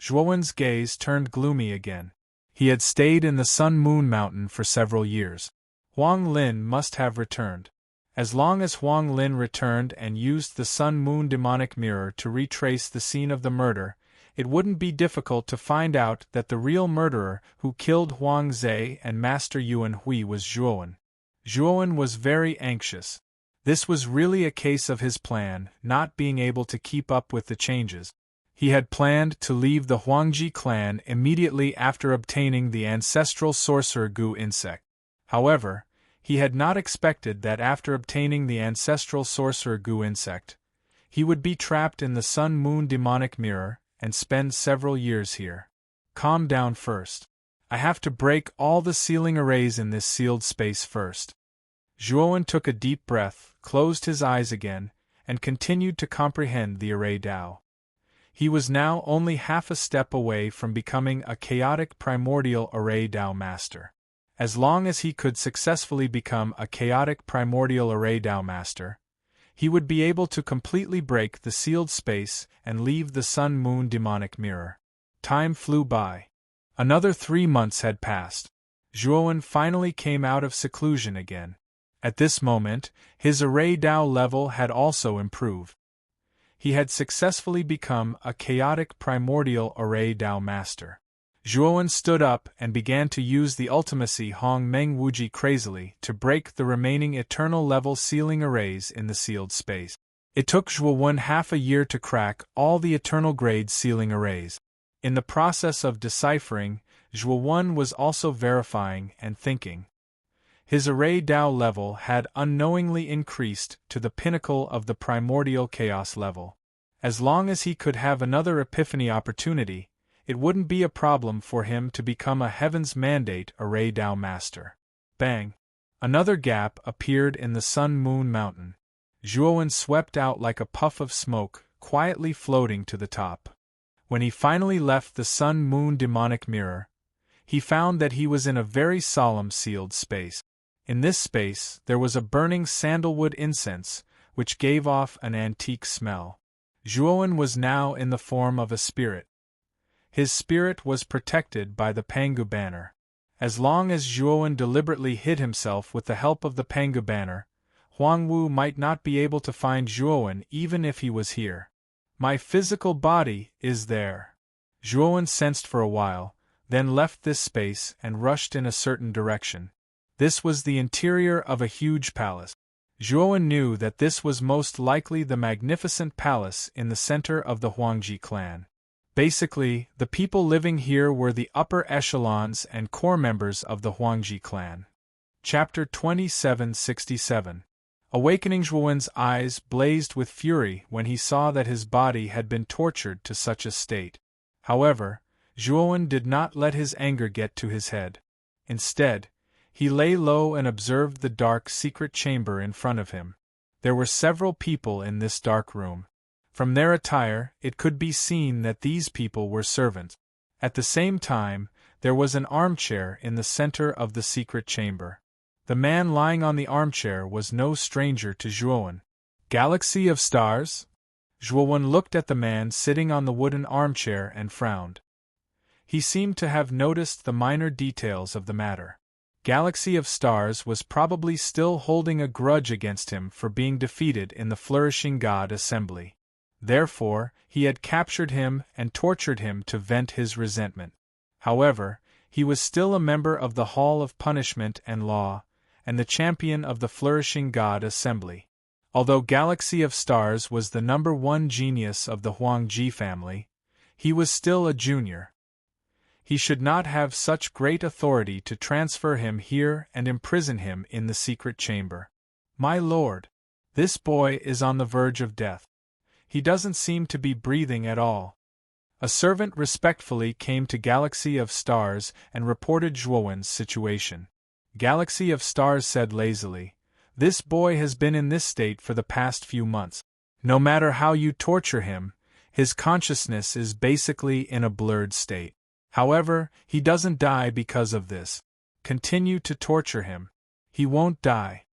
Zhuowen's gaze turned gloomy again. He had stayed in the Sun Moon Mountain for several years. Huang Lin must have returned. As long as Huang Lin returned and used the Sun Moon demonic mirror to retrace the scene of the murder, it wouldn't be difficult to find out that the real murderer who killed Huang Zhe and Master Yuan Hui was Zhuowen. Zhuowen was very anxious. This was really a case of his plan not being able to keep up with the changes. He had planned to leave the Huangji clan immediately after obtaining the ancestral sorcerer Gu insect. However, he had not expected that after obtaining the ancestral sorcerer Gu insect, he would be trapped in the sun-moon demonic mirror and spend several years here. Calm down first. I have to break all the sealing arrays in this sealed space first. Zhuowen took a deep breath, closed his eyes again, and continued to comprehend the array Dao. He was now only half a step away from becoming a chaotic primordial array Dao master. As long as he could successfully become a chaotic primordial array Dao master, he would be able to completely break the sealed space and leave the sun-moon demonic mirror. Time flew by. Another 3 months had passed. Zhuowen finally came out of seclusion again. At this moment, his array Dao level had also improved. He had successfully become a chaotic primordial array Dao master. Zhuowen stood up and began to use the ultimacy Hong Meng Wuji crazily to break the remaining eternal level sealing arrays in the sealed space. It took Zhuowen half a year to crack all the eternal grade sealing arrays. In the process of deciphering, Zhuowen was also verifying and thinking. His array Dao level had unknowingly increased to the pinnacle of the primordial chaos level. As long as he could have another epiphany opportunity, it wouldn't be a problem for him to become a Heaven's Mandate array Dao master. Bang! Another gap appeared in the Sun-Moon Mountain. Zhuowen swept out like a puff of smoke, quietly floating to the top. When he finally left the Sun-Moon demonic mirror, he found that he was in a very solemn sealed space. In this space, there was a burning sandalwood incense, which gave off an antique smell. Zhuowen was now in the form of a spirit. His spirit was protected by the Pangu banner. As long as Zhuowen deliberately hid himself with the help of the Pangu banner, Huang Wu might not be able to find Zhuowen even if he was here. My physical body is there. Zhuowen sensed for a while, then left this space and rushed in a certain direction. This was the interior of a huge palace. Zhuowen knew that this was most likely the magnificent palace in the center of the Huangji clan. Basically, the people living here were the upper echelons and core members of the Huangji clan. Chapter 2767. Awakening. Zhuowen's eyes blazed with fury when he saw that his body had been tortured to such a state. However, Zhuowen did not let his anger get to his head. Instead, he lay low and observed the dark secret chamber in front of him. There were several people in this dark room. From their attire, it could be seen that these people were servants. At the same time, there was an armchair in the center of the secret chamber. The man lying on the armchair was no stranger to Zhuowen. Galaxy of stars? Zhuowen looked at the man sitting on the wooden armchair and frowned. He seemed to have noticed the minor details of the matter. Galaxy of Stars was probably still holding a grudge against him for being defeated in the Flourishing God Assembly. Therefore, he had captured him and tortured him to vent his resentment. However, he was still a member of the Hall of Punishment and Law, and the champion of the Flourishing God Assembly. Although Galaxy of Stars was the #1 genius of the Huangji family, he was still a junior. He should not have such great authority to transfer him here and imprison him in the secret chamber. My lord, this boy is on the verge of death. He doesn't seem to be breathing at all. A servant respectfully came to Galaxy of Stars and reported Zhuowen's situation. Galaxy of Stars said lazily, "This boy has been in this state for the past few months. No matter how you torture him, his consciousness is basically in a blurred state. However, he doesn't die because of this. Continue to torture him. He won't die."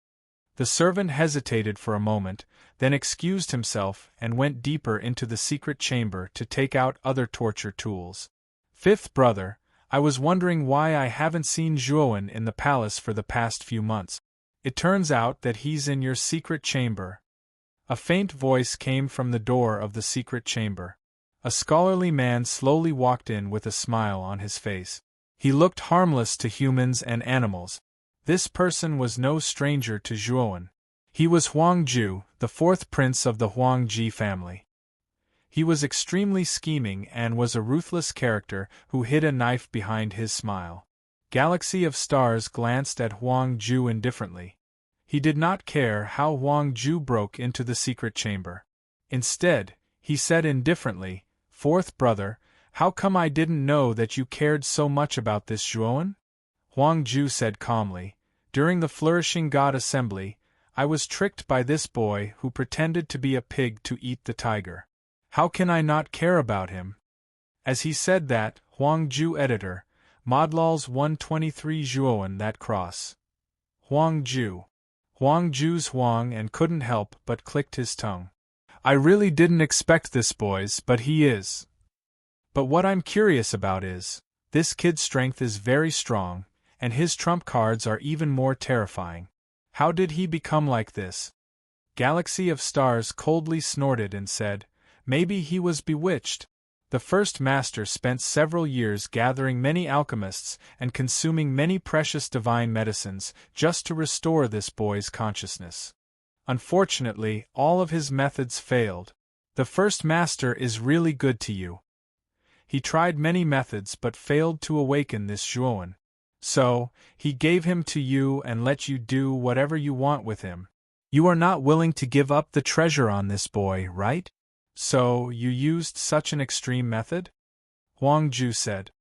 The servant hesitated for a moment, then excused himself and went deeper into the secret chamber to take out other torture tools. "Fifth brother, I was wondering why I haven't seen Zhuowen in the palace for the past few months. It turns out that he's in your secret chamber." A faint voice came from the door of the secret chamber. A scholarly man slowly walked in with a smile on his face. He looked harmless to humans and animals. This person was no stranger to Zhuowen. He was Huang Ju, the 4th prince of the Huangji family. He was extremely scheming and was a ruthless character who hid a knife behind his smile. Galaxy of Stars glanced at Huang Ju indifferently. He did not care how Huang Ju broke into the secret chamber. Instead, he said indifferently, "Fourth brother, how come I didn't know that you cared so much about this Zhuowen?" Huang Ju said calmly, "During the Flourishing God Assembly, I was tricked by this boy who pretended to be a pig to eat the tiger. How can I not care about him?" As he said that, Huang Ju editor, Modlols 123 Zhuowen that cross. Huang Ju. Huang Ju's Huang and couldn't help but clicked his tongue. "I really didn't expect this, boys, but he is. But what I'm curious about is, this kid's strength is very strong, and his trump cards are even more terrifying. How did he become like this?" Galaxy of Stars coldly snorted and said, "Maybe he was bewitched. The first master spent several years gathering many alchemists and consuming many precious divine medicines just to restore this boy's consciousness. Unfortunately, all of his methods failed. The first master is really good to you. He tried many methods but failed to awaken this Zhuowen. So, he gave him to you and let you do whatever you want with him. You are not willing to give up the treasure on this boy, right? So, you used such an extreme method?" Huang Ju said.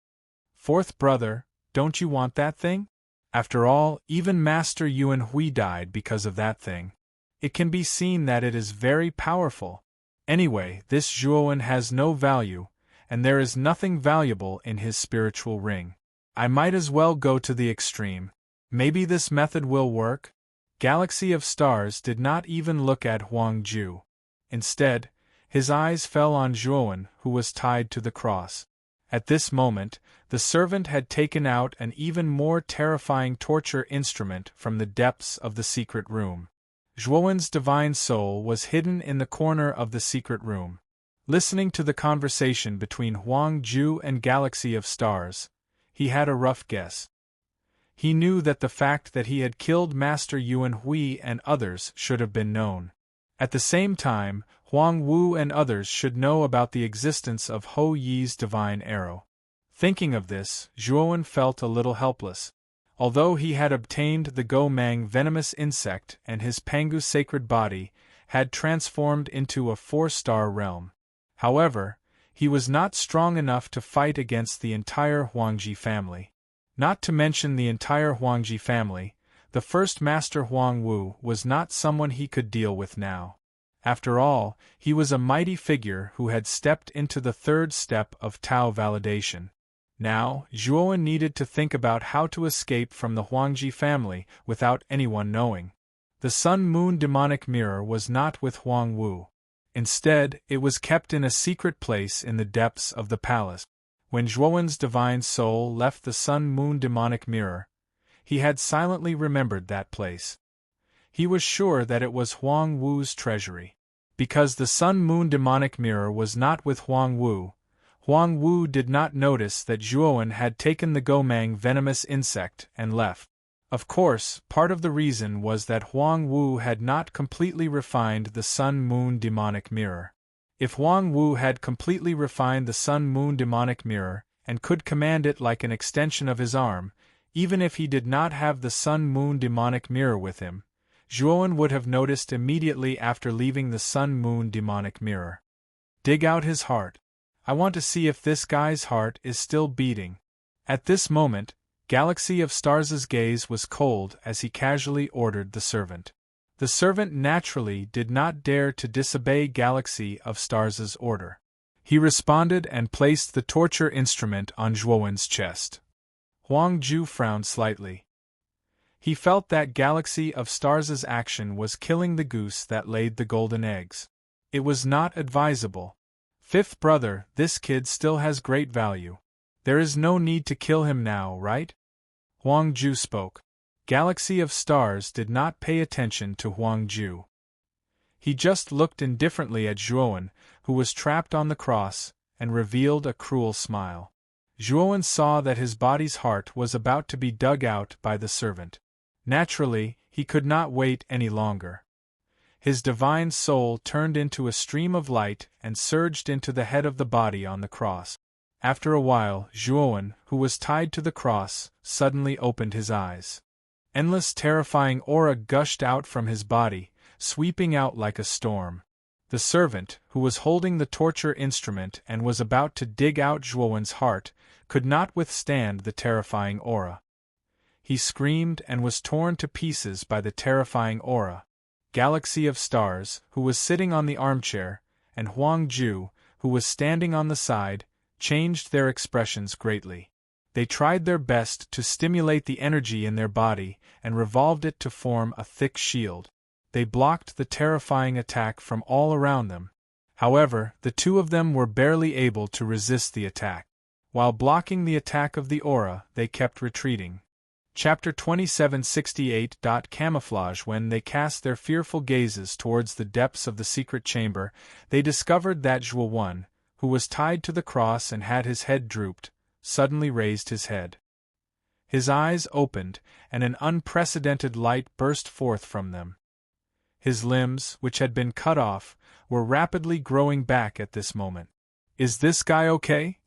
"Fourth brother, don't you want that thing? After all, even Master Yuan Hui died because of that thing. It can be seen that it is very powerful. Anyway, this Zhuowen has no value, and there is nothing valuable in his spiritual ring. I might as well go to the extreme. Maybe this method will work." Galaxy of Stars did not even look at Huang Ju. Instead, his eyes fell on Zhuowen, who was tied to the cross. At this moment, the servant had taken out an even more terrifying torture instrument from the depths of the secret room. Zhuowen's divine soul was hidden in the corner of the secret room. Listening to the conversation between Huang Ju and Galaxy of Stars, he had a rough guess. He knew that the fact that he had killed Master Yuan Hui and others should have been known. At the same time, Huang Wu and others should know about the existence of Ho Yi's divine arrow. Thinking of this, Zhuowen felt a little helpless. Although he had obtained the Go Mang venomous insect and his Pangu sacred body had transformed into a 4-star realm. However, he was not strong enough to fight against the entire Huangji family. Not to mention the entire Huangji family, the first Master Huang Wu was not someone he could deal with now. After all, he was a mighty figure who had stepped into the third step of Tao validation. Now, Zhuowen needed to think about how to escape from the Huangji family without anyone knowing. The Sun-Moon demonic mirror was not with Huang Wu. Instead, it was kept in a secret place in the depths of the palace. When Zhuowen's divine soul left the Sun-Moon demonic mirror, he had silently remembered that place. He was sure that it was Huang Wu's treasury. Because the Sun-Moon demonic mirror was not with Huang Wu did not notice that Zhuowen had taken the Go Mang venomous insect and left. Of course, part of the reason was that Huang Wu had not completely refined the Sun-Moon demonic mirror. If Huang Wu had completely refined the Sun-Moon demonic mirror and could command it like an extension of his arm, even if he did not have the Sun-Moon demonic mirror with him, Zhuowen would have noticed immediately after leaving the Sun-Moon demonic mirror. Dig out his heart. I want to see if this guy's heart is still beating. At this moment, Galaxy of Stars' gaze was cold as he casually ordered the servant. The servant naturally did not dare to disobey Galaxy of Stars' order. He responded and placed the torture instrument on Zhuowen's chest. Huang Ju frowned slightly. He felt that Galaxy of Stars' action was killing the goose that laid the golden eggs. It was not advisable. Fifth brother, this kid still has great value. There is no need to kill him now, right? Huang Ju spoke. Galaxy of Stars did not pay attention to Huang Ju. He just looked indifferently at Zhuowen, who was trapped on the cross, and revealed a cruel smile. Zhuowen saw that his body's heart was about to be dug out by the servant. Naturally, he could not wait any longer. His divine soul turned into a stream of light and surged into the head of the body on the cross. After a while, Zhuowen, who was tied to the cross, suddenly opened his eyes. Endless terrifying aura gushed out from his body, sweeping out like a storm. The servant, who was holding the torture instrument and was about to dig out Zhuowen's heart, could not withstand the terrifying aura. He screamed and was torn to pieces by the terrifying aura. Galaxy of Stars, who was sitting on the armchair, and Huang Ju, who was standing on the side, changed their expressions greatly. They tried their best to stimulate the energy in their body and revolved it to form a thick shield. They blocked the terrifying attack from all around them. However, the two of them were barely able to resist the attack. While blocking the attack of the aura, they kept retreating. Chapter 2768. Camouflage. When they cast their fearful gazes towards the depths of the secret chamber, they discovered that Zhuowen, who was tied to the cross and had his head drooped, suddenly raised his head. His eyes opened, and an unprecedented light burst forth from them. His limbs, which had been cut off, were rapidly growing back at this moment. Is this guy okay?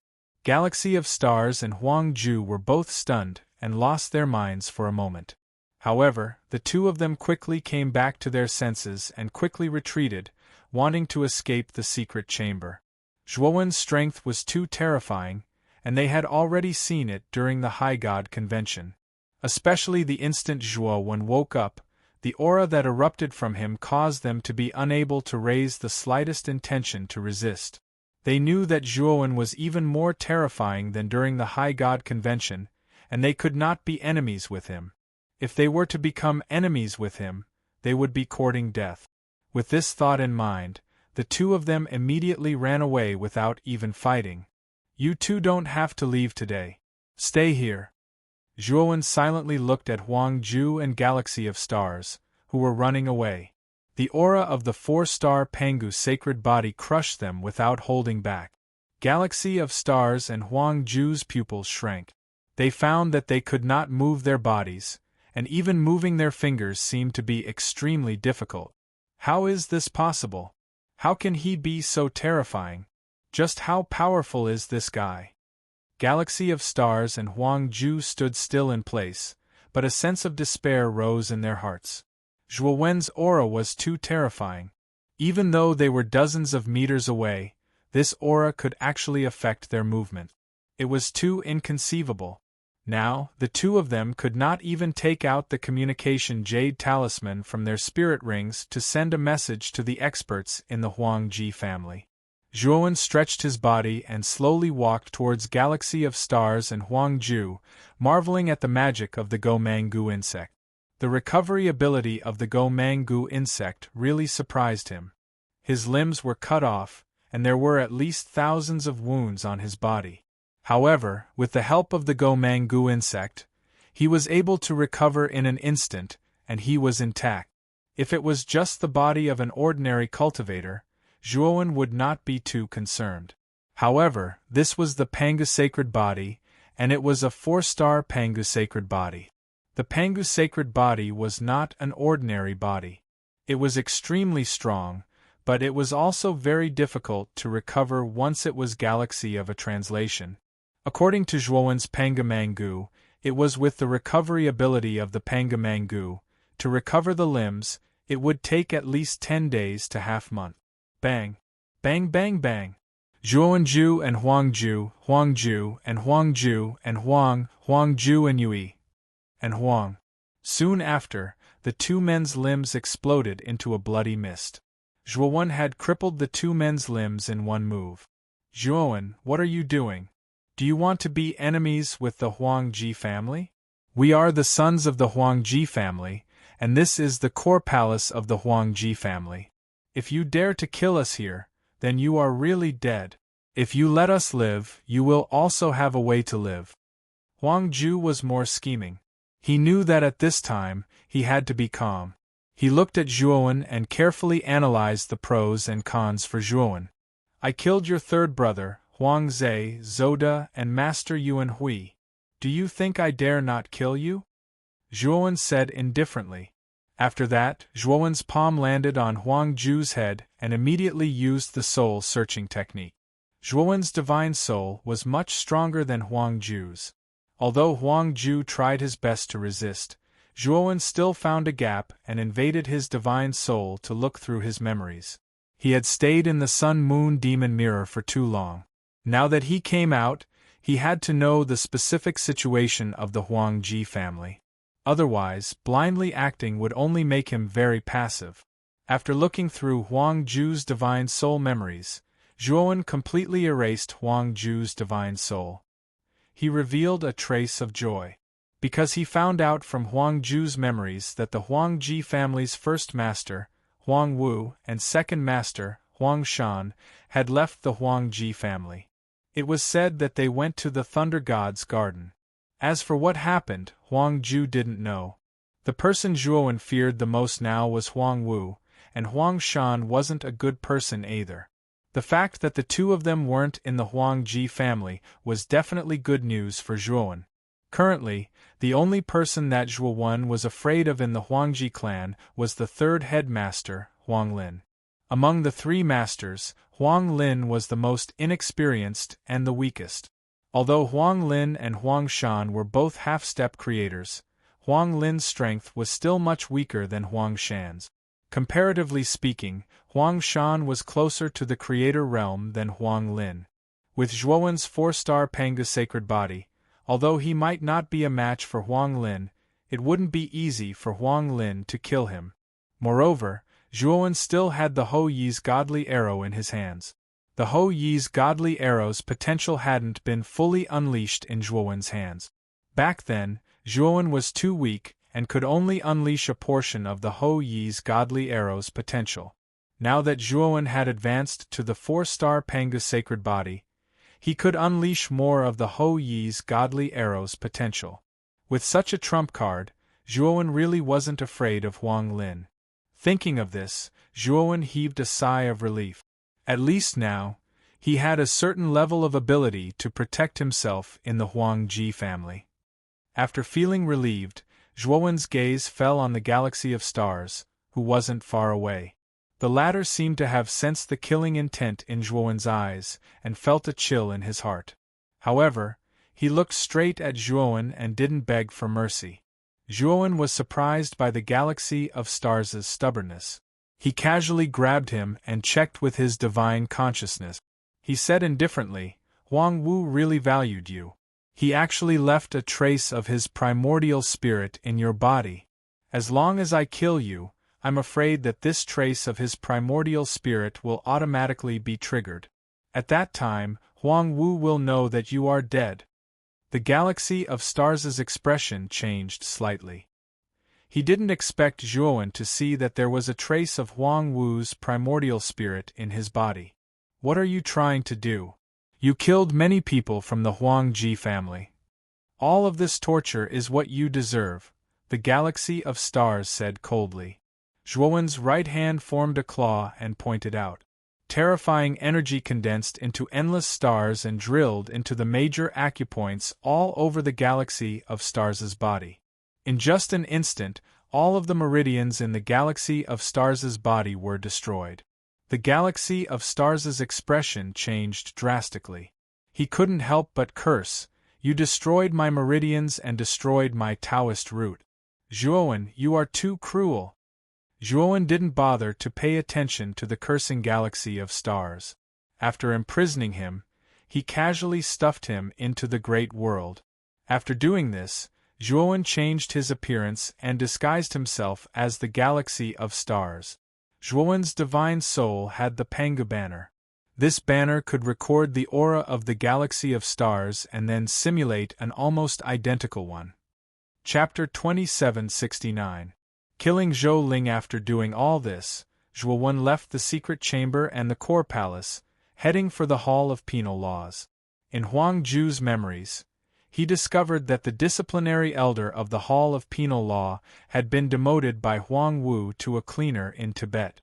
Galaxy of Stars and Huang Ju were both stunned and lost their minds for a moment. However, the two of them quickly came back to their senses and quickly retreated, wanting to escape the secret chamber. Zhuowen's strength was too terrifying, and they had already seen it during the High God Convention. Especially the instant Zhuowen woke up, the aura that erupted from him caused them to be unable to raise the slightest intention to resist. They knew that Zhuowen was even more terrifying than during the High God Convention, and they could not be enemies with him. If they were to become enemies with him, they would be courting death. With this thought in mind, the two of them immediately ran away without even fighting. You two don't have to leave today. Stay here. Zhuowen silently looked at Huang Ju and Galaxy of Stars, who were running away. The aura of the 4-star Pangu sacred body crushed them without holding back. Galaxy of Stars and Huang Ju's pupils shrank. They found that they could not move their bodies, and even moving their fingers seemed to be extremely difficult. How is this possible? How can he be so terrifying? Just how powerful is this guy? Galaxy of Stars and Huang Ju stood still in place, but a sense of despair rose in their hearts. Zhuowen's aura was too terrifying. Even though they were dozens of meters away, this aura could actually affect their movement. It was too inconceivable. Now, the two of them could not even take out the communication jade talisman from their spirit rings to send a message to the experts in the Huangji family. Zhuowen stretched his body and slowly walked towards Galaxy of Stars and Huangju, marveling at the magic of the Go-Mangu insect. The recovery ability of the Go-Mangu insect really surprised him. His limbs were cut off, and there were at least thousands of wounds on his body. However, with the help of the Go-Mangu insect, he was able to recover in an instant, and he was intact. If it was just the body of an ordinary cultivator, Zhuowen would not be too concerned. However, this was the Pangu sacred body, and it was a 4-star Pangu sacred body. The Pangu sacred body was not an ordinary body. It was extremely strong, but it was also very difficult to recover once it was Galaxy of a translation. According to Zhuowen's Pangamangu, it was with the recovery ability of the Pangamangu, to recover the limbs, it would take at least 10 days to half-month. Bang! Bang bang bang! Zhuowenju and Huangju, Huangju and Huangju and Huangju and Yui. And Huang. Soon after, the two men's limbs exploded into a bloody mist. Zhuowen had crippled the two men's limbs in one move. Zhuowen, what are you doing? Do you want to be enemies with the Huangji family? We are the sons of the Huangji family, and this is the core palace of the Huangji family. If you dare to kill us here, then you are really dead. If you let us live, you will also have a way to live. Huangju was more scheming. He knew that at this time, he had to be calm. He looked at Zhuowen and carefully analyzed the pros and cons for Zhuowen. I killed your third brother, Huang Zhe, Zoda, and Master Yuan Hui. Do you think I dare not kill you? Zhuowen said indifferently. After that, Zhuowen's palm landed on Huang Ju's head and immediately used the soul-searching technique. Zhuowen's divine soul was much stronger than Huang Ju's. Although Huang Ju tried his best to resist, Zhuowen still found a gap and invaded his divine soul to look through his memories. He had stayed in the Sun-Moon Demon Mirror for too long. Now that he came out, he had to know the specific situation of the Huangji family. Otherwise, blindly acting would only make him very passive. After looking through Huang Ju's divine soul memories, Zhuowen completely erased Huang Ju's divine soul. He revealed a trace of joy. Because he found out from Huang Ju's memories that the Huangji family's first master, Huang Wu, and second master, Huang Shan, had left the Huangji family. It was said that they went to the Thunder God's garden. As for what happened, Huang Ju didn't know. The person Zhuowen feared the most now was Huang Wu, and Huang Shan wasn't a good person either. The fact that the two of them weren't in the Huangji family was definitely good news for Zhuowen. Currently, the only person that Zhuowen was afraid of in the Huangji clan was the third headmaster, Huang Lin. Among the three masters, Huang Lin was the most inexperienced and the weakest. Although Huang Lin and Huang Shan were both half-step creators, Huang Lin's strength was still much weaker than Huang Shan's. Comparatively speaking, Huang Shan was closer to the creator realm than Huang Lin. With Zhuowen's 4-star Pangu sacred body, although he might not be a match for Huang Lin, it wouldn't be easy for Huang Lin to kill him. Moreover, Zhuowen still had the Hou Yi's godly arrow in his hands. The Hou Yi's godly arrow's potential hadn't been fully unleashed in Zhuowen's hands. Back then, Zhuowen was too weak and could only unleash a portion of the Hou Yi's godly arrow's potential. Now that Zhuowen had advanced to the 4-star Pangu sacred body, he could unleash more of the Hou Yi's godly arrow's potential. With such a trump card, Zhuowen really wasn't afraid of Huang Lin. Thinking of this, Zhuowen heaved a sigh of relief. At least now, he had a certain level of ability to protect himself in the Huang Ji family. After feeling relieved, Zhuowen's gaze fell on the galaxy of stars, who wasn't far away. The latter seemed to have sensed the killing intent in Zhuowen's eyes, and felt a chill in his heart. However, he looked straight at Zhuowen and didn't beg for mercy. Zhuowen was surprised by the galaxy of stars' stubbornness. He casually grabbed him and checked with his divine consciousness. He said indifferently, "Huang Wu really valued you. He actually left a trace of his primordial spirit in your body. As long as I kill you, I'm afraid that this trace of his primordial spirit will automatically be triggered. At that time, Huang Wu will know that you are dead." The galaxy of stars' expression changed slightly. He didn't expect Zhuowen to see that there was a trace of Huang Wu's primordial spirit in his body. "What are you trying to do? You killed many people from the Huang Ji family. All of this torture is what you deserve," the galaxy of stars said coldly. Zhuowen's right hand formed a claw and pointed out. Terrifying energy condensed into endless stars and drilled into the major acupoints all over the galaxy of stars' body. In just an instant, all of the meridians in the galaxy of stars' body were destroyed. The galaxy of stars' expression changed drastically. He couldn't help but curse, "You destroyed my meridians and destroyed my Taoist root. Zhuowen, you are too cruel." Zhuowen didn't bother to pay attention to the cursing galaxy of stars. After imprisoning him, he casually stuffed him into the great world. After doing this, Zhuowen changed his appearance and disguised himself as the galaxy of stars. Zhuowen's divine soul had the Pangu banner. This banner could record the aura of the galaxy of stars and then simulate an almost identical one. Chapter 2769. Killing Zhou Ling. After doing all this, Zhuowen left the secret chamber and the core palace, heading for the Hall of Penal Laws. In Huang Ju's memories, he discovered that the disciplinary elder of the Hall of Penal Law had been demoted by Huang Wu to a cleaner in Tibet.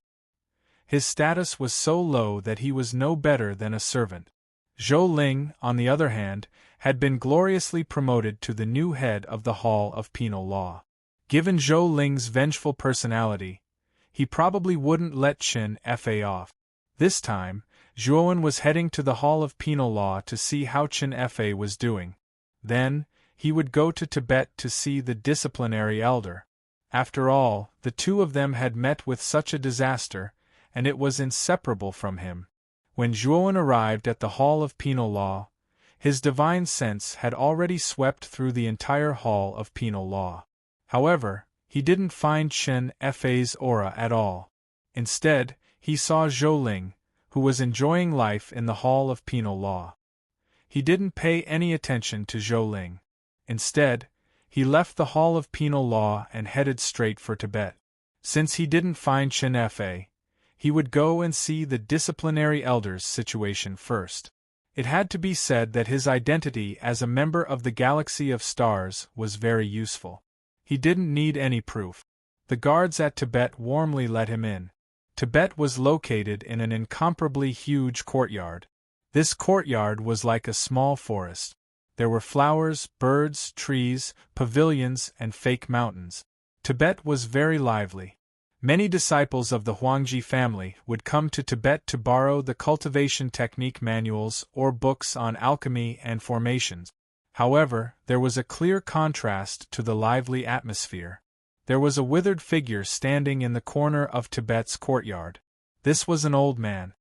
His status was so low that he was no better than a servant. Zhou Ling, on the other hand, had been gloriously promoted to the new head of the Hall of Penal Law. Given Zhou Ling's vengeful personality, he probably wouldn't let Chen Fa off. This time, Zhuowen was heading to the Hall of Penal Law to see how Chen Fa was doing. Then, he would go to Tibet to see the disciplinary elder. After all, the two of them had met with such a disaster, and it was inseparable from him. When Zhuowen arrived at the Hall of Penal Law, his divine sense had already swept through the entire Hall of Penal Law. However, he didn't find Chen Fa's aura at all. Instead, he saw Zhou Ling, who was enjoying life in the Hall of Penal Law. He didn't pay any attention to Zhou Ling. Instead, he left the Hall of Penal Law and headed straight for Tibet. Since he didn't find Chen Fa, he would go and see the disciplinary elder's situation first. It had to be said that his identity as a member of the Galaxy of Stars was very useful. He didn't need any proof. The guards at Tibet warmly let him in. Tibet was located in an incomparably huge courtyard. This courtyard was like a small forest. There were flowers, birds, trees, pavilions, and fake mountains. Tibet was very lively. Many disciples of the Huangji family would come to Tibet to borrow the cultivation technique manuals or books on alchemy and formations. However, there was a clear contrast to the lively atmosphere. There was a withered figure standing in the corner of Tibet's courtyard. This was an old man.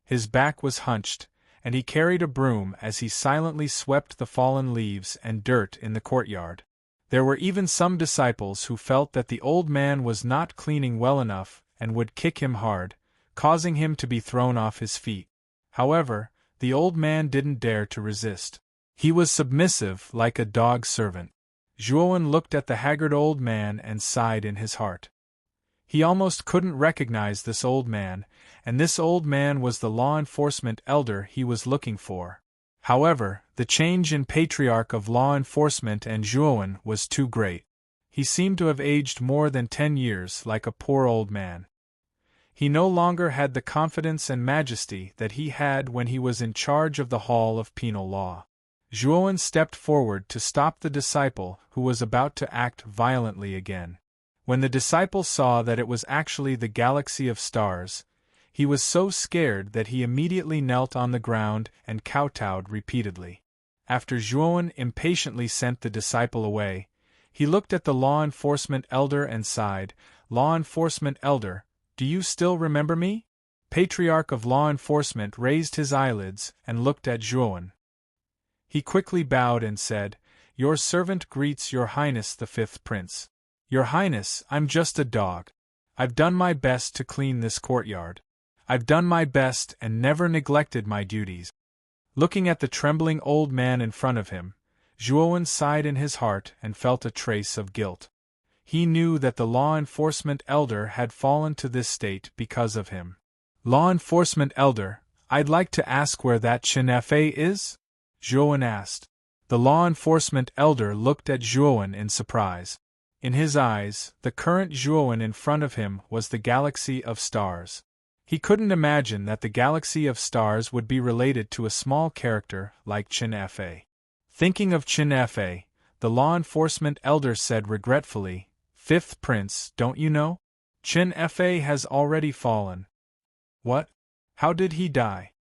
His back was hunched, and he carried a broom as he silently swept the fallen leaves and dirt in the courtyard. There were even some disciples who felt that the old man was not cleaning well enough and would kick him hard, causing him to be thrown off his feet. However, the old man didn't dare to resist. He was submissive like a dog servant. Zhuowen looked at the haggard old man and sighed in his heart. He almost couldn't recognize this old man, and this old man was the law enforcement elder he was looking for. However, the change in patriarch of law enforcement and Zhuowen was too great. He seemed to have aged more than 10 years, like a poor old man. He no longer had the confidence and majesty that he had when he was in charge of the Hall of Penal Law. Zhuowen stepped forward to stop the disciple who was about to act violently again. When the disciple saw that it was actually the galaxy of stars, he was so scared that he immediately knelt on the ground and kowtowed repeatedly. After Zhuowen impatiently sent the disciple away, he looked at the law enforcement elder and sighed, "Law enforcement elder, do you still remember me?" Patriarch of law enforcement raised his eyelids and looked at Zhuowen. He quickly bowed and said, "Your servant greets Your Highness the Fifth Prince." "Your Highness, I'm just a dog. I've done my best to clean this courtyard. I've done my best and never neglected my duties." Looking at the trembling old man in front of him, Zhuowen sighed in his heart and felt a trace of guilt. He knew that the law enforcement elder had fallen to this state because of him. "Law enforcement elder, I'd like to ask where that Chen-Fa is?" Zhuowen asked. The law enforcement elder looked at Zhuowen in surprise. In his eyes, the current Zhuowen in front of him was the galaxy of stars. He couldn't imagine that the galaxy of stars would be related to a small character like Chen-Fa. Thinking of Chen-Fa, the law enforcement elder said regretfully, "Fifth Prince, don't you know? Chen-Fa has already fallen." "What? How did he die?"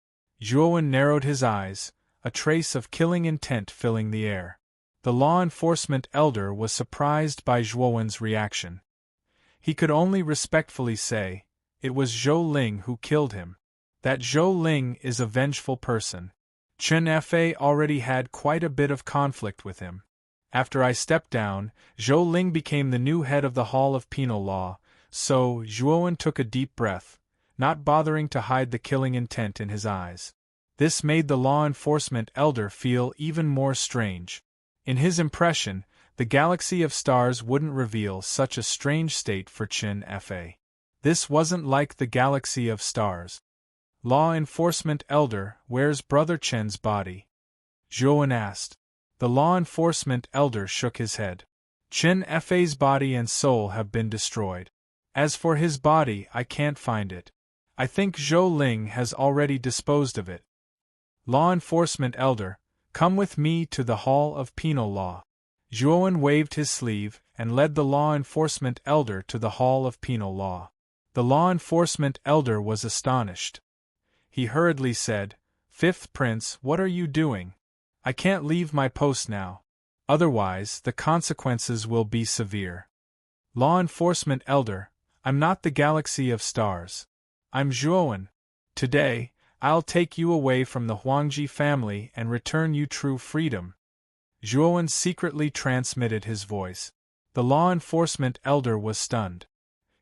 Zhuowen narrowed his eyes, a trace of killing intent filling the air. The law enforcement elder was surprised by Zhuowen's reaction. He could only respectfully say, "It was Zhou Ling who killed him. That Zhou Ling is a vengeful person. Chen-Fa already had quite a bit of conflict with him. After I stepped down, Zhou Ling became the new head of the Hall of Penal Law, so Zhuowen took a deep breath, not bothering to hide the killing intent in his eyes. This made the law enforcement elder feel even more strange. In his impression, the galaxy of stars wouldn't reveal such a strange state for Chen-Fa. This wasn't like the galaxy of stars. "Law enforcement elder, where's Brother Chen's body?" Zhuowen asked. The law enforcement elder shook his head. "Chen-Fa's body and soul have been destroyed. As for his body, I can't find it. I think Zhou Ling has already disposed of it." "Law enforcement elder, come with me to the Hall of Penal Law." Zhuowen waved his sleeve and led the law enforcement elder to the Hall of Penal Law. The law enforcement elder was astonished. He hurriedly said, "Fifth Prince, what are you doing? I can't leave my post now. Otherwise, the consequences will be severe." "Law enforcement elder, I'm not the galaxy of stars. I'm Zhuowen. Today, I'll take you away from the Huangji family and return you true freedom." Zhuowen secretly transmitted his voice. The law enforcement elder was stunned.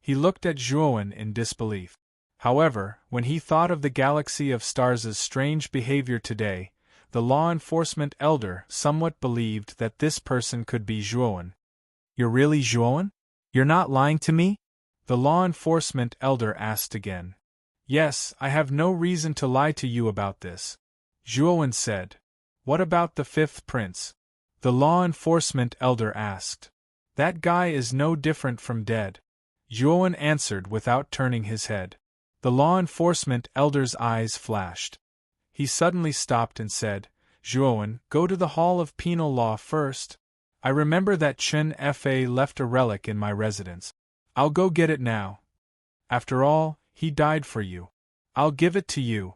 He looked at Zhuowen in disbelief. However, when he thought of the galaxy of stars' strange behavior today, the law enforcement elder somewhat believed that this person could be Zhuowen. "You're really Zhuowen? You're not lying to me?" the law enforcement elder asked again. "Yes, I have no reason to lie to you about this," Zhuowen said. "What about the Fifth Prince?" the law enforcement elder asked. "That guy is no different from dead," Zhuowen answered without turning his head. The law enforcement elder's eyes flashed. He suddenly stopped and said, "Zhuowen, go to the Hall of Penal Law first. I remember that Chen-Fa left a relic in my residence. I'll go get it now. After all, he died for you. I'll give it to you."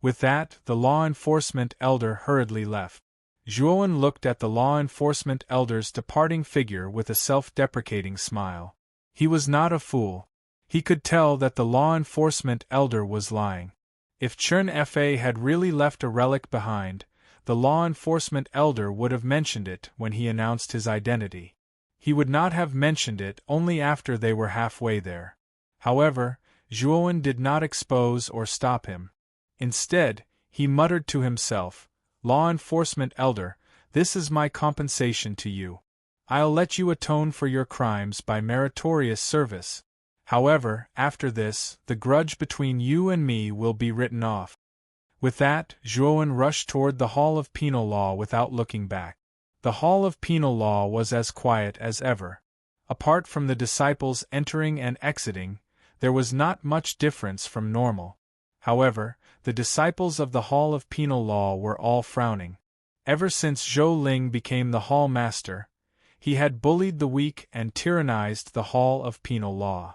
With that, the law enforcement elder hurriedly left. Zhuowen looked at the law enforcement elder's departing figure with a self-deprecating smile. He was not a fool. He could tell that the law enforcement elder was lying. If Chen-Fa had really left a relic behind, the law enforcement elder would have mentioned it when he announced his identity. He would not have mentioned it only after they were halfway there. However, Zhuowen did not expose or stop him. Instead, he muttered to himself, "Law enforcement elder, this is my compensation to you. I'll let you atone for your crimes by meritorious service. However, after this, the grudge between you and me will be written off." With that, Zhuowen rushed toward the Hall of Penal Law without looking back. The Hall of Penal Law was as quiet as ever. Apart from the disciples entering and exiting, there was not much difference from normal. However, the disciples of the Hall of Penal Law were all frowning. Ever since Zhou Ling became the Hall Master, he had bullied the weak and tyrannized the Hall of Penal Law.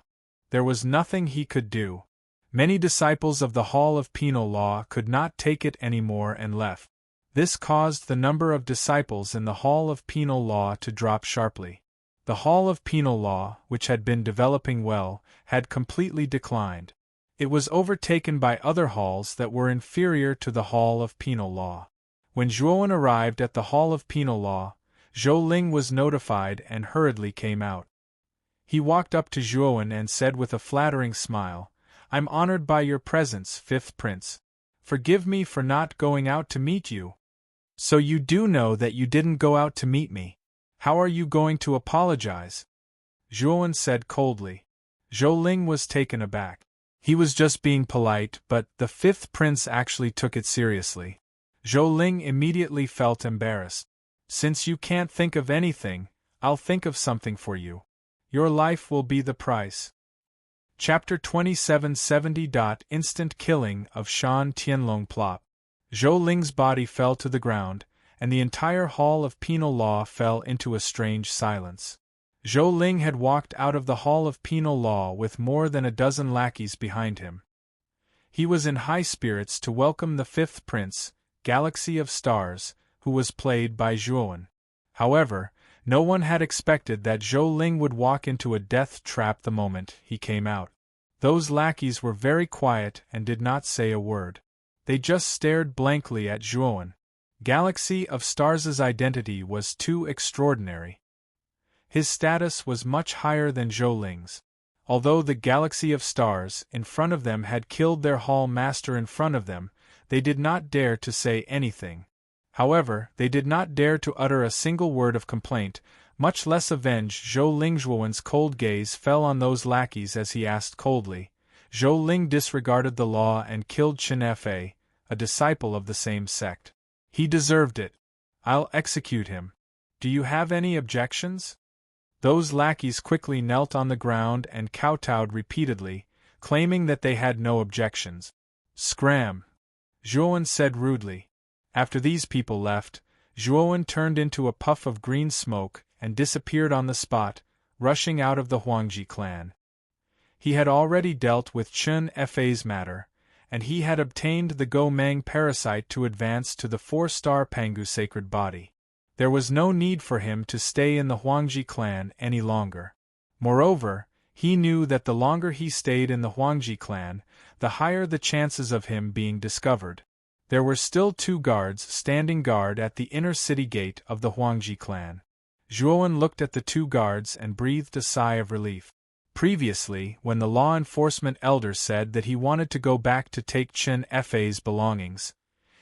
There was nothing he could do. Many disciples of the Hall of Penal Law could not take it anymore and left. This caused the number of disciples in the Hall of Penal Law to drop sharply. The Hall of Penal Law, which had been developing well, had completely declined. It was overtaken by other halls that were inferior to the Hall of Penal Law. When Zhuowen arrived at the Hall of Penal Law, Zhou Ling was notified and hurriedly came out. He walked up to Zhuowen and said with a flattering smile, "I'm honored by your presence, Fifth Prince. Forgive me for not going out to meet you." "So you do know that you didn't go out to meet me. How are you going to apologize?" Zhuowen said coldly. Zhou Ling was taken aback. He was just being polite, but the Fifth Prince actually took it seriously. Zhou Ling immediately felt embarrassed. "Since you can't think of anything, I'll think of something for you. Your life will be the price." Chapter 2770. Instant killing of Shan Tianlong plot. Zhou Ling's body fell to the ground, and the entire Hall of Penal Law fell into a strange silence. Zhou Ling had walked out of the Hall of Penal Law with more than a dozen lackeys behind him. He was in high spirits to welcome the Fifth Prince, Galaxy of Stars, who was played by Zhuowen. However, no one had expected that Zhou Ling would walk into a death trap the moment he came out. Those lackeys were very quiet and did not say a word. They just stared blankly at Zhuowen. Galaxy of Stars' identity was too extraordinary. His status was much higher than Zhou Ling's. Although the Galaxy of Stars in front of them had killed their Hall Master in front of them, they did not dare to say anything. However, they did not dare to utter a single word of complaint, much less avenge Zhou Ling. Zhuowen's cold gaze fell on those lackeys as he asked coldly. Zhou Ling disregarded the law and killed Chen Fa, a disciple of the same sect. He deserved it. I'll execute him. Do you have any objections? Those lackeys quickly knelt on the ground and kowtowed repeatedly, claiming that they had no objections. Scram! Zhuowen said rudely. After these people left, Zhuowen turned into a puff of green smoke and disappeared on the spot, rushing out of the Huangji clan. He had already dealt with Chen Fa's matter, and he had obtained the Go Mang parasite to advance to the 4-star Pangu sacred body. There was no need for him to stay in the Huangji clan any longer. Moreover, he knew that the longer he stayed in the Huangji clan, the higher the chances of him being discovered. There were still 2 guards standing guard at the inner city gate of the Huangji clan. Zhuowen looked at the 2 guards and breathed a sigh of relief. Previously, when the law enforcement elder said that he wanted to go back to take Chen Fa's belongings,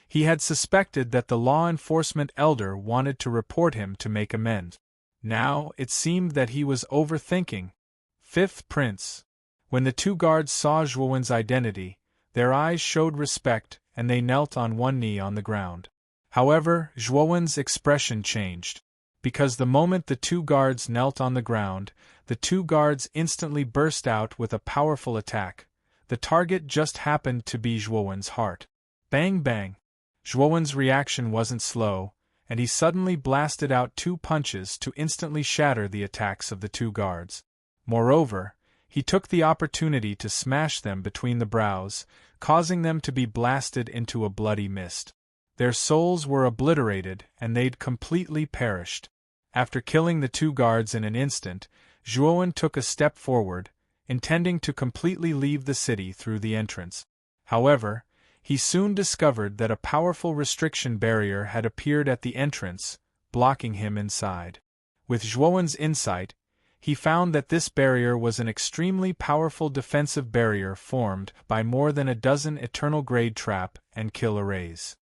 he had suspected that the law enforcement elder wanted to report him to make amends. Now, it seemed that he was overthinking. Fifth Prince. When the 2 guards saw Zhuowen's identity, their eyes showed respect and they knelt on one knee on the ground. However, Zhuowen's expression changed. Because the moment the 2 guards knelt on the ground, the 2 guards instantly burst out with a powerful attack. The target just happened to be Zhuowen's heart. Bang bang! Zhuowen's reaction wasn't slow, and he suddenly blasted out 2 punches to instantly shatter the attacks of the 2 guards. Moreover, he took the opportunity to smash them between the brows, causing them to be blasted into a bloody mist. Their souls were obliterated and they'd completely perished. After killing the 2 guards in an instant, Zhuowen took a step forward, intending to completely leave the city through the entrance. However, he soon discovered that a powerful restriction barrier had appeared at the entrance, blocking him inside. With Zhuowen's insight, he found that this barrier was an extremely powerful defensive barrier formed by more than a dozen eternal grade trap and kill arrays.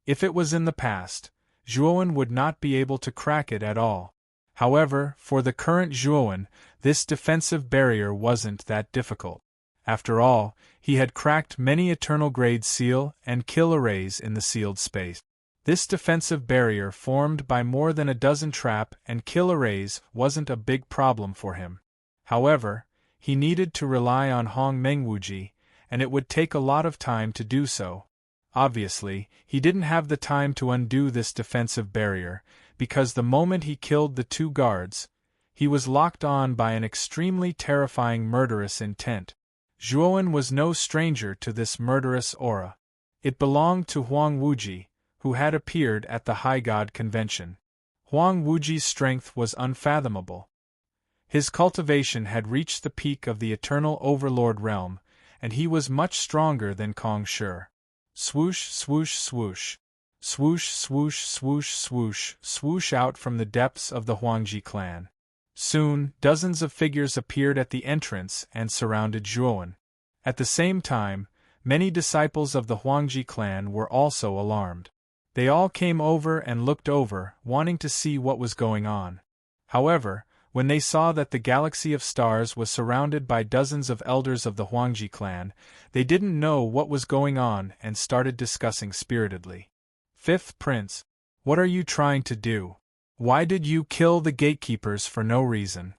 If it was in the past, Zhuowen would not be able to crack it at all. However, for the current Zhuowen, this defensive barrier wasn't that difficult. After all, he had cracked many eternal-grade seal and kill arrays in the sealed space. This defensive barrier formed by more than a dozen trap and kill arrays wasn't a big problem for him. However, he needed to rely on Hong Mengwuji, and it would take a lot of time to do so. Obviously, he didn't have the time to undo this defensive barrier, because the moment he killed the two guards, he was locked on by an extremely terrifying murderous intent. Zhuowen was no stranger to this murderous aura. It belonged to Huang Wuji, who had appeared at the High God Convention. Huang Wuji's strength was unfathomable. His cultivation had reached the peak of the Eternal Overlord realm, and he was much stronger than Kong Shi. Swoosh, swoosh, swoosh. Swoosh, swoosh, swoosh, swoosh, swoosh out from the depths of the Huangji clan. Soon, dozens of figures appeared at the entrance and surrounded Zhuowen. At the same time, many disciples of the Huangji clan were also alarmed. They all came over and looked over, wanting to see what was going on. However, when they saw that the galaxy of stars was surrounded by dozens of elders of the Huangji clan, they didn't know what was going on and started discussing spiritedly. Fifth Prince, what are you trying to do? Why did you kill the gatekeepers for no reason?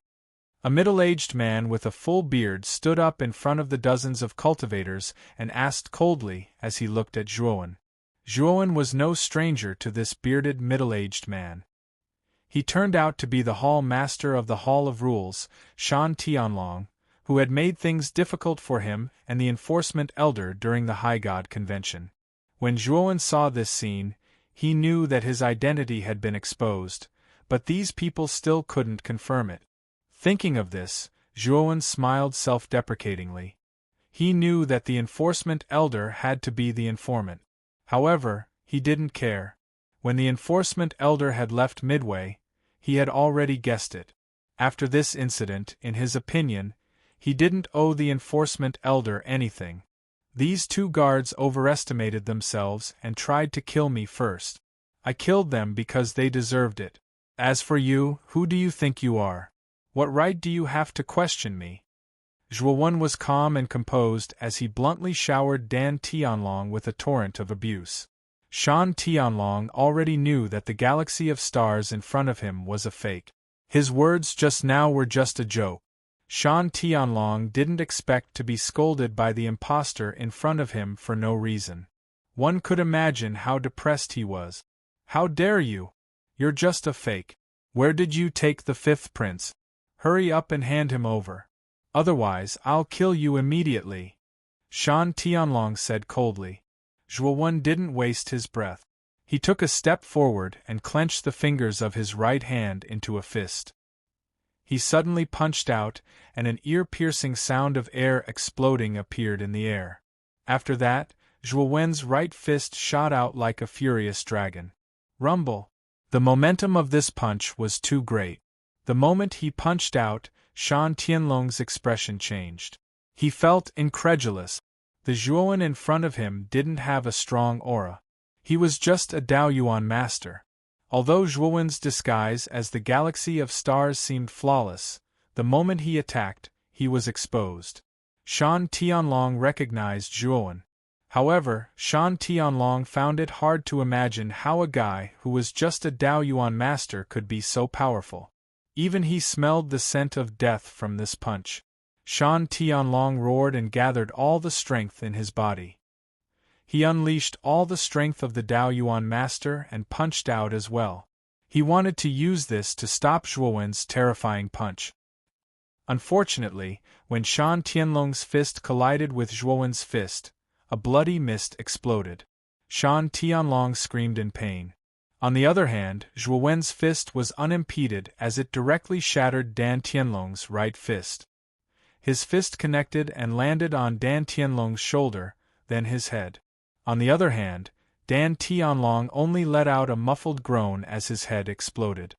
A middle-aged man with a full beard stood up in front of the dozens of cultivators and asked coldly as he looked at Zhuowen. Zhuowen was no stranger to this bearded middle-aged man. He turned out to be the Hall Master of the Hall of Rules, Shan Tianlong, who had made things difficult for him and the Enforcement Elder during the High God Convention. When Zhuowen saw this scene, he knew that his identity had been exposed, but these people still couldn't confirm it. Thinking of this, Zhuowen smiled self-deprecatingly. He knew that the Enforcement Elder had to be the informant. However, he didn't care. When the Enforcement Elder had left midway, he had already guessed it. After this incident, in his opinion, he didn't owe the Enforcement Elder anything. These two guards overestimated themselves and tried to kill me first. I killed them because they deserved it. As for you, who do you think you are? What right do you have to question me? Zhuowen was calm and composed as he bluntly showered Dan Tianlong with a torrent of abuse. Shan Tianlong already knew that the galaxy of stars in front of him was a fake. His words just now were just a joke. Shan Tianlong didn't expect to be scolded by the impostor in front of him for no reason. One could imagine how depressed he was. How dare you? You're just a fake. Where did you take the fifth prince? Hurry up and hand him over. Otherwise, I'll kill you immediately. Shan Tianlong said coldly. Zhuowen didn't waste his breath. He took a step forward and clenched the fingers of his right hand into a fist. He suddenly punched out, and an ear-piercing sound of air exploding appeared in the air. After that, Zhuowen's right fist shot out like a furious dragon. Rumble! The momentum of this punch was too great. The moment he punched out, Shan Tianlong's expression changed. He felt incredulous. The Zhuowen in front of him didn't have a strong aura. He was just a Daoyuan master. Although Zhuowen's disguise as the galaxy of stars seemed flawless, the moment he attacked, he was exposed. Shan Tianlong recognized Zhuowen. However, Shan Tianlong found it hard to imagine how a guy who was just a Daoyuan master could be so powerful. Even he smelled the scent of death from this punch. Shan Tianlong roared and gathered all the strength in his body. He unleashed all the strength of the Daoyuan master and punched out as well. He wanted to use this to stop Zhuowen's terrifying punch. Unfortunately, when Shan Tianlong's fist collided with Zhuowen's fist, a bloody mist exploded. Shan Tianlong screamed in pain. On the other hand, Zhuowen's fist was unimpeded as it directly shattered Dan Tianlong's right fist. His fist connected and landed on Dan Tianlong's shoulder, then his head. On the other hand, Dan Tianlong only let out a muffled groan as his head exploded.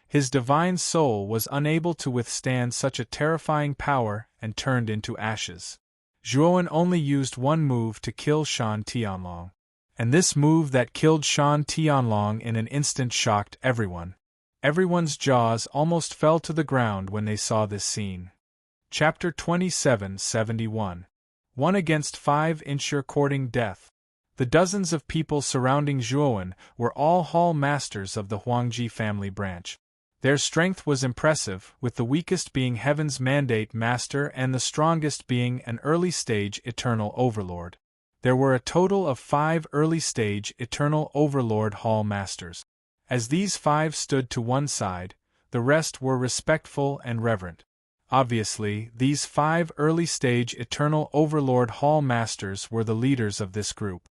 His divine soul was unable to withstand such a terrifying power and turned into ashes. Zhuowen only used one move to kill Shan Tianlong. And this move that killed Shan Tianlong in an instant shocked everyone. Everyone's jaws almost fell to the ground when they saw this scene. Chapter 2771. One against 5 ensure courting death. The dozens of people surrounding Zhuowen were all hall masters of the Huangji family branch. Their strength was impressive, with the weakest being Heaven's Mandate Master and the strongest being an early-stage Eternal Overlord. There were a total of 5 early-stage Eternal Overlord Hall Masters. As these 5 stood to one side, the rest were respectful and reverent. Obviously, these 5 early-stage Eternal Overlord Hall Masters were the leaders of this group.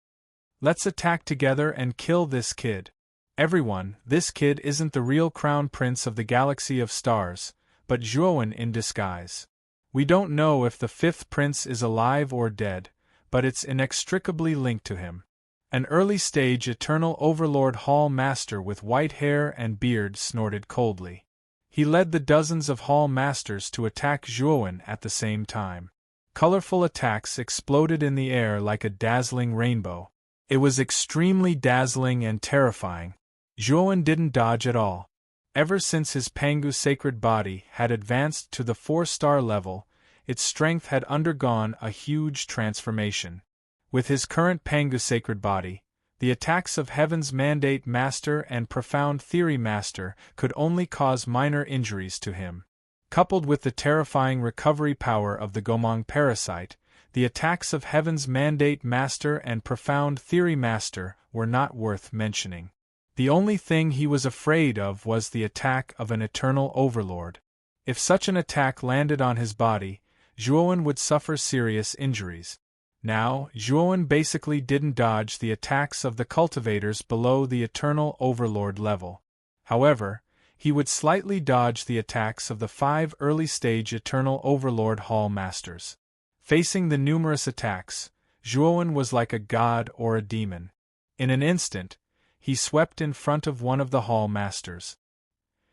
Let's attack together and kill this kid. Everyone, this kid isn't the real crown prince of the galaxy of stars, but Zhuowen in disguise. We don't know if the 5th prince is alive or dead, but it's inextricably linked to him. An early-stage Eternal Overlord Hall Master with white hair and beard snorted coldly. He led the dozens of Hall Masters to attack Zhuowen at the same time. Colorful attacks exploded in the air like a dazzling rainbow. It was extremely dazzling and terrifying. Zhuowen didn't dodge at all. Ever since his Pangu sacred body had advanced to the 4-star level, its strength had undergone a huge transformation. With his current Pangu sacred body, the attacks of Heaven's Mandate Master and Profound Theory Master could only cause minor injuries to him. Coupled with the terrifying recovery power of the Gomong parasite, the attacks of Heaven's Mandate Master and Profound Theory Master were not worth mentioning. The only thing he was afraid of was the attack of an Eternal Overlord. If such an attack landed on his body, Zhuowen would suffer serious injuries. Now, Zhuowen basically didn't dodge the attacks of the cultivators below the Eternal Overlord level. However, he would slightly dodge the attacks of the 5 early-stage Eternal Overlord Hall Masters. Facing the numerous attacks, Zhuowen was like a god or a demon. In an instant, he swept in front of one of the Hall Masters.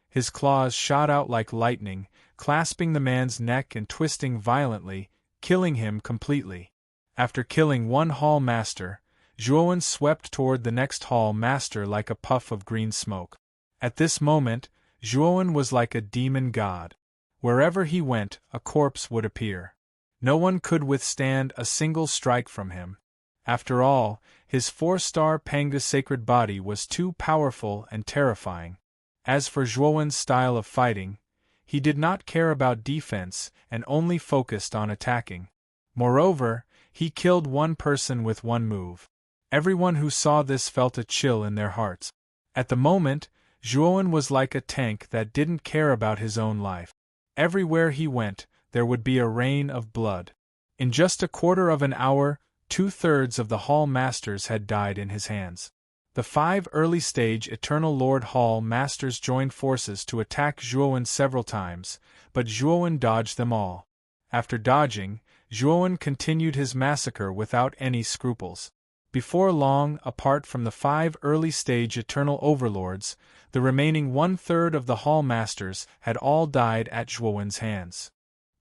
His claws shot out like lightning, clasping the man's neck and twisting violently, killing him completely. After killing one Hall Master, Zhuowen swept toward the next Hall Master like a puff of green smoke. At this moment, Zhuowen was like a demon god. Wherever he went, a corpse would appear. No one could withstand a single strike from him. After all, his 4-star Pangu sacred body was too powerful and terrifying. As for Zhuowen's style of fighting, he did not care about defense and only focused on attacking. Moreover, he killed one person with one move. Everyone who saw this felt a chill in their hearts. At the moment, Zhuowen was like a tank that didn't care about his own life. Everywhere he went, there would be a rain of blood. In just a quarter of an hour, 2/3 of the Hall Masters had died in his hands. The 5 early-stage Eternal Lord Hall Masters joined forces to attack Zhuowen several times, but Zhuowen dodged them all. After dodging, Zhuowen continued his massacre without any scruples. Before long, apart from the 5 early-stage Eternal Overlords, the remaining 1/3 of the Hall Masters had all died at Zhuowen's hands.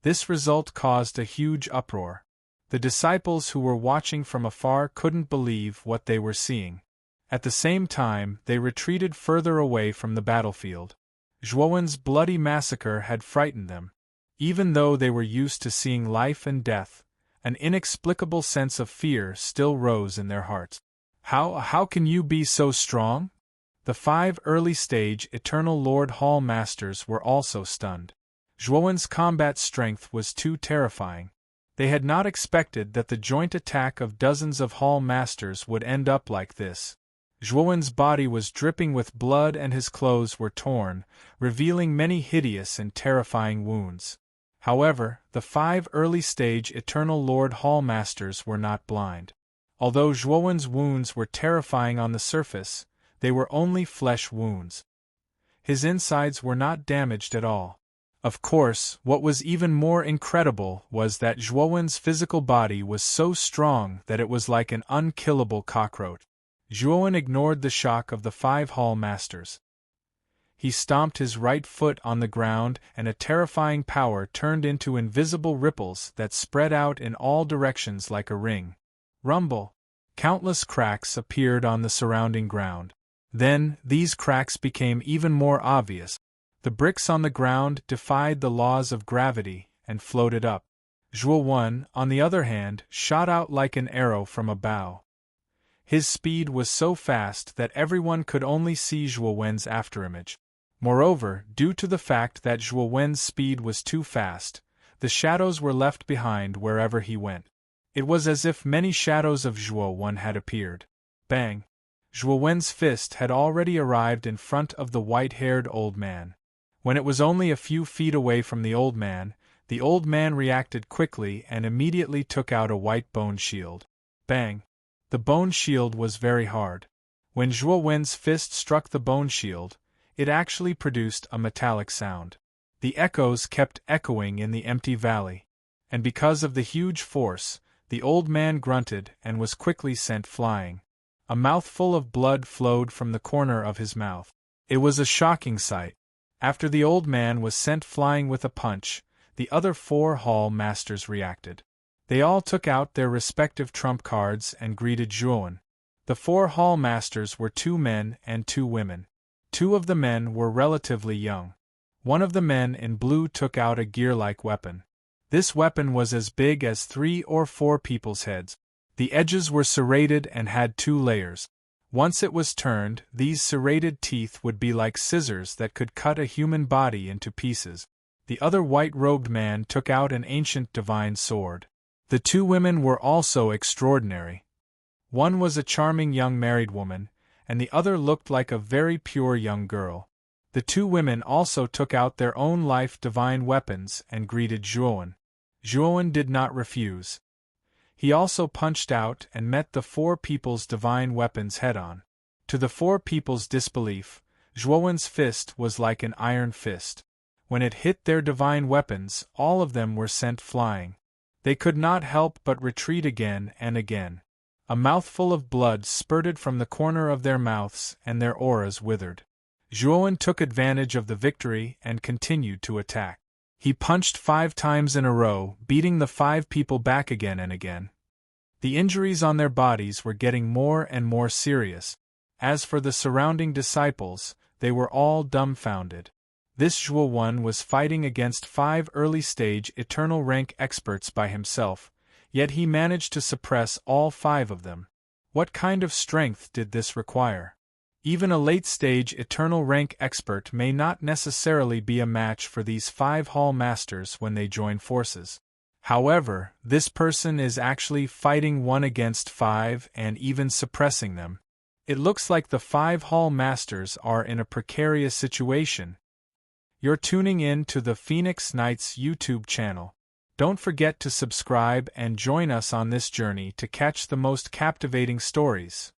This result caused a huge uproar. The disciples who were watching from afar couldn't believe what they were seeing. At the same time, they retreated further away from the battlefield. Zhuowen's bloody massacre had frightened them. Even though they were used to seeing life and death, an inexplicable sense of fear still rose in their hearts. How can you be so strong? The 5 early-stage Eternal Lord Hall Masters were also stunned. Zhuowen's combat strength was too terrifying. They had not expected that the joint attack of dozens of Hall Masters would end up like this. Zhuowen's body was dripping with blood and his clothes were torn, revealing many hideous and terrifying wounds. However, the 5 early-stage Eternal Lord Hall Masters were not blind. Although Zhuowen's wounds were terrifying on the surface, they were only flesh wounds. His insides were not damaged at all. Of course, what was even more incredible was that Zhuowen's physical body was so strong that it was like an unkillable cockroach. Zhuowen ignored the shock of the 5 Hall Masters. He stomped his right foot on the ground and a terrifying power turned into invisible ripples that spread out in all directions like a ring. Rumble! Countless cracks appeared on the surrounding ground. Then, these cracks became even more obvious. The bricks on the ground defied the laws of gravity, and floated up. Zhuo Wen, on the other hand, shot out like an arrow from a bow. His speed was so fast that everyone could only see Zhuo Wen's afterimage. Moreover, due to the fact that Zhuo Wen's speed was too fast, the shadows were left behind wherever he went. It was as if many shadows of Zhuo Wen had appeared. Bang! Zhuo Wen's fist had already arrived in front of the white-haired old man. When it was only a few feet away from the old man reacted quickly and immediately took out a white bone shield. Bang! The bone shield was very hard. When Zhuo Wen's fist struck the bone shield, it actually produced a metallic sound. The echoes kept echoing in the empty valley, and because of the huge force, the old man grunted and was quickly sent flying. A mouthful of blood flowed from the corner of his mouth. It was a shocking sight. After the old man was sent flying with a punch, the other 4 hall masters reacted. They all took out their respective trump cards and greeted Zhuo Wen. The 4 hall masters were 2 men and 2 women. 2 of the men were relatively young. One of the men in blue took out a gear-like weapon. This weapon was as big as 3 or 4 people's heads. The edges were serrated and had 2 layers. Once it was turned, these serrated teeth would be like scissors that could cut a human body into pieces. The other white-robed man took out an ancient divine sword. The 2 women were also extraordinary. One was a charming young married woman, and the other looked like a very pure young girl. The 2 women also took out their own life divine weapons and greeted Zhuo Wen. Zhuo Wen did not refuse. He also punched out and met the 4 people's divine weapons head-on. To the 4 people's disbelief, Zhuo Wen's fist was like an iron fist. When it hit their divine weapons, all of them were sent flying. They could not help but retreat again and again. A mouthful of blood spurted from the corner of their mouths and their auras withered. Zhuo Wen took advantage of the victory and continued to attack. He punched 5 times in a row, beating the 5 people back again and again. The injuries on their bodies were getting more and more serious. As for the surrounding disciples, they were all dumbfounded. This Zhuo Wen was fighting against 5 early-stage eternal rank experts by himself, yet he managed to suppress all 5 of them. What kind of strength did this require? Even a late-stage eternal rank expert may not necessarily be a match for these 5 hall masters when they join forces. However, this person is actually fighting 1 against 5 and even suppressing them. It looks like the 5 hall masters are in a precarious situation. You're tuning in to the Phoenix Knights YouTube channel. Don't forget to subscribe and join us on this journey to catch the most captivating stories.